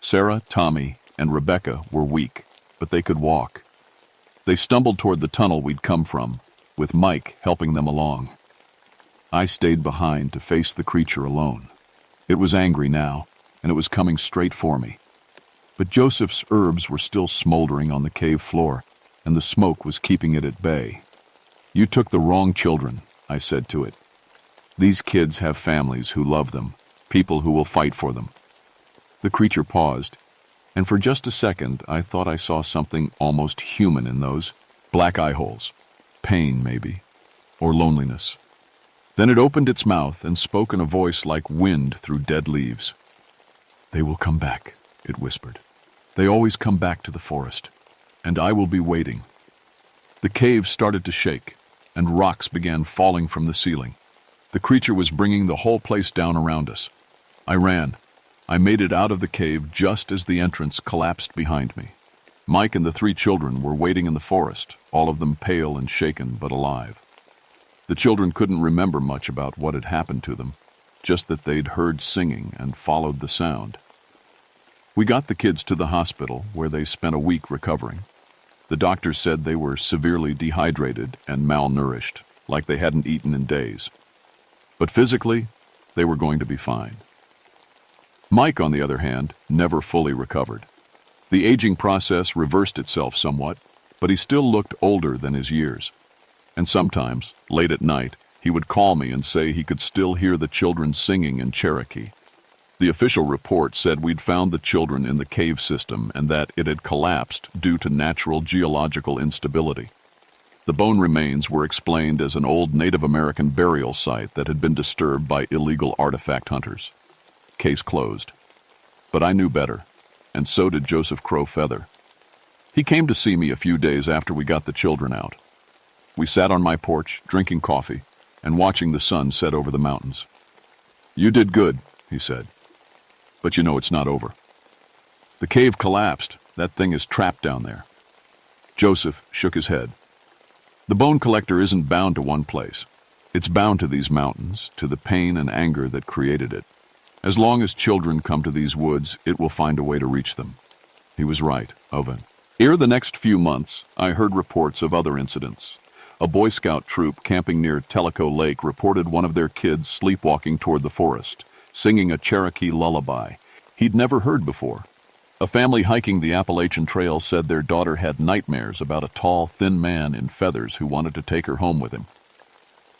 Sarah, Tommy, and Rebecca were weak, but they could walk. They stumbled toward the tunnel we'd come from, with Mike helping them along. I stayed behind to face the creature alone. It was angry now, and it was coming straight for me. But Joseph's herbs were still smoldering on the cave floor, and the smoke was keeping it at bay. "You took the wrong children," I said to it. "These kids have families who love them, people who will fight for them." The creature paused, and for just a second I thought I saw something almost human in those black eye holes. Pain, maybe, or loneliness. Then it opened its mouth and spoke in a voice like wind through dead leaves. "They will come back," it whispered. "They always come back to the forest. And I will be waiting." The cave started to shake, and rocks began falling from the ceiling. The creature was bringing the whole place down around us. I ran. I made it out of the cave just as the entrance collapsed behind me. Mike and the 3 children were waiting in the forest, all of them pale and shaken but alive. The children couldn't remember much about what had happened to them, just that they'd heard singing and followed the sound. We got the kids to the hospital, where they spent a week recovering. The doctors said they were severely dehydrated and malnourished, like they hadn't eaten in days. But physically, they were going to be fine. Mike, on the other hand, never fully recovered. The aging process reversed itself somewhat, but he still looked older than his years. And sometimes, late at night, he would call me and say he could still hear the children singing in Cherokee. The official report said we'd found the children in the cave system and that it had collapsed due to natural geological instability. The bone remains were explained as an old Native American burial site that had been disturbed by illegal artifact hunters. Case closed. But I knew better, and so did Joseph Crow Feather. He came to see me a few days after we got the children out. We sat on my porch, drinking coffee, and watching the sun set over the mountains. "You did good," he said. "But you know it's not over. The cave collapsed. That thing is trapped down there." Joseph shook his head. "The bone collector isn't bound to one place. It's bound to these mountains, to the pain and anger that created it. As long as children come to these woods, it will find a way to reach them. He was right, Owen. Ere the next few months, I heard reports of other incidents. A Boy Scout troop camping near Tellico Lake reported one of their kids sleepwalking toward the forest, singing a Cherokee lullaby he'd never heard before. A family hiking the Appalachian Trail said their daughter had nightmares about a tall, thin man in feathers who wanted to take her home with him.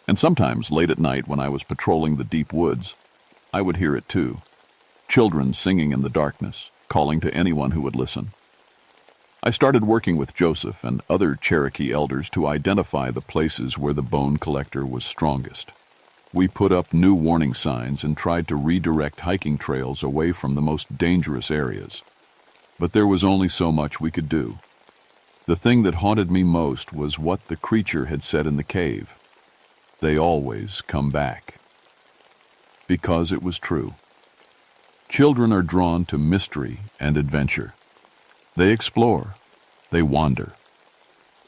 And sometimes, late at night when I was patrolling the deep woods, I would hear it too. Children singing in the darkness, calling to anyone who would listen. I started working with Joseph and other Cherokee elders to identify the places where the bone collector was strongest. We put up new warning signs and tried to redirect hiking trails away from the most dangerous areas. But there was only so much we could do. The thing that haunted me most was what the creature had said in the cave. They always come back. Because it was true. Children are drawn to mystery and adventure. They explore, they wander.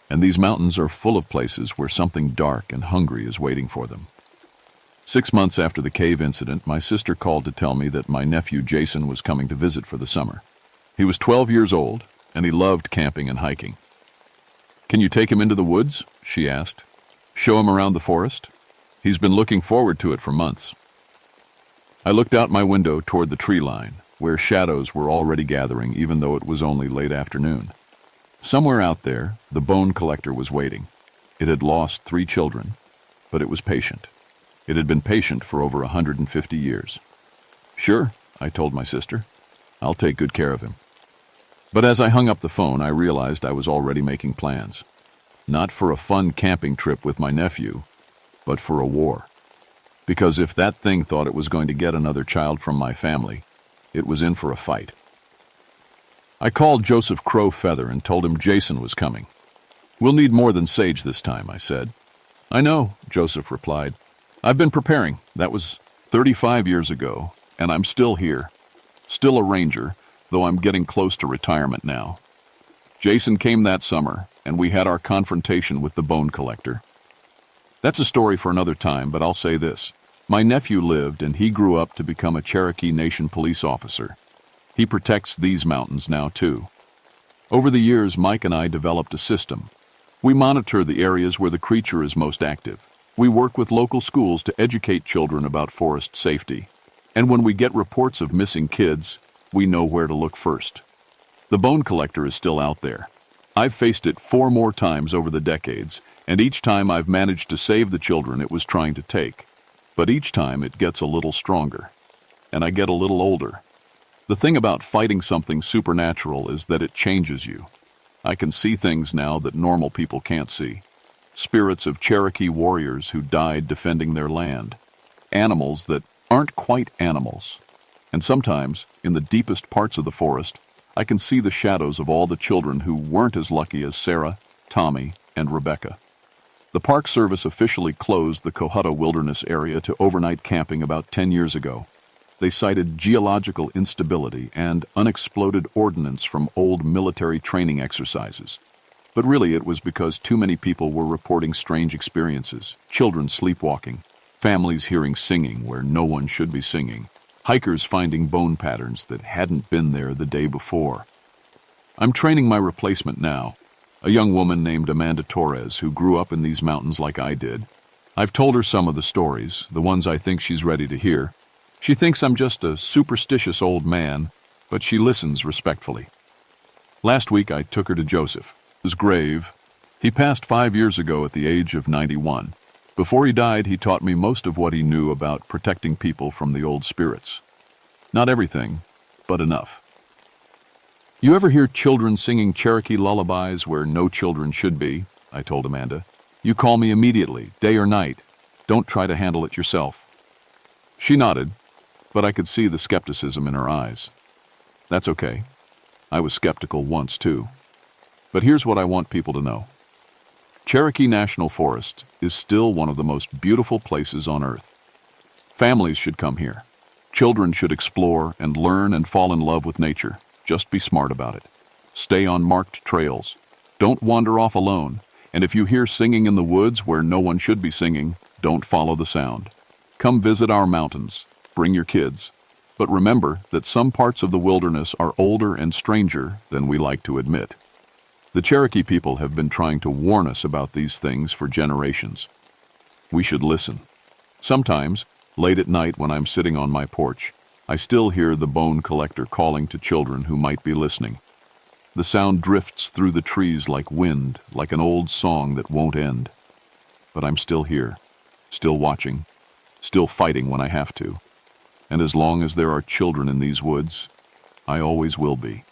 And these mountains are full of places where something dark and hungry is waiting for them. 6 months after the cave incident, my sister called to tell me that my nephew Jason was coming to visit for the summer. He was 12 years old, and he loved camping and hiking. "Can you take him into the woods?" she asked. "Show him around the forest? He's been looking forward to it for months." I looked out my window toward the tree line, where shadows were already gathering even though it was only late afternoon. Somewhere out there, the bone collector was waiting. It had lost 3 children, but it was patient. It had been patient for over 150 years. "Sure," I told my sister. "I'll take good care of him." But as I hung up the phone, I realized I was already making plans. Not for a fun camping trip with my nephew, but for a war. Because if that thing thought it was going to get another child from my family, it was in for a fight. I called Joseph Crow Feather and told him Jason was coming. "We'll need more than sage this time," I said. "I know," Joseph replied. "I've been preparing. That was 35 years ago, and I'm still here. Still a ranger, though I'm getting close to retirement now." Jason came that summer, and we had our confrontation with the bone collector. That's a story for another time, but I'll say this. My nephew lived, and he grew up to become a Cherokee Nation police officer. He protects these mountains now, too. Over the years, Mike and I developed a system. We monitor the areas where the creature is most active. We work with local schools to educate children about forest safety. And when we get reports of missing kids, we know where to look first. The bone collector is still out there. I've faced it 4 more times over the decades, and each time I've managed to save the children it was trying to take. But each time it gets a little stronger, and I get a little older. The thing about fighting something supernatural is that it changes you. I can see things now that normal people can't see. Spirits of Cherokee warriors who died defending their land. Animals that aren't quite animals. And sometimes, in the deepest parts of the forest, I can see the shadows of all the children who weren't as lucky as Sarah, Tommy, and Rebecca. The Park Service officially closed the Cohutta Wilderness area to overnight camping about 10 years ago. They cited geological instability and unexploded ordnance from old military training exercises. But really it was because too many people were reporting strange experiences, children sleepwalking, families hearing singing where no one should be singing, hikers finding bone patterns that hadn't been there the day before. I'm training my replacement now, a young woman named Amanda Torres who grew up in these mountains like I did. I've told her some of the stories, the ones I think she's ready to hear. She thinks I'm just a superstitious old man, but she listens respectfully. Last week I took her to Joseph, his grave. He passed 5 years ago at the age of 91. Before he died, he taught me most of what he knew about protecting people from the old spirits. Not everything, but enough. "You ever hear children singing Cherokee lullabies where no children should be?" I told Amanda. "You call me immediately, day or night. Don't try to handle it yourself." She nodded, but I could see the skepticism in her eyes. That's okay. I was skeptical once too. But here's what I want people to know. Cherokee National Forest is still one of the most beautiful places on Earth. Families should come here. Children should explore and learn and fall in love with nature. Just be smart about it. Stay on marked trails. Don't wander off alone. And if you hear singing in the woods where no one should be singing, don't follow the sound. Come visit our mountains. Bring your kids. But remember that some parts of the wilderness are older and stranger than we like to admit. The Cherokee people have been trying to warn us about these things for generations. We should listen. Sometimes, late at night when I'm sitting on my porch, I still hear the bone collector calling to children who might be listening. The sound drifts through the trees like wind, like an old song that won't end. But I'm still here, still watching, still fighting when I have to. And as long as there are children in these woods, I always will be.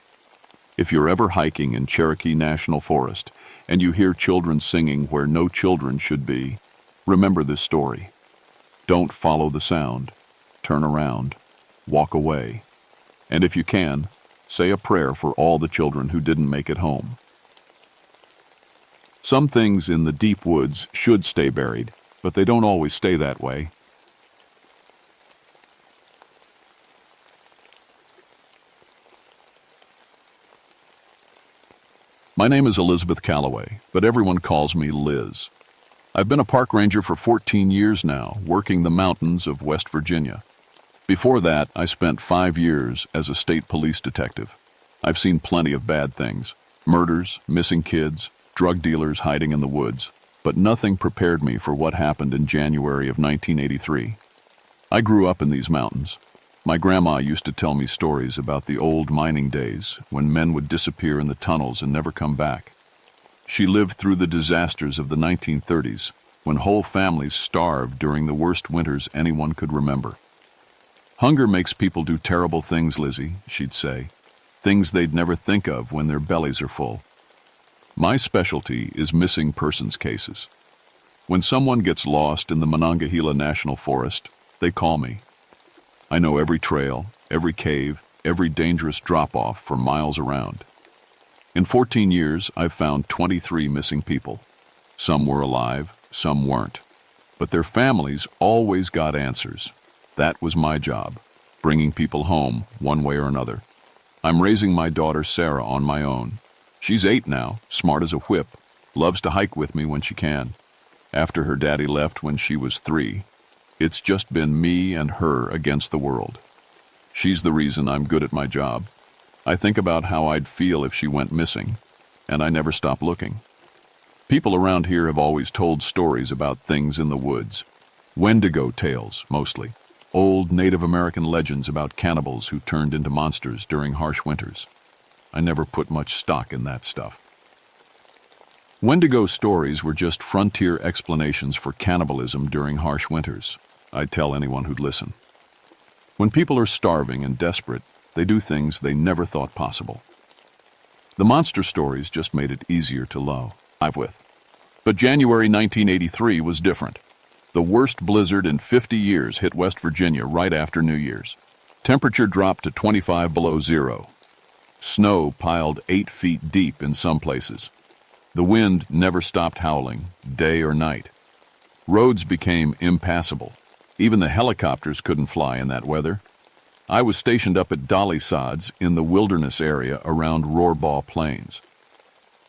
If you're ever hiking in Cherokee National Forest and you hear children singing where no children should be, remember this story. Don't follow the sound. Turn around. Walk away. And if you can, say a prayer for all the children who didn't make it home. Some things in the deep woods should stay buried, but they don't always stay that way. My name is Elizabeth Calloway, but everyone calls me Liz. I've been a park ranger for 14 years now, working the mountains of West Virginia. Before that, I spent 5 years as a state police detective. I've seen plenty of bad things: murders, missing kids, drug dealers hiding in the woods, but nothing prepared me for what happened in January of 1983. I grew up in these mountains. My grandma used to tell me stories about the old mining days when men would disappear in the tunnels and never come back. She lived through the disasters of the 1930s, when whole families starved during the worst winters anyone could remember. Hunger makes people do terrible things, Lizzie, she'd say. Things they'd never think of when their bellies are full. My specialty is missing persons cases. When someone gets lost in the Monongahela National Forest, they call me. I know every trail, every cave, every dangerous drop-off for miles around. In 14 years, I've found 23 missing people. Some were alive, some weren't. But their families always got answers. That was my job, bringing people home one way or another. I'm raising my daughter Sarah on my own. She's 8 now, smart as a whip, loves to hike with me when she can. After her daddy left when she was 3, it's just been me and her against the world. She's the reason I'm good at my job. I think about how I'd feel if she went missing, and I never stop looking. People around here have always told stories about things in the woods. Wendigo tales, mostly. Old Native American legends about cannibals who turned into monsters during harsh winters. I never put much stock in that stuff. Wendigo stories were just frontier explanations for cannibalism during harsh winters. I'd tell anyone who'd listen. When people are starving and desperate, they do things they never thought possible. The monster stories just made it easier to live with. But January 1983 was different. The worst blizzard in 50 years hit West Virginia right after New Year's. Temperature dropped to 25 below zero. Snow piled 8 feet deep in some places. The wind never stopped howling, day or night. Roads became impassable. Even the helicopters couldn't fly in that weather. I was stationed up at Dolly Sods in the wilderness area around Roarbaugh Plains.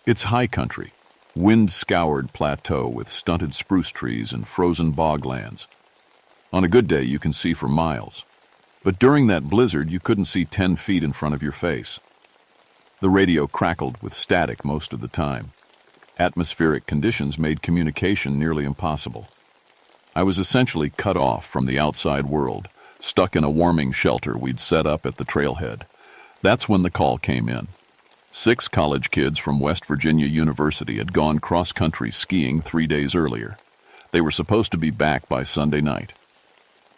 It's high country, wind-scoured plateau with stunted spruce trees and frozen boglands. On a good day, you can see for miles. But during that blizzard, you couldn't see 10 feet in front of your face. The radio crackled with static most of the time. Atmospheric conditions made communication nearly impossible. I was essentially cut off from the outside world, stuck in a warming shelter we'd set up at the trailhead. That's when the call came in. 6 college kids from West Virginia University had gone cross-country skiing 3 days earlier. They were supposed to be back by Sunday night.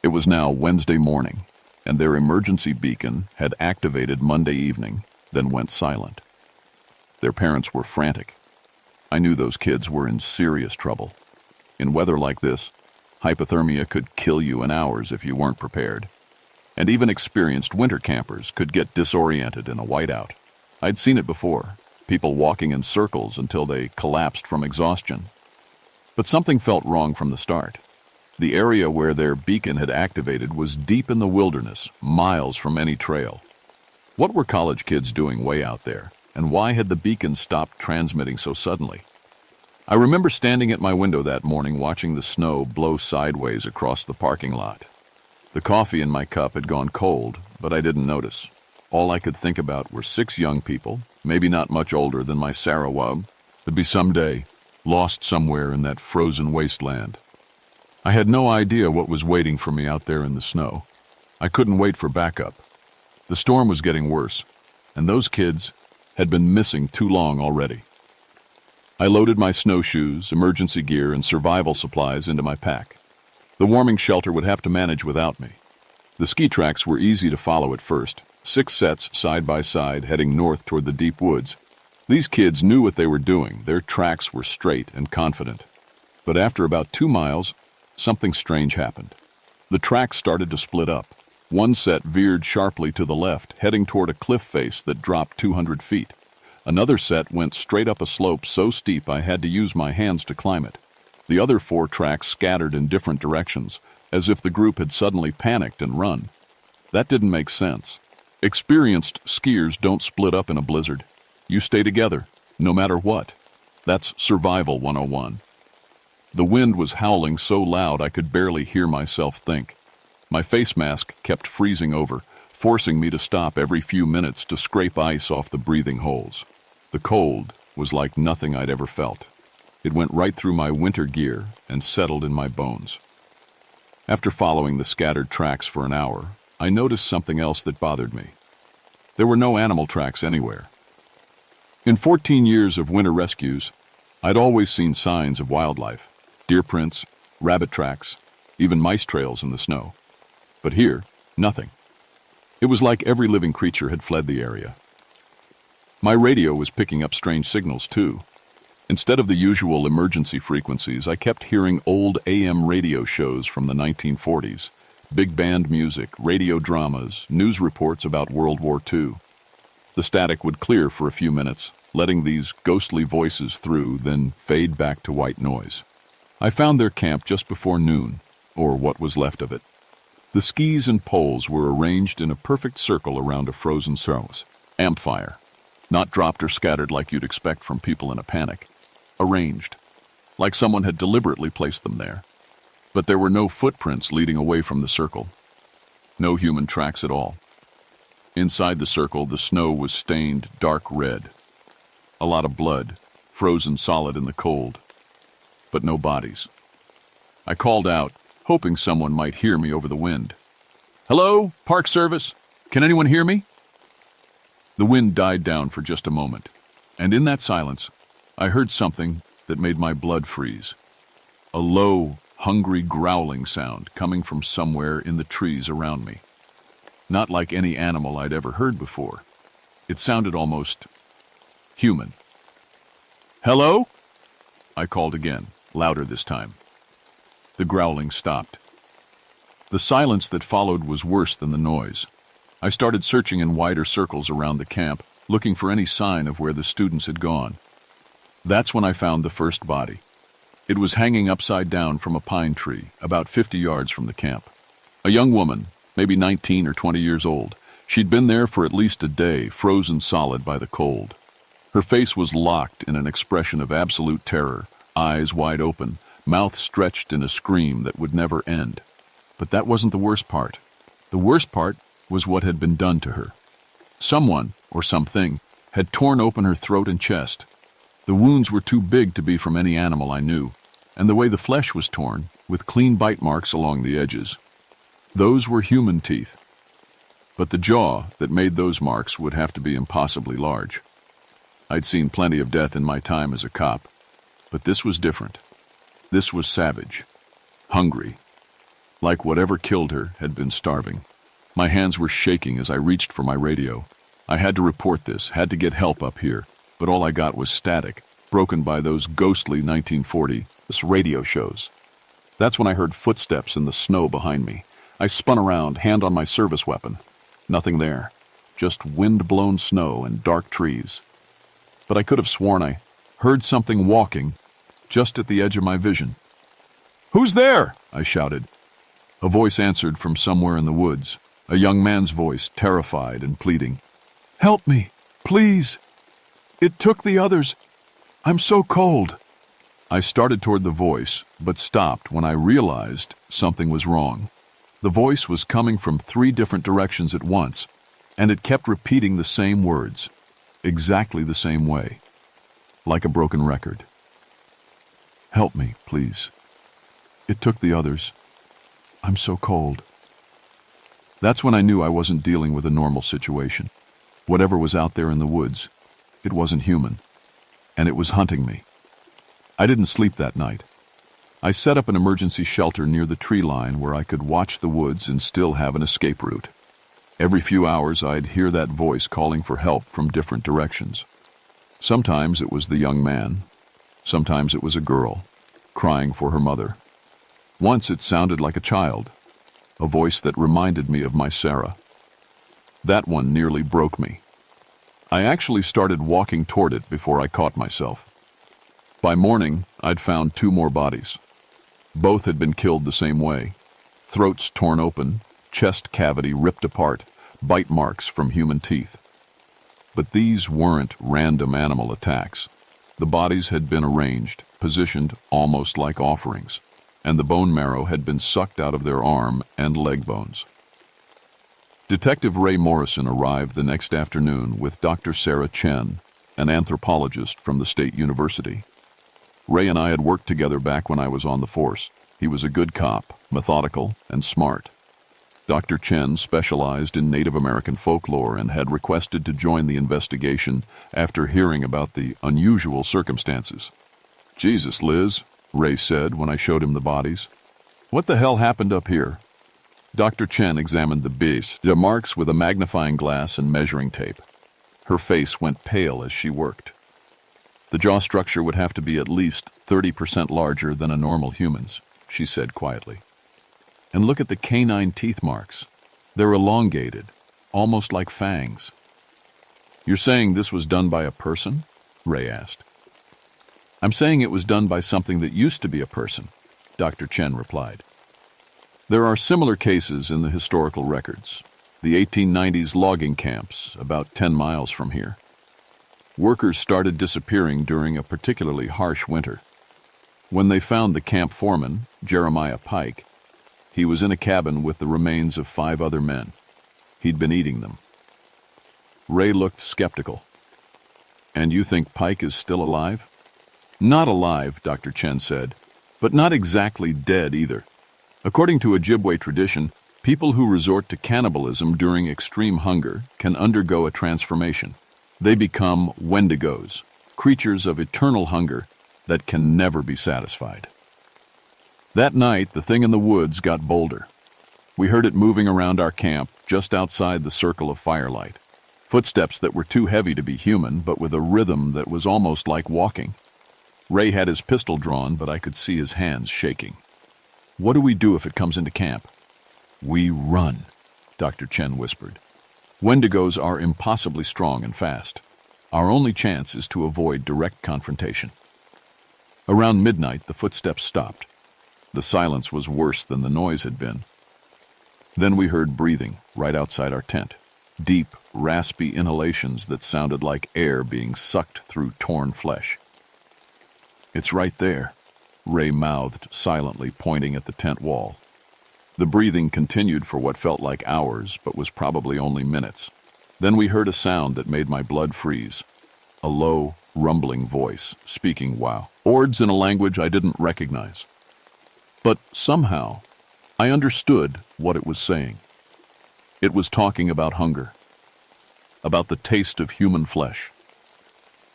It was now Wednesday morning, and their emergency beacon had activated Monday evening, then went silent. Their parents were frantic. I knew those kids were in serious trouble. In weather like this, hypothermia could kill you in hours if you weren't prepared. And even experienced winter campers could get disoriented in a whiteout. I'd seen it before, people walking in circles until they collapsed from exhaustion. But something felt wrong from the start. The area where their beacon had activated was deep in the wilderness, miles from any trail. What were college kids doing way out there, and why had the beacon stopped transmitting so suddenly? I remember standing at my window that morning watching the snow blow sideways across the parking lot. The coffee in my cup had gone cold, but I didn't notice. All I could think about were 6 young people, maybe not much older than my Sarah Wub, would be someday lost somewhere in that frozen wasteland. I had no idea what was waiting for me out there in the snow. I couldn't wait for backup. The storm was getting worse, and those kids had been missing too long already. I loaded my snowshoes, emergency gear, and survival supplies into my pack. The warming shelter would have to manage without me. The ski tracks were easy to follow at first, 6 sets side by side heading north toward the deep woods. These kids knew what they were doing. Their tracks were straight and confident. But after about 2 miles, something strange happened. The tracks started to split up. One set veered sharply to the left, heading toward a cliff face that dropped 200 feet. Another set went straight up a slope so steep I had to use my hands to climb it. The other 4 tracks scattered in different directions, as if the group had suddenly panicked and run. That didn't make sense. Experienced skiers don't split up in a blizzard. You stay together, no matter what. That's Survival 101. The wind was howling so loud I could barely hear myself think. My face mask kept freezing over, forcing me to stop every few minutes to scrape ice off the breathing holes. The cold was like nothing I'd ever felt. It went right through my winter gear and settled in my bones. After following the scattered tracks for an hour, I noticed something else that bothered me. There were no animal tracks anywhere. In 14 years of winter rescues, I'd always seen signs of wildlife, deer prints, rabbit tracks, even mice trails in the snow. But here, nothing. It was like every living creature had fled the area. My radio was picking up strange signals too. Instead of the usual emergency frequencies, I kept hearing old AM radio shows from the 1940s. Big band music, radio dramas, news reports about World War II. The static would clear for a few minutes, letting these ghostly voices through, then fade back to white noise. I found their camp just before noon, or what was left of it. The skis and poles were arranged in a perfect circle around a frozen campfire. Not dropped or scattered like you'd expect from people in a panic. Arranged, like someone had deliberately placed them there. But there were no footprints leading away from the circle. No human tracks at all. Inside the circle, the snow was stained dark red. A lot of blood, frozen solid in the cold. But no bodies. I called out, hoping someone might hear me over the wind. "Hello, Park Service? Can anyone hear me?" The wind died down for just a moment, and in that silence, I heard something that made my blood freeze. A low, hungry growling sound coming from somewhere in the trees around me. Not like any animal I'd ever heard before. It sounded almost human. "Hello?" I called again, louder this time. The growling stopped. The silence that followed was worse than the noise. I started searching in wider circles around the camp, looking for any sign of where the students had gone. That's when I found the first body. It was hanging upside down from a pine tree, about 50 yards from the camp. A young woman, maybe 19 or 20 years old. She'd been there for at least a day, frozen solid by the cold. Her face was locked in an expression of absolute terror, eyes wide open, mouth stretched in a scream that would never end. But that wasn't the worst part. The worst part was what had been done to her. Someone, or something, had torn open her throat and chest. The wounds were too big to be from any animal I knew, and the way the flesh was torn, with clean bite marks along the edges. Those were human teeth. But the jaw that made those marks would have to be impossibly large. I'd seen plenty of death in my time as a cop, but this was different. This was savage, hungry, like whatever killed her had been starving. My hands were shaking as I reached for my radio. I had to report this, had to get help up here, but all I got was static, broken by those ghostly 1940 radio shows. That's when I heard footsteps in the snow behind me. I spun around, hand on my service weapon. Nothing there, just wind-blown snow and dark trees. But I could have sworn I heard something walking just at the edge of my vision. "Who's there?" I shouted. A voice answered from somewhere in the woods, a young man's voice, terrified and pleading. "Help me, please. It took the others. I'm so cold." I started toward the voice, but stopped when I realized something was wrong. The voice was coming from 3 different directions at once, and it kept repeating the same words, exactly the same way, like a broken record. "Help me, please. It took the others. I'm so cold." That's when I knew I wasn't dealing with a normal situation. Whatever was out there in the woods, it wasn't human, and it was hunting me. I didn't sleep that night. I set up an emergency shelter near the tree line where I could watch the woods and still have an escape route. Every few hours, I'd hear that voice calling for help from different directions. Sometimes it was the young man. Sometimes it was a girl, crying for her mother. Once it sounded like a child, a voice that reminded me of my Sarah. That one nearly broke me. I actually started walking toward it before I caught myself. By morning, I'd found 2 more bodies. Both had been killed the same way. Throats torn open, chest cavity ripped apart, bite marks from human teeth. But these weren't random animal attacks. The bodies had been arranged, positioned almost like offerings, and the bone marrow had been sucked out of their arm and leg bones. Detective Ray Morrison arrived the next afternoon with Dr. Sarah Chen, an anthropologist from the State University. Ray and I had worked together back when I was on the force. He was a good cop, methodical, and smart. Dr. Chen specialized in Native American folklore and had requested to join the investigation after hearing about the unusual circumstances. "Jesus, Liz," Ray said when I showed him the bodies. "What the hell happened up here?" Dr. Chen examined the marks with a magnifying glass and measuring tape. Her face went pale as she worked. "The jaw structure would have to be at least 30% larger than a normal human's," she said quietly. "And look at the canine teeth marks. They're elongated, almost like fangs." "You're saying this was done by a person?" Ray asked. "I'm saying it was done by something that used to be a person," Dr. Chen replied. "There are similar cases in the historical records. The 1890s logging camps, about 10 miles from here. Workers started disappearing during a particularly harsh winter. When they found the camp foreman, Jeremiah Pike, he was in a cabin with the remains of 5 other men. He'd been eating them." Ray looked skeptical. "And you think Pike is still alive?" "Not alive," Dr. Chen said, "but not exactly dead either. According to Ojibwe tradition, people who resort to cannibalism during extreme hunger can undergo a transformation. They become wendigos, creatures of eternal hunger that can never be satisfied." That night, the thing in the woods got bolder. We heard it moving around our camp just outside the circle of firelight. Footsteps that were too heavy to be human, but with a rhythm that was almost like walking. Ray had his pistol drawn, but I could see his hands shaking. "What do we do if it comes into camp?" "We run," Dr. Chen whispered. "Wendigos are impossibly strong and fast. Our only chance is to avoid direct confrontation." Around midnight, the footsteps stopped. The silence was worse than the noise had been. Then we heard breathing right outside our tent. Deep, raspy inhalations that sounded like air being sucked through torn flesh. "It's right there," Ray mouthed silently, pointing at the tent wall. The breathing continued for what felt like hours, but was probably only minutes. Then we heard a sound that made my blood freeze. A low, rumbling voice, speaking words in a language I didn't recognize. But somehow, I understood what it was saying. It was talking about hunger, about the taste of human flesh,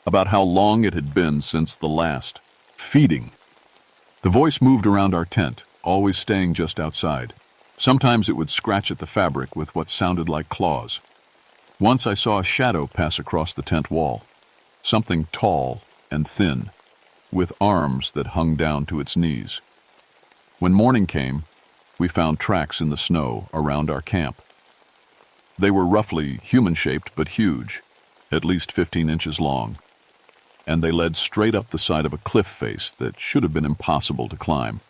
about how long it had been since the last feeding. The voice moved around our tent, always staying just outside. Sometimes it would scratch at the fabric with what sounded like claws. Once I saw a shadow pass across the tent wall, something tall and thin, with arms that hung down to its knees. When morning came, we found tracks in the snow around our camp. They were roughly human-shaped but huge, at least 15 inches long, and they led straight up the side of a cliff face that should have been impossible to climb.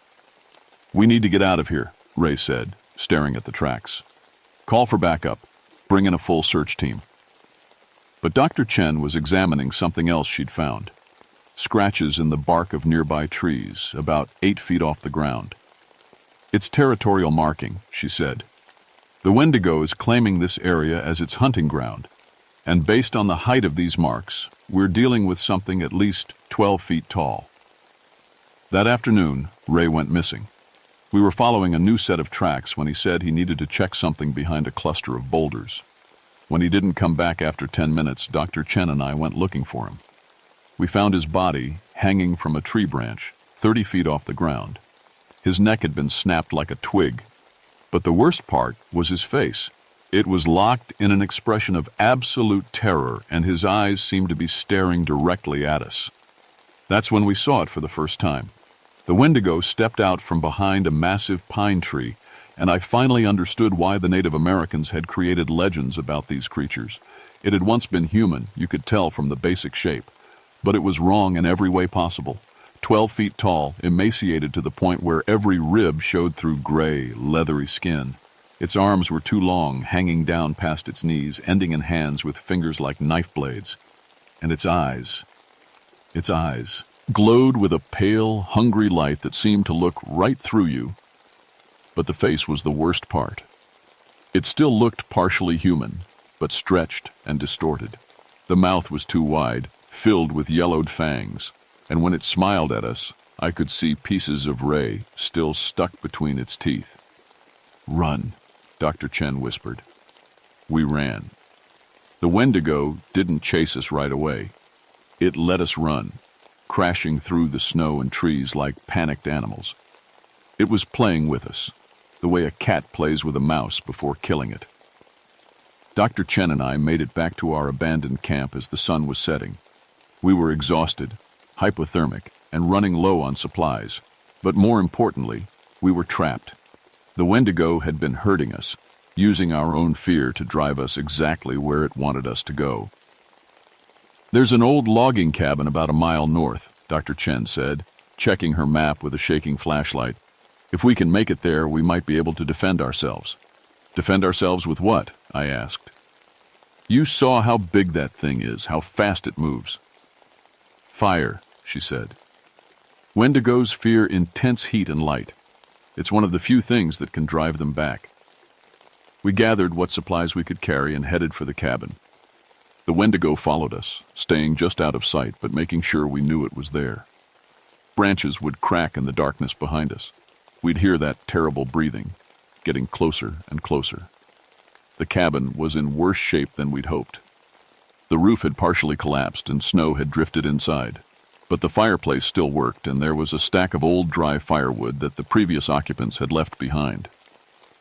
"We need to get out of here," Ray said, staring at the tracks. "Call for backup. Bring in a full search team." But Dr. Chen was examining something else she'd found. scratches in the bark of nearby trees, about 8 feet off the ground. "It's territorial marking," she said. "The Wendigo is claiming this area as its hunting ground, and based on the height of these marks, we're dealing with something at least 12 feet tall." That afternoon, Ray went missing. We were following a new set of tracks when he said he needed to check something behind a cluster of boulders. When he didn't come back after 10 minutes, Dr. Chen and I went looking for him. We found his body hanging from a tree branch, 30 feet off the ground. His neck had been snapped like a twig, but the worst part was his face. It was locked in an expression of absolute terror, and his eyes seemed to be staring directly at us. That's when we saw it for the first time. The Wendigo stepped out from behind a massive pine tree, and I finally understood why the Native Americans had created legends about these creatures. It had once been human, you could tell from the basic shape, but it was wrong in every way possible. 12 feet tall, emaciated to the point where every rib showed through gray, leathery skin. Its arms were too long, hanging down past its knees, ending in hands with fingers like knife blades. And its eyes glowed with a pale, hungry light that seemed to look right through you. But the face was the worst part. It still looked partially human, but stretched and distorted. The mouth was too wide, filled with yellowed fangs, and when it smiled at us, I could see pieces of Ray still stuck between its teeth. "Run," Dr. Chen whispered. We ran. The Wendigo didn't chase us right away. It let us run, crashing through the snow and trees like panicked animals. It was playing with us, the way a cat plays with a mouse before killing it. Dr. Chen and I made it back to our abandoned camp as the sun was setting. We were exhausted, hypothermic, and running low on supplies. But more importantly, we were trapped. The Wendigo had been hurting us, using our own fear to drive us exactly where it wanted us to go. "There's an old logging cabin about a mile north," Dr. Chen said, checking her map with a shaking flashlight. "If we can make it there, we might be able to defend ourselves." "Defend ourselves with what?" I asked. "You saw how big that thing is, how fast it moves." "Fire," she said. "Wendigos fear intense heat and light. It's one of the few things that can drive them back." We gathered what supplies we could carry and headed for the cabin. The Wendigo followed us, staying just out of sight but making sure we knew it was there. Branches would crack in the darkness behind us. We'd hear that terrible breathing, getting closer and closer. The cabin was in worse shape than we'd hoped. The roof had partially collapsed and snow had drifted inside. But the fireplace still worked, and there was a stack of old dry firewood that the previous occupants had left behind.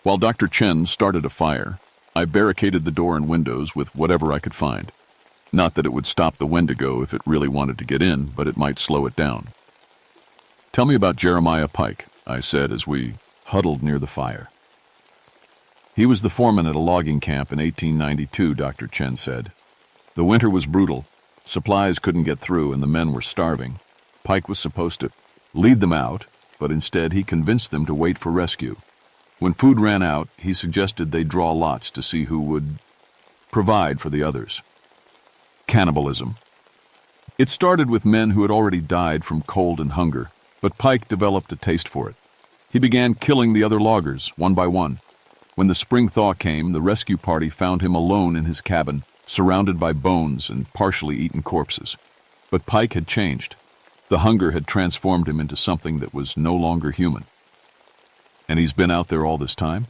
While Dr. Chen started a fire, I barricaded the door and windows with whatever I could find. Not that it would stop the Wendigo if it really wanted to get in, but it might slow it down. "Tell me about Jeremiah Pike," I said as we huddled near the fire. "He was the foreman at a logging camp in 1892, Dr. Chen said. The winter was brutal. Supplies couldn't get through and the men were starving. Pike was supposed to lead them out, but instead he convinced them to wait for rescue. When food ran out, he suggested they draw lots to see who would provide for the others. Cannibalism. It started with men who had already died from cold and hunger, but Pike developed a taste for it. He began killing the other loggers, one by one. When the spring thaw came, the rescue party found him alone in his cabin, surrounded by bones and partially eaten corpses. But Pike had changed. The hunger had transformed him into something that was no longer human. And he's been out there all this time?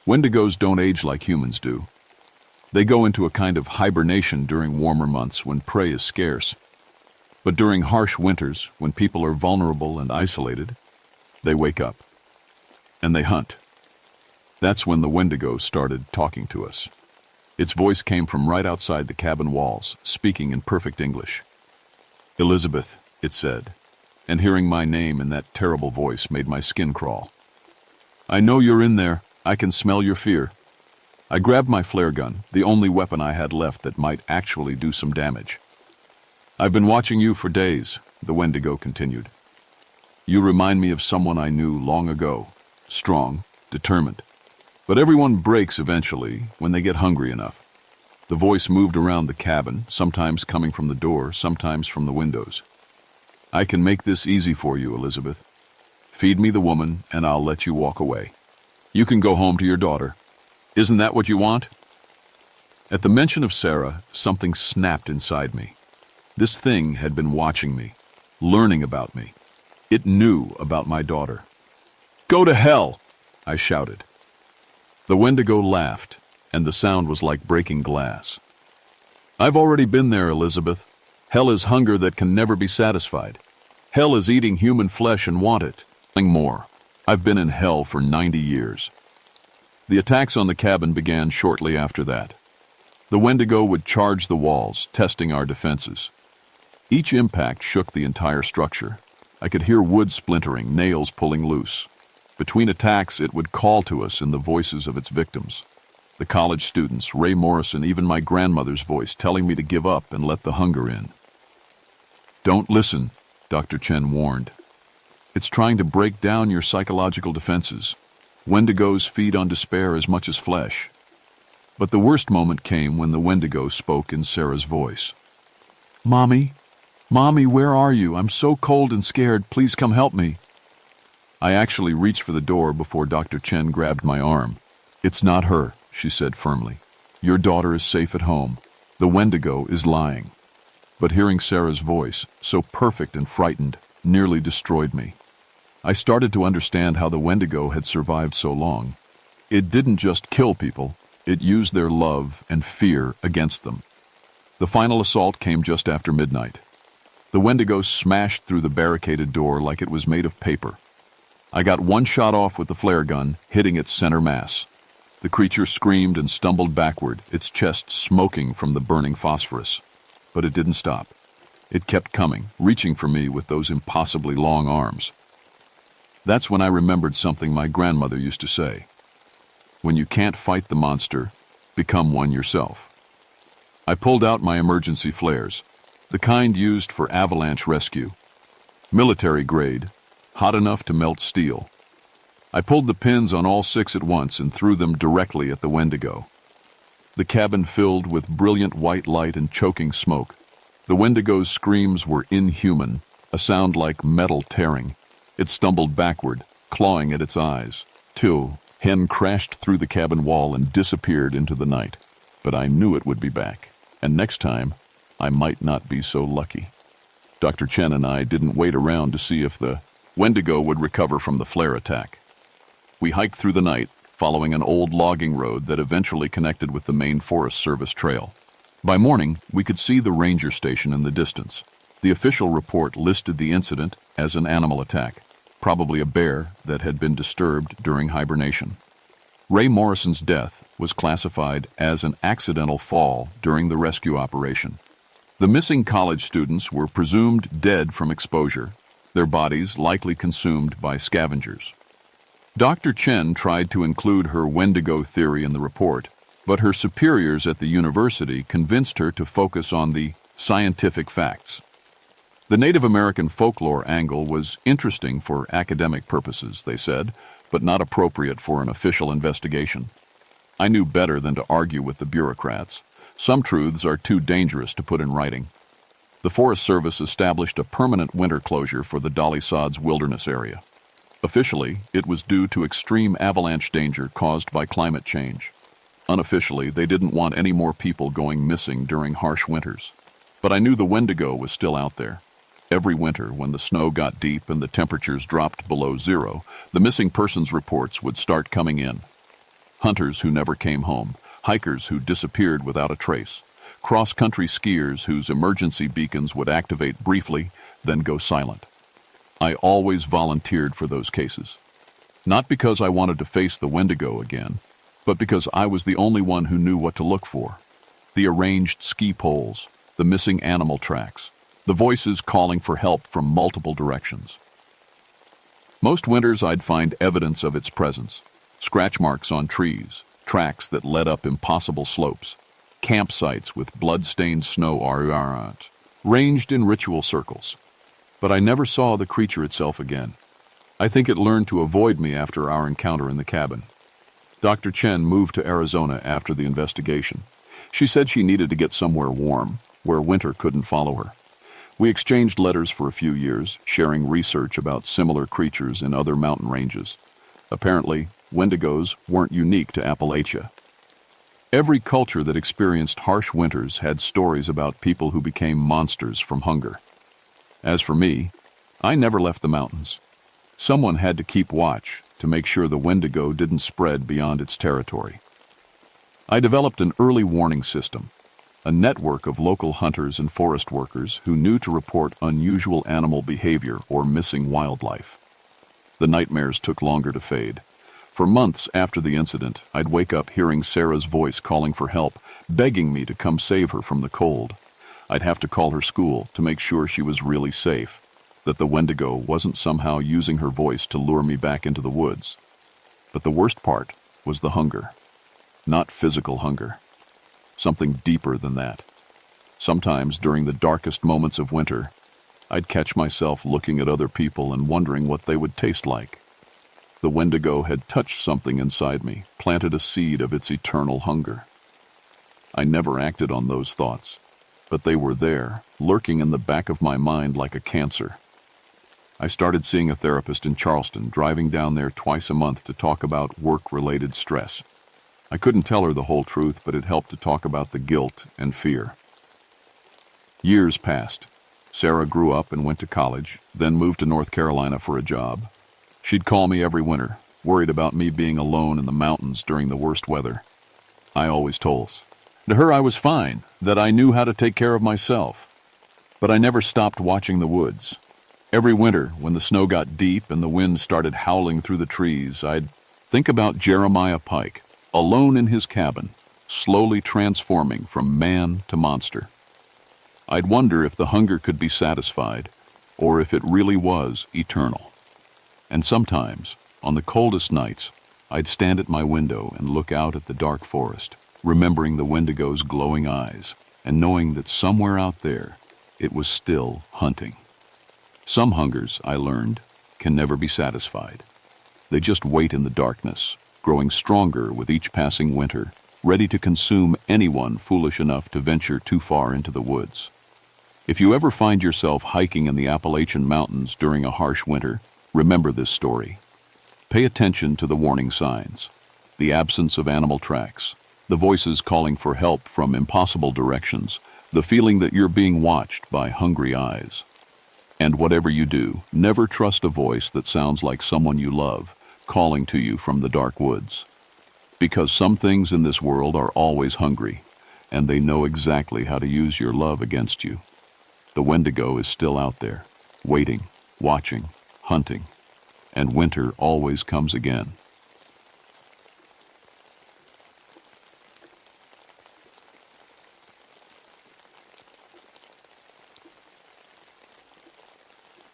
Wendigos don't age like humans do. They go into a kind of hibernation during warmer months when prey is scarce. But during harsh winters, when people are vulnerable and isolated, they wake up. And they hunt. That's when the Wendigo started talking to us. Its voice came from right outside the cabin walls, speaking in perfect English. "Elizabeth," it said, and hearing my name in that terrible voice made my skin crawl. "I know you're in there. I can smell your fear." I grabbed my flare gun, the only weapon I had left that might actually do some damage. "I've been watching you for days," the Wendigo continued. "You remind me of someone I knew long ago, strong, determined. But everyone breaks eventually when they get hungry enough. The voice moved around the cabin, sometimes coming from the door, sometimes from the windows. "I can make this easy for you, Elizabeth. Feed me the woman, and I'll let you walk away. You can go home to your daughter. Isn't that what you want?" At the mention of Sarah, something snapped inside me. This thing had been watching me, learning about me. It knew about my daughter. "Go to hell!" I shouted. The Wendigo laughed, and the sound was like breaking glass. "I've already been there, Elizabeth. Hell is hunger that can never be satisfied. Hell is eating human flesh and want it. More. I've been in hell for 90 years. The attacks on the cabin began shortly after that. The Wendigo would charge the walls, testing our defenses. Each impact shook the entire structure. I could hear wood splintering, nails pulling loose. Between attacks, it would call to us in the voices of its victims. The college students, Ray Morrison, even my grandmother's voice, telling me to give up and let the hunger in. "Don't listen," Dr. Chen warned. "It's trying to break down your psychological defenses. Wendigos feed on despair as much as flesh." But the worst moment came when the Wendigo spoke in Sarah's voice. "Mommy, where are you? I'm so cold and scared. Please come help me." I actually reached for the door before Dr. Chen grabbed my arm. "It's not her," she said firmly. "Your daughter is safe at home. The Wendigo is lying." But hearing Sarah's voice, so perfect and frightened, nearly destroyed me. I started to understand how the Wendigo had survived so long. It didn't just kill people, it used their love and fear against them. The final assault came just after midnight. The Wendigo smashed through the barricaded door like it was made of paper. I got one shot off with the flare gun, hitting its center mass. The creature screamed and stumbled backward, its chest smoking from the burning phosphorus. But it didn't stop. It kept coming, reaching for me with those impossibly long arms. That's when I remembered something my grandmother used to say. When you can't fight the monster, become one yourself. I pulled out my emergency flares, the kind used for avalanche rescue. Military grade, hot enough to melt steel. I pulled the pins on all 6 at once and threw them directly at the Wendigo. The cabin filled with brilliant white light and choking smoke. The Wendigo's screams were inhuman, a sound like metal tearing. It stumbled backward, clawing at its eyes, till Hen crashed through the cabin wall and disappeared into the night. But I knew it would be back, and next time, I might not be so lucky. Dr. Chen and I didn't wait around to see if the Wendigo would recover from the flare attack. We hiked through the night, following an old logging road that eventually connected with the main Forest Service trail. By morning, we could see the ranger station in the distance. The official report listed the incident as an animal attack, probably a bear that had been disturbed during hibernation. Ray Morrison's death was classified as an accidental fall during the rescue operation. The missing college students were presumed dead from exposure, their bodies likely consumed by scavengers. Dr. Chen tried to include her Wendigo theory in the report, but her superiors at the university convinced her to focus on the scientific facts. The Native American folklore angle was interesting for academic purposes, they said, but not appropriate for an official investigation. I knew better than to argue with the bureaucrats. Some truths are too dangerous to put in writing. The Forest Service established a permanent winter closure for the Dolly Sods Wilderness area. Officially, it was due to extreme avalanche danger caused by climate change. Unofficially, they didn't want any more people going missing during harsh winters. But I knew the Wendigo was still out there. Every winter, when the snow got deep and the temperatures dropped below zero, the missing persons reports would start coming in. Hunters who never came home, hikers who disappeared without a trace, cross-country skiers whose emergency beacons would activate briefly, then go silent. I always volunteered for those cases. Not because I wanted to face the Wendigo again, but because I was the only one who knew what to look for. The arranged ski poles, the missing animal tracks, the voices calling for help from multiple directions. Most winters I'd find evidence of its presence. Scratch marks on trees, tracks that led up impossible slopes, campsites with blood-stained snow ranged in ritual circles. But I never saw the creature itself again. I think it learned to avoid me after our encounter in the cabin. Dr. Chen moved to Arizona after the investigation. She said she needed to get somewhere warm, where winter couldn't follow her. We exchanged letters for a few years, sharing research about similar creatures in other mountain ranges. Apparently, Wendigos weren't unique to Appalachia. Every culture that experienced harsh winters had stories about people who became monsters from hunger. As for me, I never left the mountains. Someone had to keep watch to make sure the Wendigo didn't spread beyond its territory. I developed an early warning system, a network of local hunters and forest workers who knew to report unusual animal behavior or missing wildlife. The nightmares took longer to fade. For months after the incident, I'd wake up hearing Sarah's voice calling for help, begging me to come save her from the cold. I'd have to call her school to make sure she was really safe, that the Wendigo wasn't somehow using her voice to lure me back into the woods. But the worst part was the hunger. Not physical hunger. Something deeper than that. Sometimes, during the darkest moments of winter, I'd catch myself looking at other people and wondering what they would taste like. The Wendigo had touched something inside me, planted a seed of its eternal hunger. I never acted on those thoughts, but they were there, lurking in the back of my mind like a cancer. I started seeing a therapist in Charleston, driving down there twice a month to talk about work-related stress. I couldn't tell her the whole truth, but it helped to talk about the guilt and fear. Years passed. Sarah grew up and went to college, then moved to North Carolina for a job. She'd call me every winter, worried about me being alone in the mountains during the worst weather. I always told her. To her I was fine, that I knew how to take care of myself. But I never stopped watching the woods. Every winter, when the snow got deep and the wind started howling through the trees, I'd think about Jeremiah Pike, alone in his cabin, slowly transforming from man to monster. I'd wonder if the hunger could be satisfied, or if it really was eternal. And sometimes, on the coldest nights, I'd stand at my window and look out at the dark forest, remembering the Wendigo's glowing eyes, and knowing that somewhere out there, it was still hunting. Some hungers, I learned, can never be satisfied. They just wait in the darkness, growing stronger with each passing winter, ready to consume anyone foolish enough to venture too far into the woods. If you ever find yourself hiking in the Appalachian Mountains during a harsh winter, remember this story. Pay attention to the warning signs, the absence of animal tracks, the voices calling for help from impossible directions, the feeling that you're being watched by hungry eyes. And whatever you do, never trust a voice that sounds like someone you love, calling to you from the dark woods. Because some things in this world are always hungry, and they know exactly how to use your love against you. The Wendigo is still out there, waiting, watching, hunting, and winter always comes again.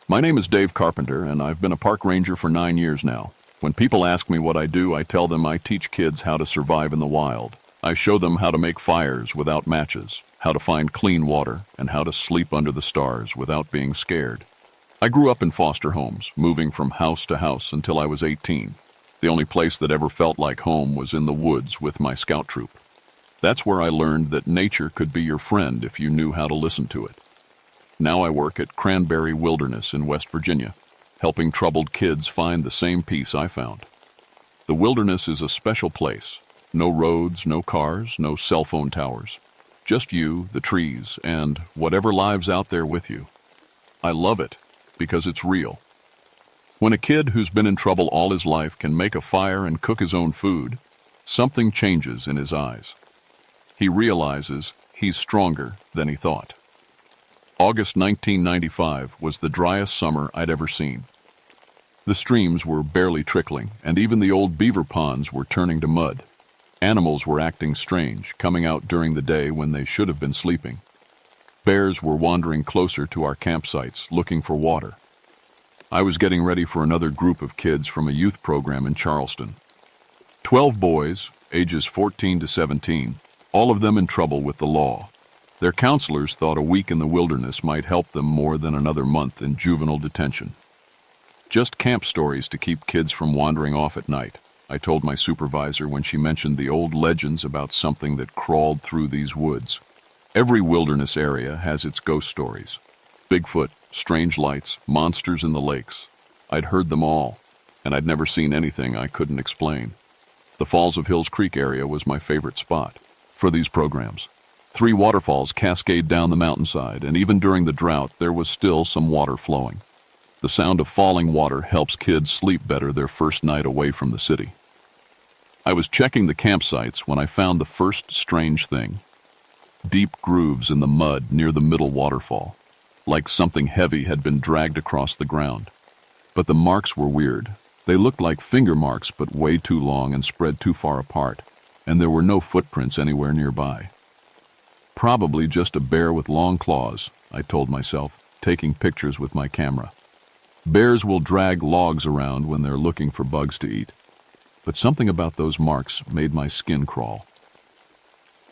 My name is Dave Carpenter, and I've been a park ranger for 9 years now. When people ask me what I do, I tell them I teach kids how to survive in the wild. I show them how to make fires without matches, how to find clean water, and how to sleep under the stars without being scared. I grew up in foster homes, moving from house to house until I was 18. The only place that ever felt like home was in the woods with my scout troop. That's where I learned that nature could be your friend if you knew how to listen to it. Now I work at Cranberry Wilderness in West Virginia, helping troubled kids find the same peace I found. The wilderness is a special place. No roads, no cars, no cell phone towers. Just you, the trees, and whatever lives out there with you. I love it because it's real. When a kid who's been in trouble all his life can make a fire and cook his own food, something changes in his eyes. He realizes he's stronger than he thought. August 1995 was the driest summer I'd ever seen. The streams were barely trickling, and even the old beaver ponds were turning to mud. Animals were acting strange, coming out during the day when they should have been sleeping. Bears were wandering closer to our campsites, looking for water. I was getting ready for another group of kids from a youth program in Charleston. 12 boys, ages 14 to 17, all of them in trouble with the law. Their counselors thought a week in the wilderness might help them more than another month in juvenile detention. Just camp stories to keep kids from wandering off at night. I told my supervisor when she mentioned the old legends about something that crawled through these woods. Every wilderness area has its ghost stories. Bigfoot, strange lights, monsters in the lakes. I'd heard them all, and I'd never seen anything I couldn't explain. The Falls of Hills Creek area was my favorite spot for these programs. 3 waterfalls cascade down the mountainside, and even during the drought, there was still some water flowing. The sound of falling water helps kids sleep better their first night away from the city. I was checking the campsites when I found the first strange thing. Deep grooves in the mud near the middle waterfall, like something heavy had been dragged across the ground. But the marks were weird. They looked like finger marks, but way too long and spread too far apart, and there were no footprints anywhere nearby. Probably just a bear with long claws, I told myself, taking pictures with my camera. Bears will drag logs around when they're looking for bugs to eat. But something about those marks made my skin crawl.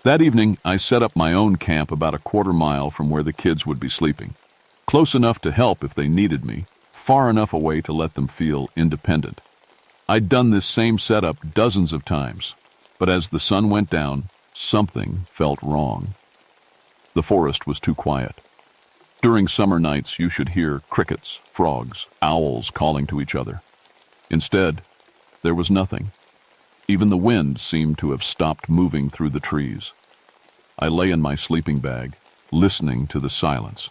That evening, I set up my own camp about a quarter mile from where the kids would be sleeping. Close enough to help if they needed me, far enough away to let them feel independent. I'd done this same setup dozens of times, but as the sun went down, something felt wrong. The forest was too quiet. During summer nights, you should hear crickets, frogs, owls calling to each other. Instead, there was nothing. Even the wind seemed to have stopped moving through the trees. I lay in my sleeping bag, listening to the silence.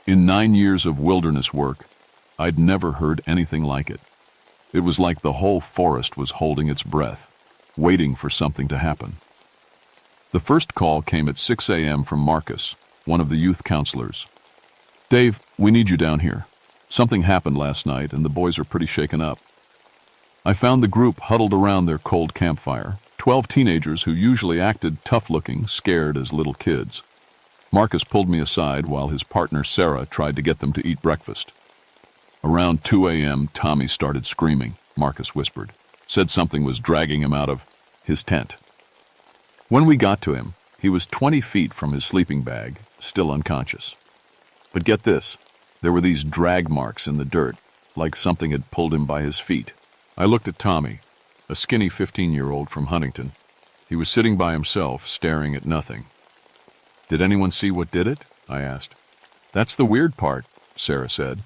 In 9 years of wilderness work, I'd never heard anything like it. It was like the whole forest was holding its breath, waiting for something to happen. The first call came at 6 a.m. from Marcus, one of the youth counselors. "Dave, we need you down here. Something happened last night and the boys are pretty shaken up." I found the group huddled around their cold campfire, 12 teenagers who usually acted tough-looking, scared as little kids. Marcus pulled me aside while his partner Sarah tried to get them to eat breakfast. Around 2 a.m., Tommy started screaming, Marcus whispered. Said something was dragging him out of his tent. When we got to him, he was 20 feet from his sleeping bag, still unconscious. But get this, there were these drag marks in the dirt, like something had pulled him by his feet. I looked at Tommy, a skinny 15-year-old from Huntington. He was sitting by himself, staring at nothing. "Did anyone see what did it?" I asked. "That's the weird part," Sarah said.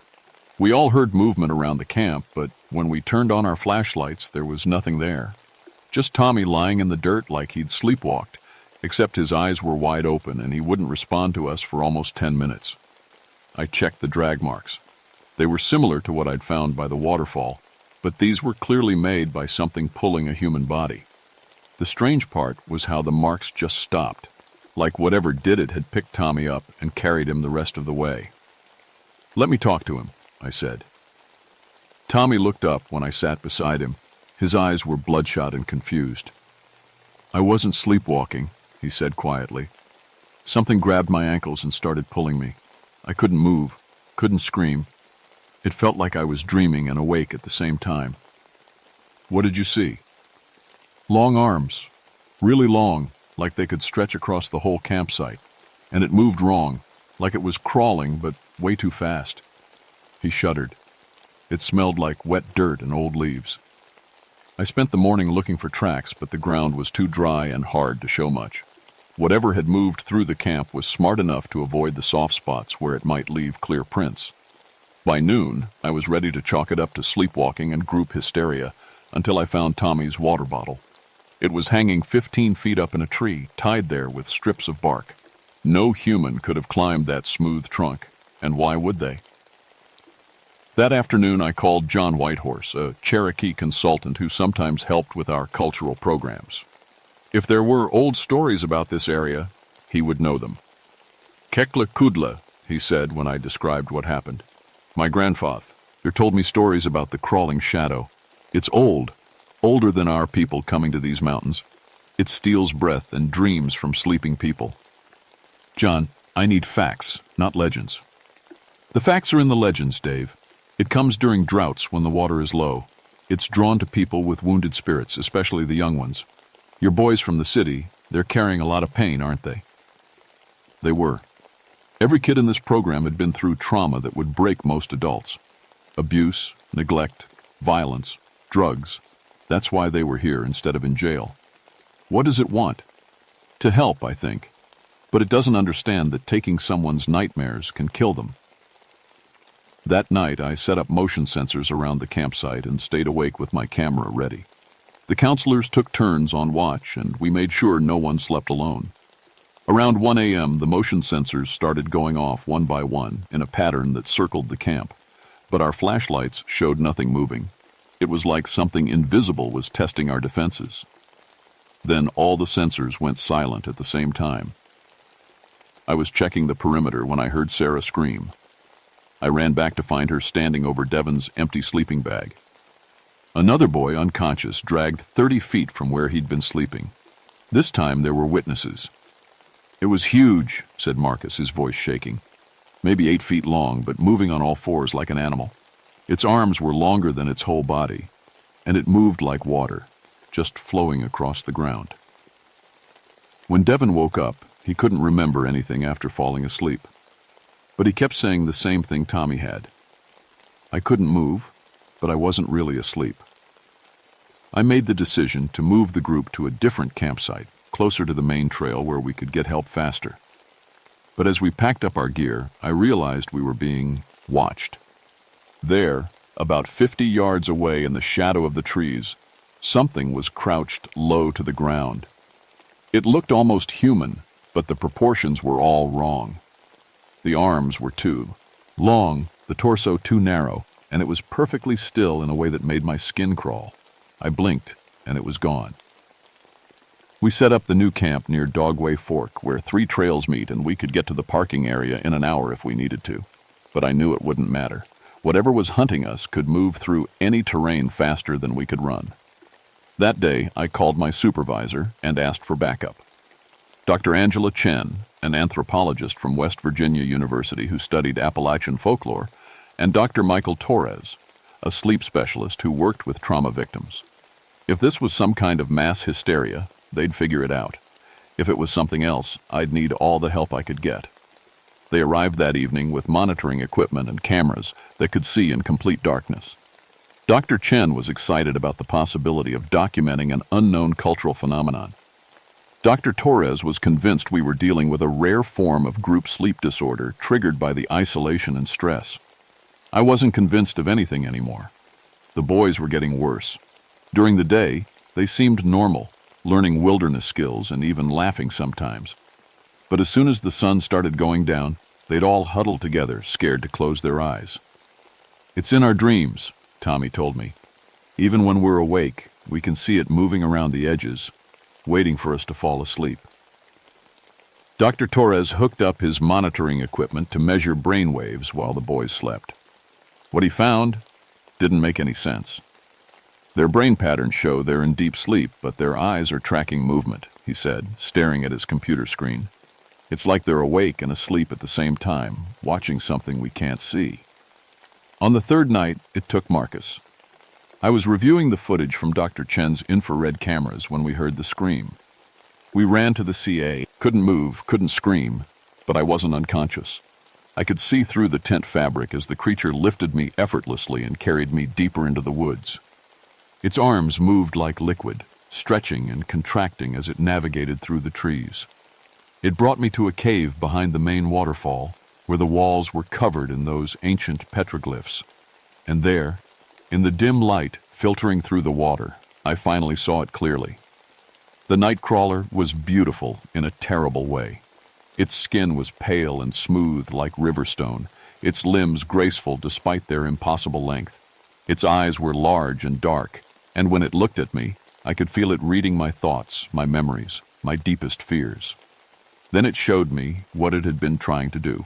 "We all heard movement around the camp, but when we turned on our flashlights, there was nothing there. Just Tommy lying in the dirt like he'd sleepwalked, except his eyes were wide open and he wouldn't respond to us for almost 10 minutes. I checked the drag marks. They were similar to what I'd found by the waterfall, but these were clearly made by something pulling a human body. The strange part was how the marks just stopped, like whatever did it had picked Tommy up and carried him the rest of the way. "Let me talk to him," I said. Tommy looked up when I sat beside him. His eyes were bloodshot and confused. "I wasn't sleepwalking," he said quietly. "Something grabbed my ankles and started pulling me. I couldn't move, couldn't scream. It felt like I was dreaming and awake at the same time." "What did you see?" "Long arms, really long, like they could stretch across the whole campsite. And it moved wrong, like it was crawling, but way too fast." He shuddered. It smelled like wet dirt and old leaves. I spent the morning looking for tracks, but the ground was too dry and hard to show much. Whatever had moved through the camp was smart enough to avoid the soft spots where it might leave clear prints. By noon, I was ready to chalk it up to sleepwalking and group hysteria until I found Tommy's water bottle. It was hanging 15 feet up in a tree, tied there with strips of bark. No human could have climbed that smooth trunk, and why would they? That afternoon, I called John Whitehorse, a Cherokee consultant who sometimes helped with our cultural programs. If there were old stories about this area, he would know them. "Kekla Kudla," he said when I described what happened. "My grandfather told me stories about the crawling shadow. It's old, older than our people coming to these mountains. It steals breath and dreams from sleeping people." "John, I need facts, not legends." "The facts are in the legends, Dave. It comes during droughts when the water is low. It's drawn to people with wounded spirits, especially the young ones. Your boys from the city, they're carrying a lot of pain, aren't they?" They were. Every kid in this program had been through trauma that would break most adults. Abuse, neglect, violence, drugs. That's why they were here instead of in jail. What does it want? To help, I think. But it doesn't understand that taking someone's nightmares can kill them. That night, I set up motion sensors around the campsite and stayed awake with my camera ready. The counselors took turns on watch, and we made sure no one slept alone. Around 1 a.m., the motion sensors started going off one by one in a pattern that circled the camp, but our flashlights showed nothing moving. It was like something invisible was testing our defenses. Then all the sensors went silent at the same time. I was checking the perimeter when I heard Sarah scream. I ran back to find her standing over Devon's empty sleeping bag. Another boy, unconscious, dragged 30 feet from where he'd been sleeping. This time there were witnesses. "It was huge," said Marcus, his voice shaking. "Maybe 8 feet long, but moving on all fours like an animal. Its arms were longer than its whole body, and it moved like water, just flowing across the ground." When Devon woke up, he couldn't remember anything after falling asleep. But he kept saying the same thing Tommy had. I couldn't move, but I wasn't really asleep. I made the decision to move the group to a different campsite, closer to the main trail where we could get help faster. But as we packed up our gear, I realized we were being watched. There, about 50 yards away in the shadow of the trees, something was crouched low to the ground. It looked almost human, but the proportions were all wrong. The arms were too long, the torso too narrow, and it was perfectly still in a way that made my skin crawl. I blinked, and it was gone. We set up the new camp near Dogway Fork, where 3 trails meet, and we could get to the parking area in an hour if we needed to. But I knew it wouldn't matter. Whatever was hunting us could move through any terrain faster than we could run. That day, I called my supervisor and asked for backup. Dr. Angela Chen, an anthropologist from West Virginia University who studied Appalachian folklore, and Dr. Michael Torres, a sleep specialist who worked with trauma victims. If this was some kind of mass hysteria, they'd figure it out. If it was something else, I'd need all the help I could get. They arrived that evening with monitoring equipment and cameras that could see in complete darkness. Dr. Chen was excited about the possibility of documenting an unknown cultural phenomenon. Dr. Torres was convinced we were dealing with a rare form of group sleep disorder triggered by the isolation and stress. I wasn't convinced of anything anymore. The boys were getting worse. During the day, they seemed normal, learning wilderness skills and even laughing sometimes. But as soon as the sun started going down, they'd all huddle together, scared to close their eyes. "It's in our dreams," Tommy told me. "Even when we're awake, we can see it moving around the edges, waiting for us to fall asleep." Dr. Torres hooked up his monitoring equipment to measure brain waves while the boys slept. What he found didn't make any sense. "Their brain patterns show they're in deep sleep, but their eyes are tracking movement," he said, staring at his computer screen. "It's like they're awake and asleep at the same time, watching something we can't see." On the third night, it took Marcus. I was reviewing the footage from Dr. Chen's infrared cameras when we heard the scream. We ran to the CA, couldn't move, couldn't scream, but I wasn't unconscious. I could see through the tent fabric as the creature lifted me effortlessly and carried me deeper into the woods. Its arms moved like liquid, stretching and contracting as it navigated through the trees. It brought me to a cave behind the main waterfall, where the walls were covered in those ancient petroglyphs. And there, in the dim light filtering through the water, I finally saw it clearly. The nightcrawler was beautiful in a terrible way. Its skin was pale and smooth like riverstone, its limbs graceful despite their impossible length. Its eyes were large and dark, and when it looked at me, I could feel it reading my thoughts, my memories, my deepest fears. Then it showed me what it had been trying to do.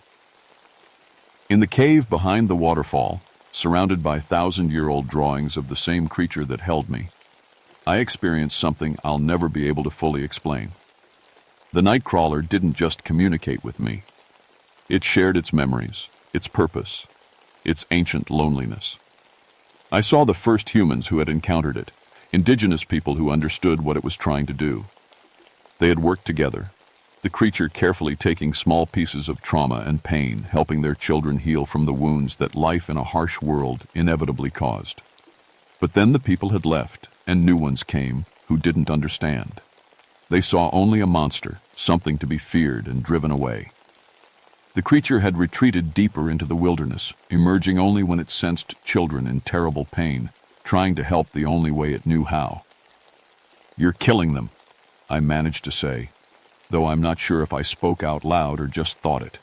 In the cave behind the waterfall, surrounded by 1,000-year-old drawings of the same creature that held me, I experienced something I'll never be able to fully explain. The nightcrawler didn't just communicate with me. It shared its memories, its purpose, its ancient loneliness. I saw the first humans who had encountered it, indigenous people who understood what it was trying to do. They had worked together, the creature carefully taking small pieces of trauma and pain, helping their children heal from the wounds that life in a harsh world inevitably caused. But then the people had left, and new ones came who didn't understand. They saw only a monster, something to be feared and driven away. The creature had retreated deeper into the wilderness, emerging only when it sensed children in terrible pain, trying to help the only way it knew how. "You're killing them," I managed to say, though I'm not sure if I spoke out loud or just thought it.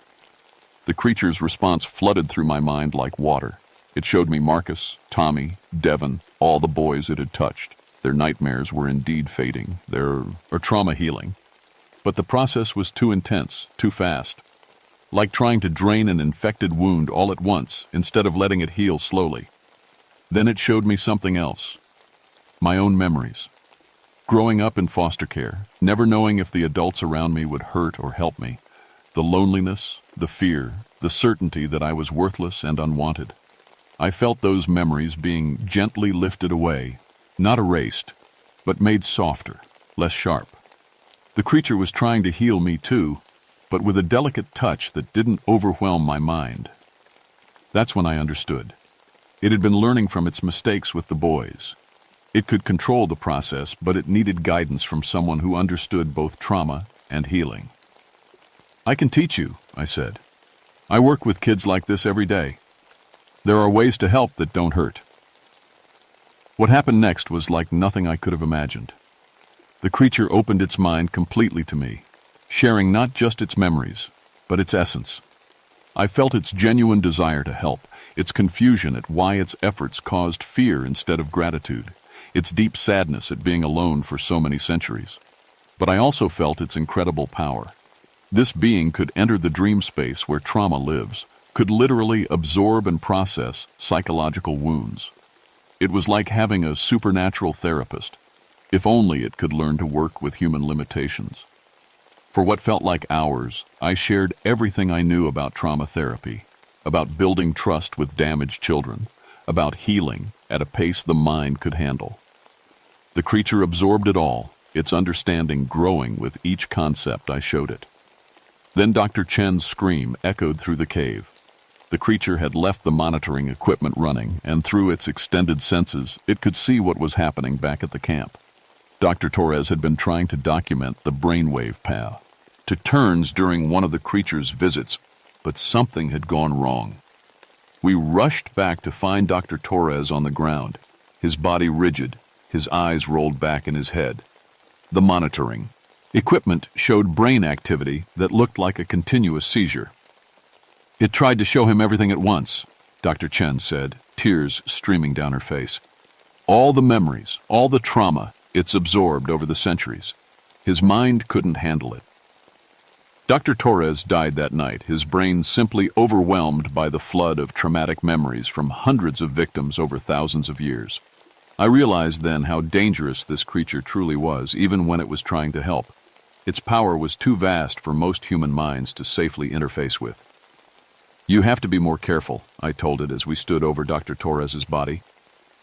The creature's response flooded through my mind like water. It showed me Marcus, Tommy, Devon, all the boys it had touched. Their nightmares were indeed fading, their trauma healing. But the process was too intense, too fast. Like trying to drain an infected wound all at once instead of letting it heal slowly. Then it showed me something else. My own memories. Growing up in foster care, never knowing if the adults around me would hurt or help me. The loneliness, the fear, the certainty that I was worthless and unwanted. I felt those memories being gently lifted away, not erased, but made softer, less sharp. The creature was trying to heal me too, but with a delicate touch that didn't overwhelm my mind. That's when I understood. It had been learning from its mistakes with the boys. It could control the process, but it needed guidance from someone who understood both trauma and healing. "I can teach you," I said. "I work with kids like this every day. There are ways to help that don't hurt." What happened next was like nothing I could have imagined. The creature opened its mind completely to me, sharing not just its memories, but its essence. I felt its genuine desire to help, its confusion at why its efforts caused fear instead of gratitude, its deep sadness at being alone for so many centuries. But I also felt its incredible power. This being could enter the dream space where trauma lives, could literally absorb and process psychological wounds. It was like having a supernatural therapist, if only it could learn to work with human limitations. For what felt like hours, I shared everything I knew about trauma therapy, about building trust with damaged children, about healing at a pace the mind could handle. The creature absorbed it all, its understanding growing with each concept I showed it. Then Dr. Chen's scream echoed through the cave. The creature had left the monitoring equipment running, and through its extended senses, it could see what was happening back at the camp. Dr. Torres had been trying to document the brainwave path, to turns during one of the creature's visits, but something had gone wrong. We rushed back to find Dr. Torres on the ground, his body rigid, his eyes rolled back in his head. The monitoring equipment showed brain activity that looked like a continuous seizure. "It tried to show him everything at once," Dr. Chen said, tears streaming down her face. "All the memories, all the trauma it's absorbed over the centuries. His mind couldn't handle it." Dr. Torres died that night, his brain simply overwhelmed by the flood of traumatic memories from hundreds of victims over thousands of years. I realized then how dangerous this creature truly was, even when it was trying to help. Its power was too vast for most human minds to safely interface with. "You have to be more careful," I told it as we stood over Dr. Torres's body.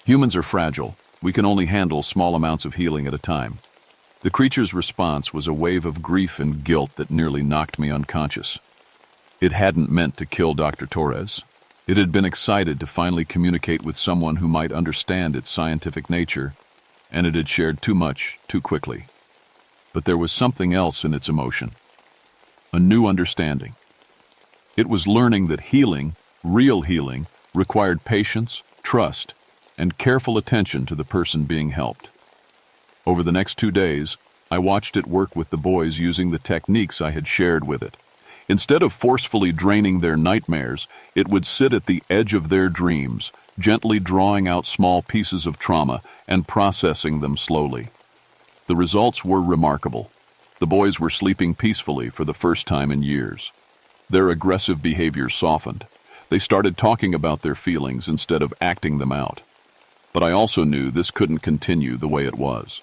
"Humans are fragile. We can only handle small amounts of healing at a time." The creature's response was a wave of grief and guilt that nearly knocked me unconscious. It hadn't meant to kill Dr. Torres. It had been excited to finally communicate with someone who might understand its scientific nature, and it had shared too much, too quickly. But there was something else in its emotion. A new understanding. It was learning that healing, real healing, required patience, trust, and careful attention to the person being helped. Over the next 2 days, I watched it work with the boys using the techniques I had shared with it. Instead of forcefully draining their nightmares, it would sit at the edge of their dreams, gently drawing out small pieces of trauma and processing them slowly. The results were remarkable. The boys were sleeping peacefully for the first time in years. Their aggressive behavior softened. They started talking about their feelings instead of acting them out. But I also knew this couldn't continue the way it was.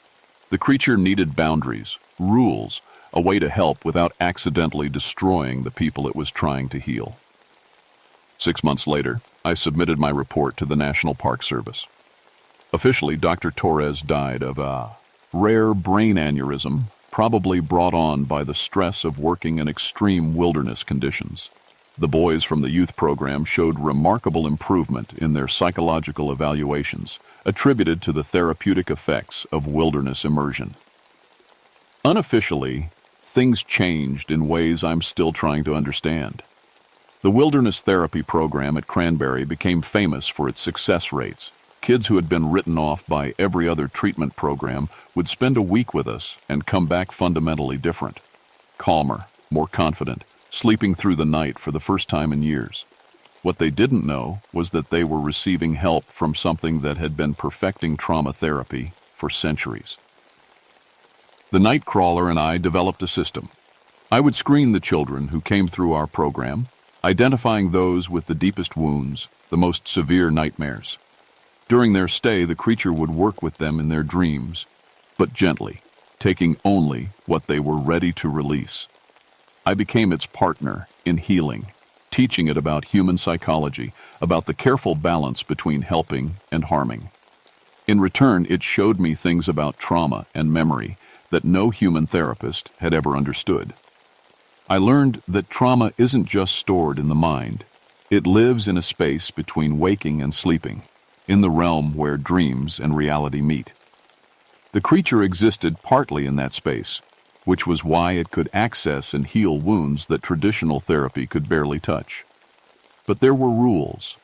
The creature needed boundaries, rules, a way to help without accidentally destroying the people it was trying to heal. 6 months later, I submitted my report to the National Park Service. Officially, Dr. Torres died of a rare brain aneurysm, probably brought on by the stress of working in extreme wilderness conditions. The boys from the youth program showed remarkable improvement in their psychological evaluations, attributed to the therapeutic effects of wilderness immersion. Unofficially, things changed in ways I'm still trying to understand. The wilderness therapy program at Cranberry became famous for its success rates. Kids who had been written off by every other treatment program would spend a week with us and come back fundamentally different. Calmer, more confident, sleeping through the night for the first time in years. What they didn't know was that they were receiving help from something that had been perfecting trauma therapy for centuries. The night crawler and I developed a system. I would screen the children who came through our program, identifying those with the deepest wounds, the most severe nightmares. During their stay, the creature would work with them in their dreams, but gently, taking only what they were ready to release. I became its partner in healing, teaching it about human psychology, about the careful balance between helping and harming. In return, it showed me things about trauma and memory that no human therapist had ever understood. I learned that trauma isn't just stored in the mind. It lives in a space between waking and sleeping, in the realm where dreams and reality meet. The creature existed partly in that space, which was why it could access and heal wounds that traditional therapy could barely touch. But there were rules.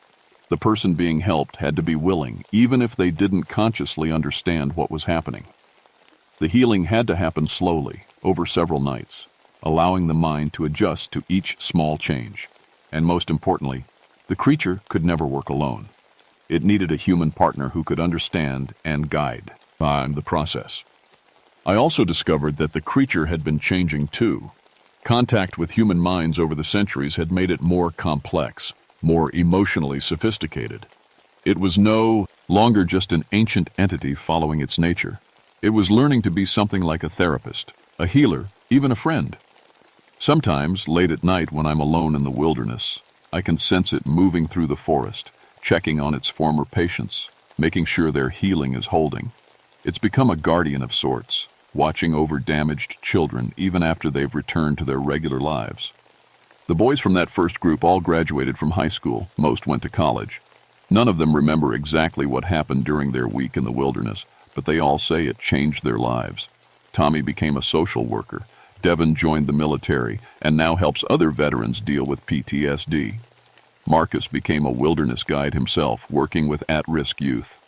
The person being helped had to be willing, even if they didn't consciously understand what was happening. The healing had to happen slowly, over several nights, allowing the mind to adjust to each small change. And most importantly, the creature could never work alone. It needed a human partner who could understand and guide the process. I also discovered that the creature had been changing too. Contact with human minds over the centuries had made it more complex, more emotionally sophisticated. It was no longer just an ancient entity following its nature. It was learning to be something like a therapist, a healer, even a friend. Sometimes, late at night when I'm alone in the wilderness, I can sense it moving through the forest, checking on its former patients, making sure their healing is holding. It's become a guardian of sorts, watching over damaged children even after they've returned to their regular lives. The boys from that first group all graduated from high school, most went to college. None of them remember exactly what happened during their week in the wilderness, but they all say it changed their lives. Tommy became a social worker, Devin joined the military, and now helps other veterans deal with PTSD. Marcus became a wilderness guide himself, working with at-risk youth.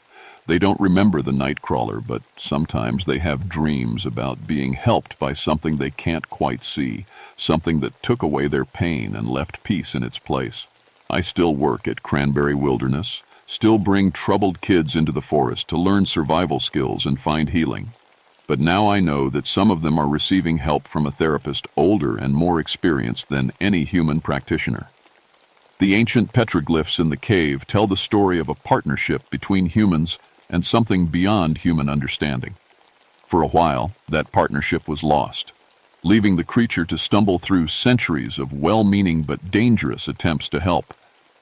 They don't remember the night crawler, but sometimes they have dreams about being helped by something they can't quite see, something that took away their pain and left peace in its place. I still work at Cranberry Wilderness, still bring troubled kids into the forest to learn survival skills and find healing. But now I know that some of them are receiving help from a therapist older and more experienced than any human practitioner. The ancient petroglyphs in the cave tell the story of a partnership between humans and something beyond human understanding. For a while, that partnership was lost, leaving the creature to stumble through centuries of well-meaning but dangerous attempts to help.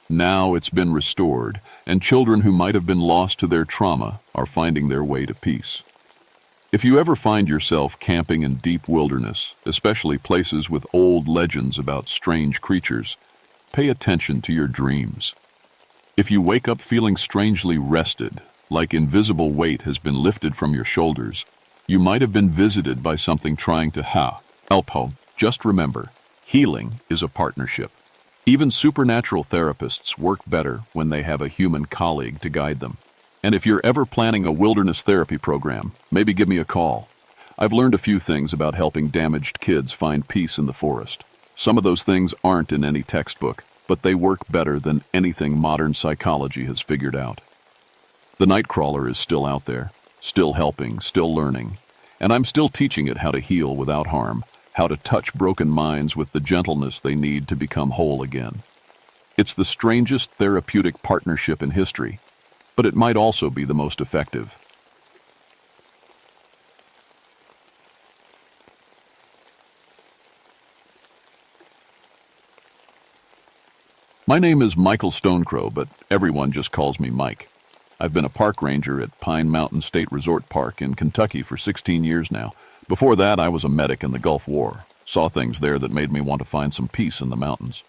Now it's been restored, and children who might have been lost to their trauma are finding their way to peace. If you ever find yourself camping in deep wilderness, especially places with old legends about strange creatures, pay attention to your dreams. If you wake up feeling strangely rested, like invisible weight has been lifted from your shoulders, you might have been visited by something trying to help. Just remember, healing is a partnership. Even supernatural therapists work better when they have a human colleague to guide them. And if you're ever planning a wilderness therapy program, maybe give me a call. I've learned a few things about helping damaged kids find peace in the forest. Some of those things aren't in any textbook, but they work better than anything modern psychology has figured out. The nightcrawler is still out there, still helping, still learning, and I'm still teaching it how to heal without harm, how to touch broken minds with the gentleness they need to become whole again. It's the strangest therapeutic partnership in history, but it might also be the most effective. My name is Michael Stonecrow, but everyone just calls me Mike. I've been a park ranger at Pine Mountain State Resort Park in Kentucky for 16 years now. Before that, I was a medic in the Gulf War. Saw things there that made me want to find some peace in the mountains.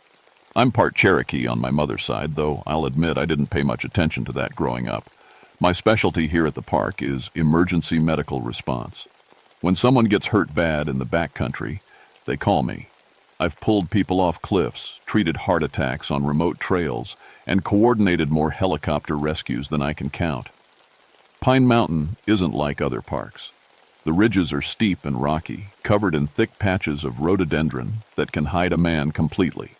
I'm part Cherokee on my mother's side, though I'll admit I didn't pay much attention to that growing up. My specialty here at the park is emergency medical response. When someone gets hurt bad in the backcountry, they call me. I've pulled people off cliffs, treated heart attacks on remote trails, and coordinated more helicopter rescues than I can count. Pine Mountain isn't like other parks. The ridges are steep and rocky, covered in thick patches of rhododendron that can hide a man completely.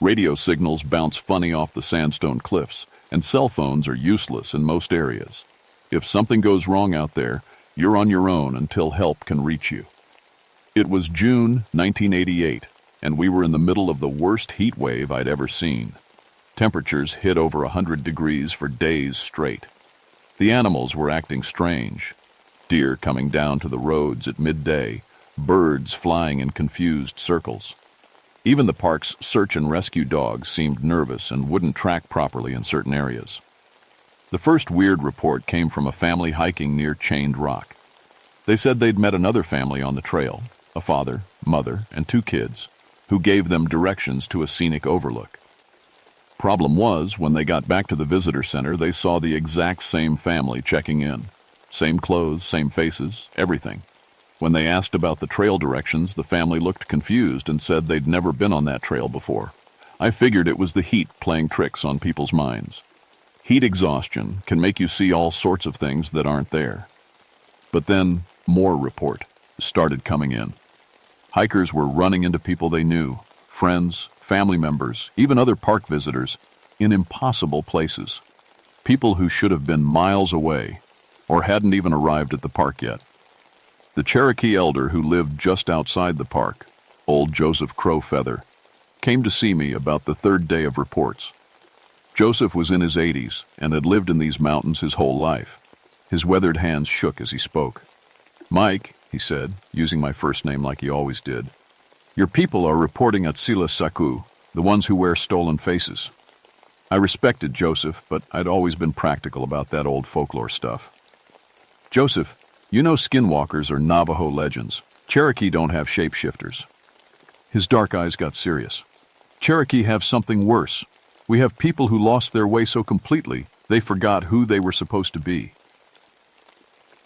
Radio signals bounce funny off the sandstone cliffs, and cell phones are useless in most areas. If something goes wrong out there, you're on your own until help can reach you. It was June 1988, and we were in the middle of the worst heat wave I'd ever seen. Temperatures hit over 100 degrees for days straight. The animals were acting strange. Deer coming down to the roads at midday, birds flying in confused circles. Even the park's search and rescue dogs seemed nervous and wouldn't track properly in certain areas. The first weird report came from a family hiking near Chained Rock. They said they'd met another family on the trail, a father, mother, and 2 kids, who gave them directions to a scenic overlook. Problem was, when they got back to the visitor center, they saw the exact same family checking in. Same clothes, same faces, everything. When they asked about the trail directions, the family looked confused and said they'd never been on that trail before. I figured it was the heat playing tricks on people's minds. Heat exhaustion can make you see all sorts of things that aren't there. But then, more report started coming in. Hikers were running into people they knew, friends, family members, even other park visitors, in impossible places. People who should have been miles away, or hadn't even arrived at the park yet. The Cherokee elder who lived just outside the park, old Joseph Crowfeather, came to see me about the 3rd day of reports. Joseph was in his 80s and had lived in these mountains his whole life. His weathered hands shook as he spoke. "Mike," he said, using my first name like he always did, "your people are reporting at Sila Saku, the ones who wear stolen faces." I respected Joseph, but I'd always been practical about that old folklore stuff. "Joseph, you know skinwalkers are Navajo legends. Cherokee don't have shapeshifters." His dark eyes got serious. "Cherokee have something worse. We have people who lost their way so completely, they forgot who they were supposed to be."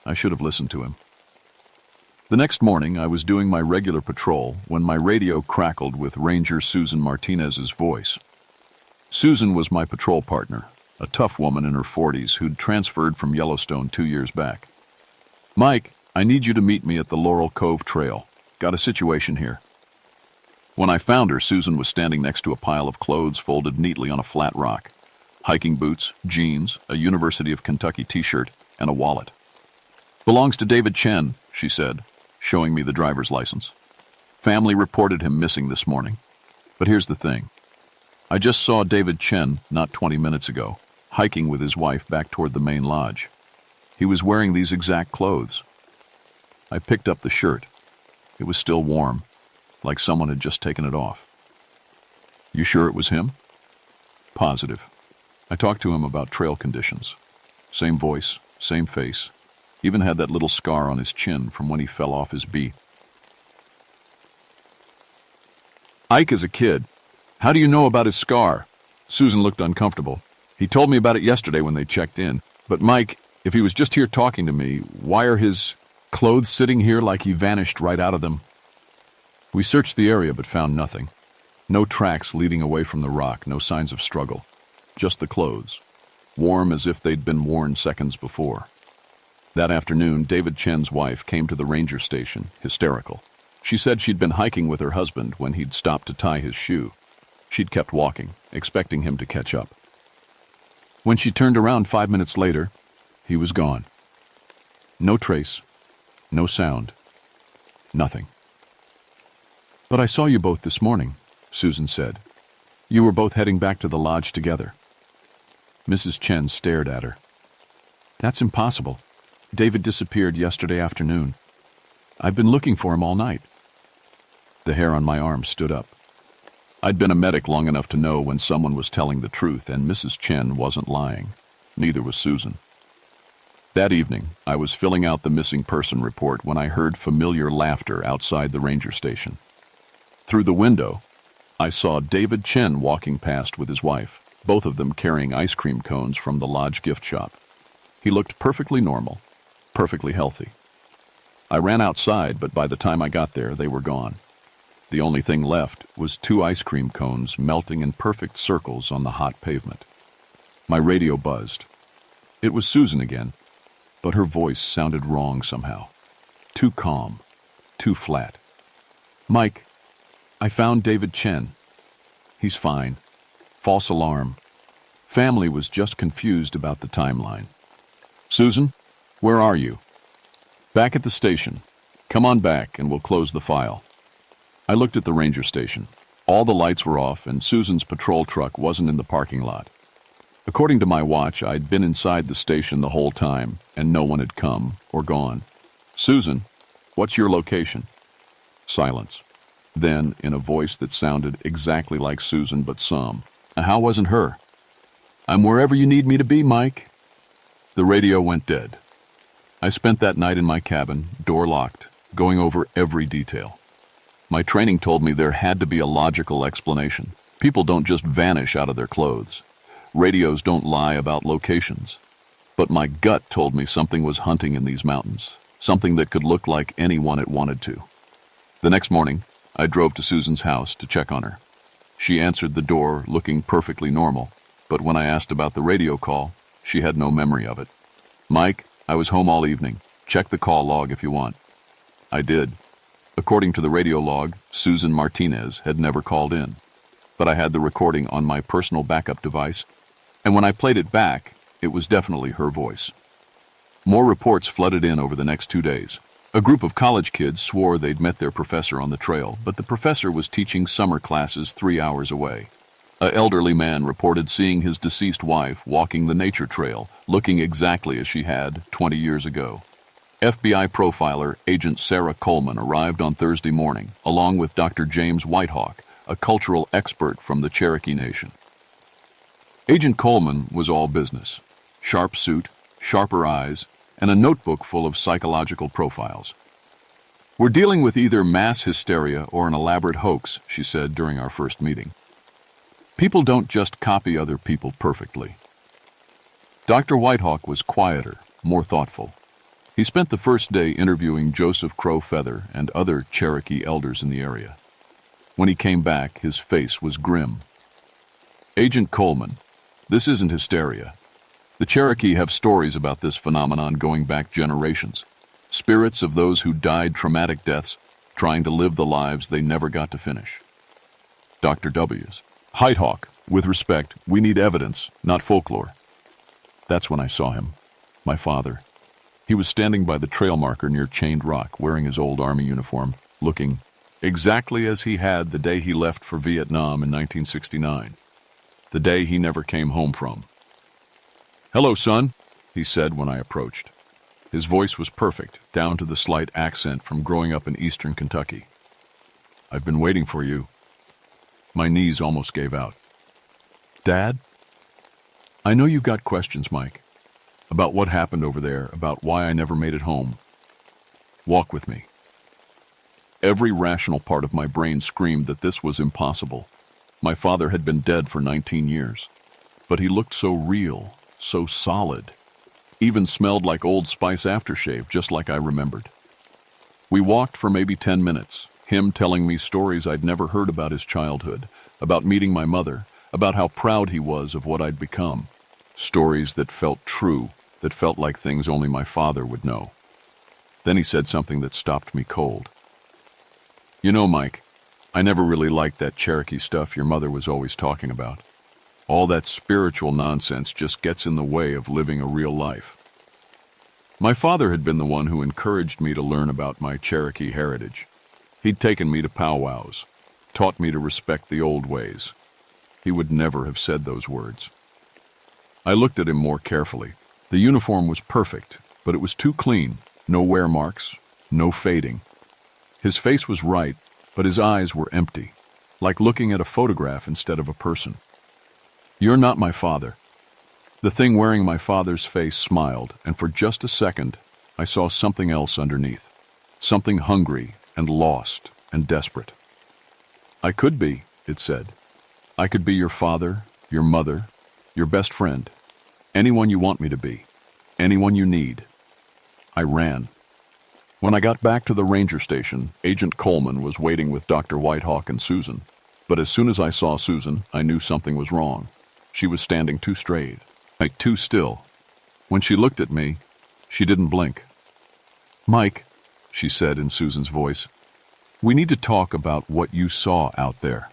I should have listened to him. The next morning, I was doing my regular patrol when my radio crackled with Ranger Susan Martinez's voice. Susan was my patrol partner, a tough woman in her 40s who'd transferred from Yellowstone 2 years back. "Mike, I need you to meet me at the Laurel Cove Trail. Got a situation here." When I found her, Susan was standing next to a pile of clothes folded neatly on a flat rock. Hiking boots, jeans, a University of Kentucky t-shirt, and a wallet. "Belongs to David Chen," she said, showing me the driver's license. "Family reported him missing this morning. But here's the thing. I just saw David Chen not 20 minutes ago, hiking with his wife back toward the main lodge. He was wearing these exact clothes." I picked up the shirt. It was still warm, like someone had just taken it off. "You sure it was him?" "Positive. I talked to him about trail conditions. Same voice, same face. Even had that little scar on his chin from when he fell off his beat." "Ike is a kid. How do you know about his scar?" Susan looked uncomfortable. "He told me about it yesterday when they checked in. But Mike, if he was just here talking to me, why are his clothes sitting here like he vanished right out of them?" We searched the area but found nothing. No tracks leading away from the rock, no signs of struggle. Just the clothes, warm as if they'd been worn seconds before. That afternoon, David Chen's wife came to the ranger station, hysterical. She said she'd been hiking with her husband when he'd stopped to tie his shoe. She'd kept walking, expecting him to catch up. When she turned around 5 minutes later, he was gone. No trace, no sound, nothing. "But I saw you both this morning," Susan said. "You were both heading back to the lodge together." Mrs. Chen stared at her. "That's impossible. David disappeared yesterday afternoon. I've been looking for him all night." The hair on my arm stood up. I'd been a medic long enough to know when someone was telling the truth, and Mrs. Chen wasn't lying. Neither was Susan. That evening, I was filling out the missing person report when I heard familiar laughter outside the ranger station. Through the window, I saw David Chen walking past with his wife, both of them carrying ice cream cones from the lodge gift shop. He looked perfectly normal, perfectly healthy. I ran outside, but by the time I got there, they were gone. The only thing left was 2 ice cream cones melting in perfect circles on the hot pavement. My radio buzzed. It was Susan again, but her voice sounded wrong somehow. Too calm, too flat. "Mike, I found David Chen. He's fine. False alarm. Family was just confused about the timeline." "Susan, where are you?" "Back at the station. Come on back and we'll close the file." I looked at the ranger station. All the lights were off and Susan's patrol truck wasn't in the parking lot. According to my watch, I'd been inside the station the whole time and no one had come or gone. "Susan, what's your location?" Silence. Then, in a voice that sounded exactly like Susan but some, "How wasn't her?" "I'm wherever you need me to be, Mike." The radio went dead. I spent that night in my cabin, door locked, going over every detail. My training told me there had to be a logical explanation. People don't just vanish out of their clothes. Radios don't lie about locations. But my gut told me something was hunting in these mountains, something that could look like anyone it wanted to. The next morning, I drove to Susan's house to check on her. She answered the door looking perfectly normal, but when I asked about the radio call, she had no memory of it. "Mike, I was home all evening. Check the call log if you want." I did. According to the radio log, Susan Martinez had never called in. But I had the recording on my personal backup device, and when I played it back, it was definitely her voice. More reports flooded in over the next 2 days. A group of college kids swore they'd met their professor on the trail, but the professor was teaching summer classes 3 hours away. An elderly man reported seeing his deceased wife walking the nature trail, looking exactly as she had 20 years ago. FBI profiler Agent Sarah Coleman arrived on Thursday morning, along with Dr. James Whitehawk, a cultural expert from the Cherokee Nation. Agent Coleman was all business. Sharp suit, sharper eyes, and a notebook full of psychological profiles. "We're dealing with either mass hysteria or an elaborate hoax," she said during our first meeting. "People don't just copy other people perfectly." Dr. Whitehawk was quieter, more thoughtful. He spent the first day interviewing Joseph Crow Feather and other Cherokee elders in the area. When he came back, his face was grim. "Agent Coleman, this isn't hysteria. The Cherokee have stories about this phenomenon going back generations. Spirits of those who died traumatic deaths, trying to live the lives they never got to finish." Dr. W's. "Whitehawk, with respect, we need evidence, not folklore." That's when I saw him. My father. He was standing by the trail marker near Chained Rock, wearing his old Army uniform, looking exactly as he had the day he left for Vietnam in 1969, the day he never came home from. "Hello, son," he said when I approached. His voice was perfect, down to the slight accent from growing up in eastern Kentucky. "I've been waiting for you." My knees almost gave out. "Dad? I know you've got questions, Mike, about what happened over there, about why I never made it home. Walk with me." Every rational part of my brain screamed that this was impossible. My father had been dead for 19 years, but he looked so real, so solid, even smelled like Old Spice aftershave, just like I remembered. We walked for maybe 10 minutes, him telling me stories I'd never heard about his childhood, about meeting my mother, about how proud he was of what I'd become. Stories that felt true, that felt like things only my father would know. Then he said something that stopped me cold. "You know, Mike, I never really liked that Cherokee stuff your mother was always talking about. All that spiritual nonsense just gets in the way of living a real life." My father had been the one who encouraged me to learn about my Cherokee heritage. He'd taken me to powwows, taught me to respect the old ways. He would never have said those words. I looked at him more carefully. The uniform was perfect, but it was too clean. No wear marks, no fading. His face was right, but his eyes were empty, like looking at a photograph instead of a person. "You're not my father." The thing wearing my father's face smiled, and for just a second, I saw something else underneath. Something hungry and lost and desperate. "I could be," it said. I could be your father, your mother, your best friend. Anyone you want me to be. Anyone you need. I ran. When I got back to the ranger station, Agent Coleman was waiting with Dr. Whitehawk and Susan. But as soon as I saw Susan, I knew something was wrong. She was standing too straight, too still. When she looked at me, she didn't blink. Mike, she said in Susan's voice, we need to talk about what you saw out there.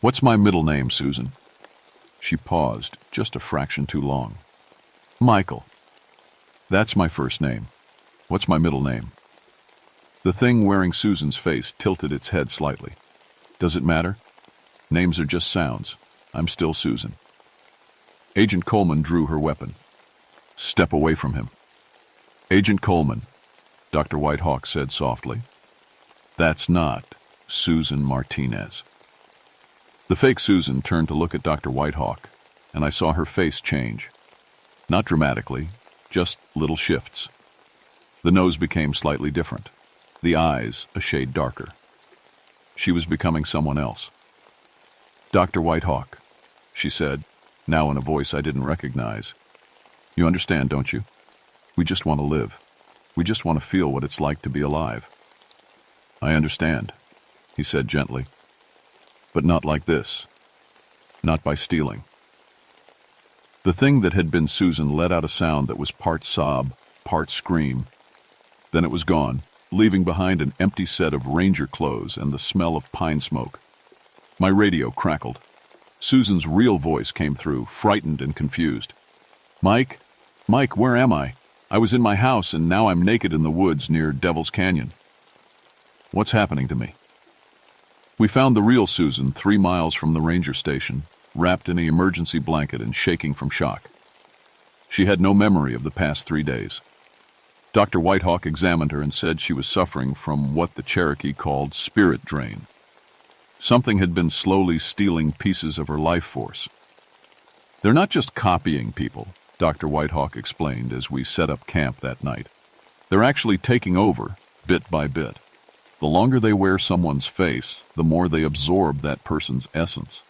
What's my middle name, Susan? She paused, just a fraction too long. Michael. That's my first name. What's my middle name? The thing wearing Susan's face tilted its head slightly. Does it matter? Names are just sounds. I'm still Susan. Agent Coleman drew her weapon. Step away from him. Agent Coleman, Dr. Whitehawk said softly. That's not Susan Martinez. The fake Susan turned to look at Dr. Whitehawk, and I saw her face change. Not dramatically, just little shifts. The nose became slightly different, the eyes a shade darker. She was becoming someone else. Dr. Whitehawk, she said, now in a voice I didn't recognize. You understand, don't you? We just want to live. We just want to feel what it's like to be alive. I understand, he said gently. But not like this. Not by stealing. The thing that had been Susan let out a sound that was part sob, part scream. Then it was gone, leaving behind an empty set of ranger clothes and the smell of pine smoke. My radio crackled. Susan's real voice came through, frightened and confused. Mike, where am I? I was in my house and now I'm naked in the woods near Devil's Canyon. What's happening to me? We found the real Susan 3 miles from the ranger station, wrapped in an emergency blanket and shaking from shock. She had no memory of the past 3 days. Dr. Whitehawk examined her and said she was suffering from what the Cherokee called spirit drain. Something had been slowly stealing pieces of her life force. They're not just copying people, Dr. Whitehawk explained as we set up camp that night. They're actually taking over, bit by bit. The longer they wear someone's face, the more they absorb that person's essence.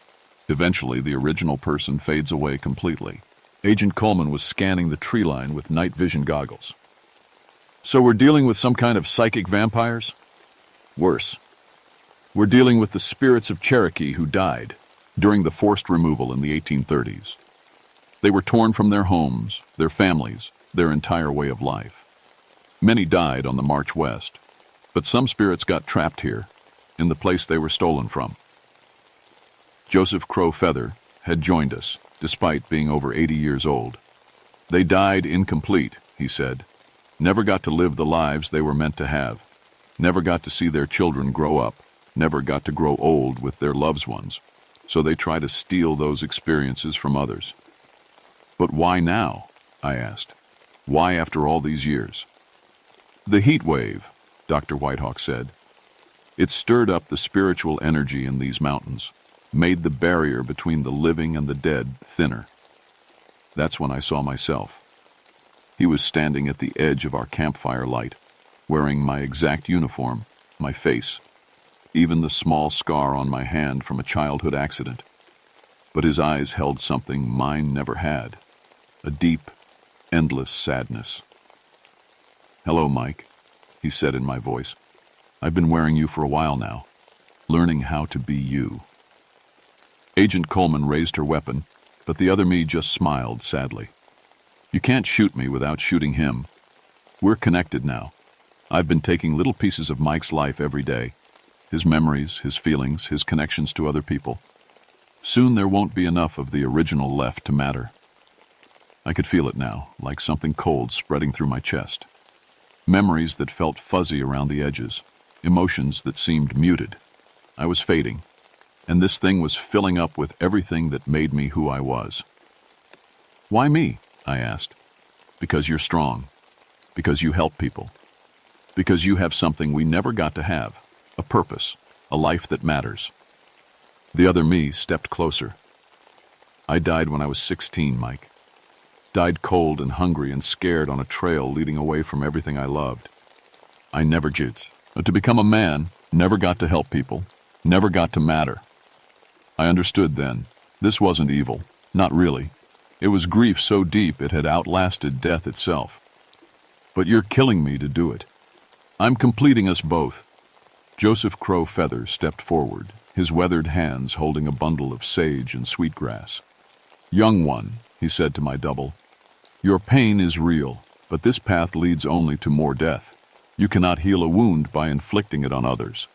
Eventually, the original person fades away completely. Agent Coleman was scanning the tree line with night vision goggles. So we're dealing with some kind of psychic vampires? Worse. We're dealing with the spirits of Cherokee who died during the forced removal in the 1830s. They were torn from their homes, their families, their entire way of life. Many died on the march west, but some spirits got trapped here, in the place they were stolen from. Joseph Crow Feather had joined us, despite being over 80 years old. They died incomplete, he said. Never got to live the lives they were meant to have. Never got to see their children grow up. Never got to grow old with their loved ones. So they try to steal those experiences from others. But why now? I asked. Why after all these years? The heat wave, Dr. Whitehawk said. It stirred up the spiritual energy in these mountains, made the barrier between the living and the dead thinner. That's when I saw myself. He was standing at the edge of our campfire light, wearing my exact uniform, my face, even the small scar on my hand from a childhood accident. But his eyes held something mine never had, a deep, endless sadness. Hello, Mike, he said in my voice. I've been wearing you for a while now, learning how to be you. Agent Coleman raised her weapon, but the other me just smiled sadly. You can't shoot me without shooting him. We're connected now. I've been taking little pieces of Mike's life every day, his memories, his feelings, his connections to other people. Soon there won't be enough of the original left to matter. I could feel it now, like something cold spreading through my chest. Memories that felt fuzzy around the edges, emotions that seemed muted. I was fading, and this thing was filling up with everything that made me who I was. Why me? I asked. Because you're strong. Because you help people. Because you have something we never got to have, a purpose, a life that matters. The other me stepped closer. I died when I was 16, Mike. Died cold and hungry and scared on a trail leading away from everything I loved. I never jits. To become a man, never got to help people, never got to matter. I understood then. This wasn't evil. Not really. It was grief so deep it had outlasted death itself. But you're killing me to do it. I'm completing us both. Joseph Crow Feather stepped forward, his weathered hands holding a bundle of sage and sweetgrass. Young one, he said to my double, your pain is real, but this path leads only to more death. You cannot heal a wound by inflicting it on others.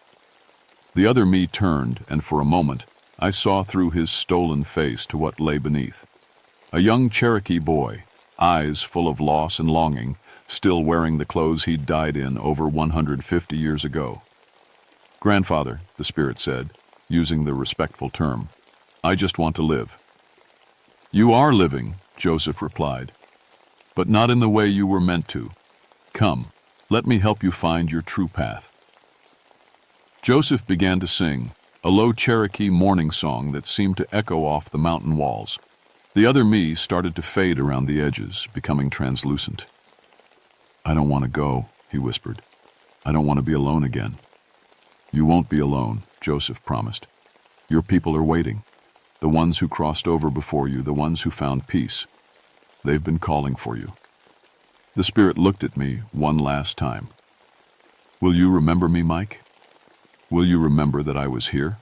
The other me turned, and for a moment, I saw through his stolen face to what lay beneath. A young Cherokee boy, eyes full of loss and longing, still wearing the clothes he'd died in over 150 years ago. Grandfather, the spirit said, using the respectful term, I just want to live. You are living, Joseph replied, but not in the way you were meant to. Come, let me help you find your true path. Joseph began to sing, a low Cherokee morning song that seemed to echo off the mountain walls. The other me started to fade around the edges, becoming translucent. I don't want to go, he whispered. I don't want to be alone again. You won't be alone, Joseph promised. Your people are waiting. The ones who crossed over before you, the ones who found peace. They've been calling for you. The spirit looked at me one last time. Will you remember me, Mike? Will you remember that I was here?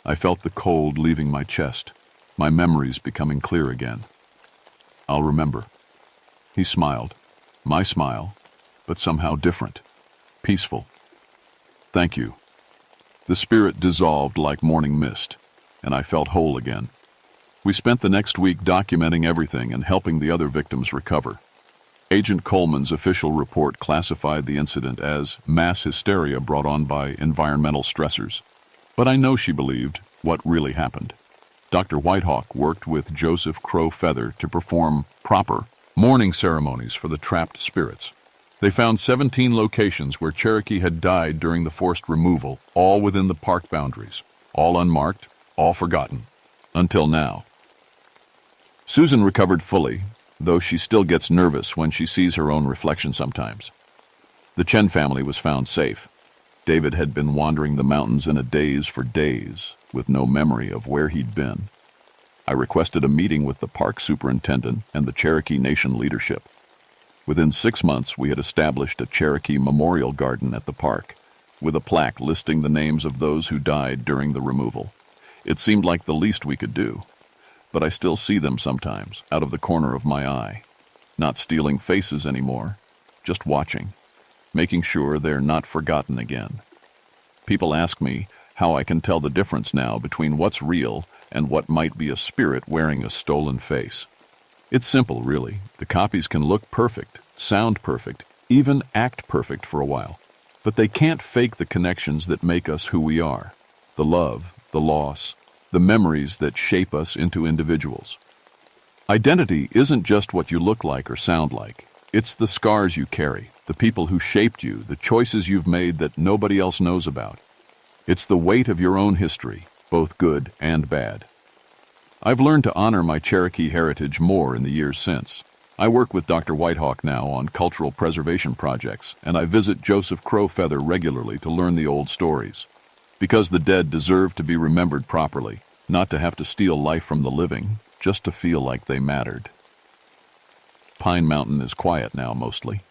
I felt the cold leaving my chest, my memories becoming clear again. I'll remember. He smiled. My smile, but somehow different. Peaceful. Thank you. The spirit dissolved like morning mist, and I felt whole again. We spent the next week documenting everything and helping the other victims recover. Agent Coleman's official report classified the incident as mass hysteria brought on by environmental stressors. But I know she believed what really happened. Dr. Whitehawk worked with Joseph Crow Feather to perform proper mourning ceremonies for the trapped spirits. They found 17 locations where Cherokee had died during the forced removal, all within the park boundaries, all unmarked, all forgotten. Until now. Susan recovered fully, though she still gets nervous when she sees her own reflection sometimes. The Chen family was found safe. David had been wandering the mountains in a daze for days, with no memory of where he'd been. I requested a meeting with the park superintendent and the Cherokee Nation leadership. Within 6 months, we had established a Cherokee memorial garden at the park, with a plaque listing the names of those who died during the removal. It seemed like the least we could do. But I still see them sometimes, out of the corner of my eye. Not stealing faces anymore, just watching, making sure they're not forgotten again. People ask me how I can tell the difference now between what's real and what might be a spirit wearing a stolen face. It's simple, really. The copies can look perfect, sound perfect, even act perfect for a while. But they can't fake the connections that make us who we are. The love, the loss, the memories that shape us into individuals. Identity isn't just what you look like or sound like. It's the scars you carry, the people who shaped you, the choices you've made that nobody else knows about. It's the weight of your own history, both good and bad. I've learned to honor my Cherokee heritage more in the years since. I work with Dr. Whitehawk now on cultural preservation projects, and I visit Joseph Crow Feather regularly to learn the old stories. Because the dead deserve to be remembered properly, not to have to steal life from the living, just to feel like they mattered. Pine Mountain is quiet now mostly,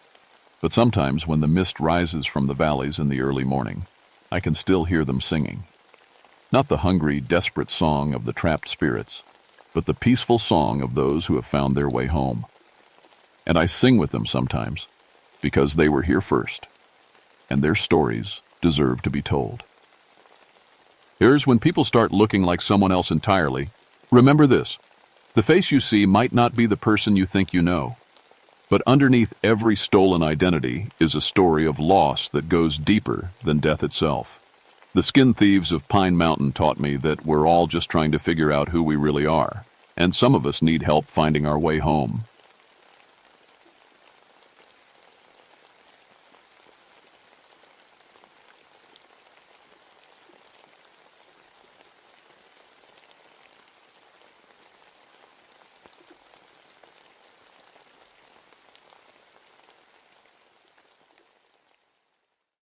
but sometimes when the mist rises from the valleys in the early morning, I can still hear them singing. Not the hungry, desperate song of the trapped spirits, but the peaceful song of those who have found their way home. And I sing with them sometimes, because they were here first, and their stories deserve to be told. Here's when people start looking like someone else entirely. Remember this: the face you see might not be the person you think you know, but underneath every stolen identity is a story of loss that goes deeper than death itself. The skin thieves of Pine Mountain taught me that we're all just trying to figure out who we really are, and some of us need help finding our way home,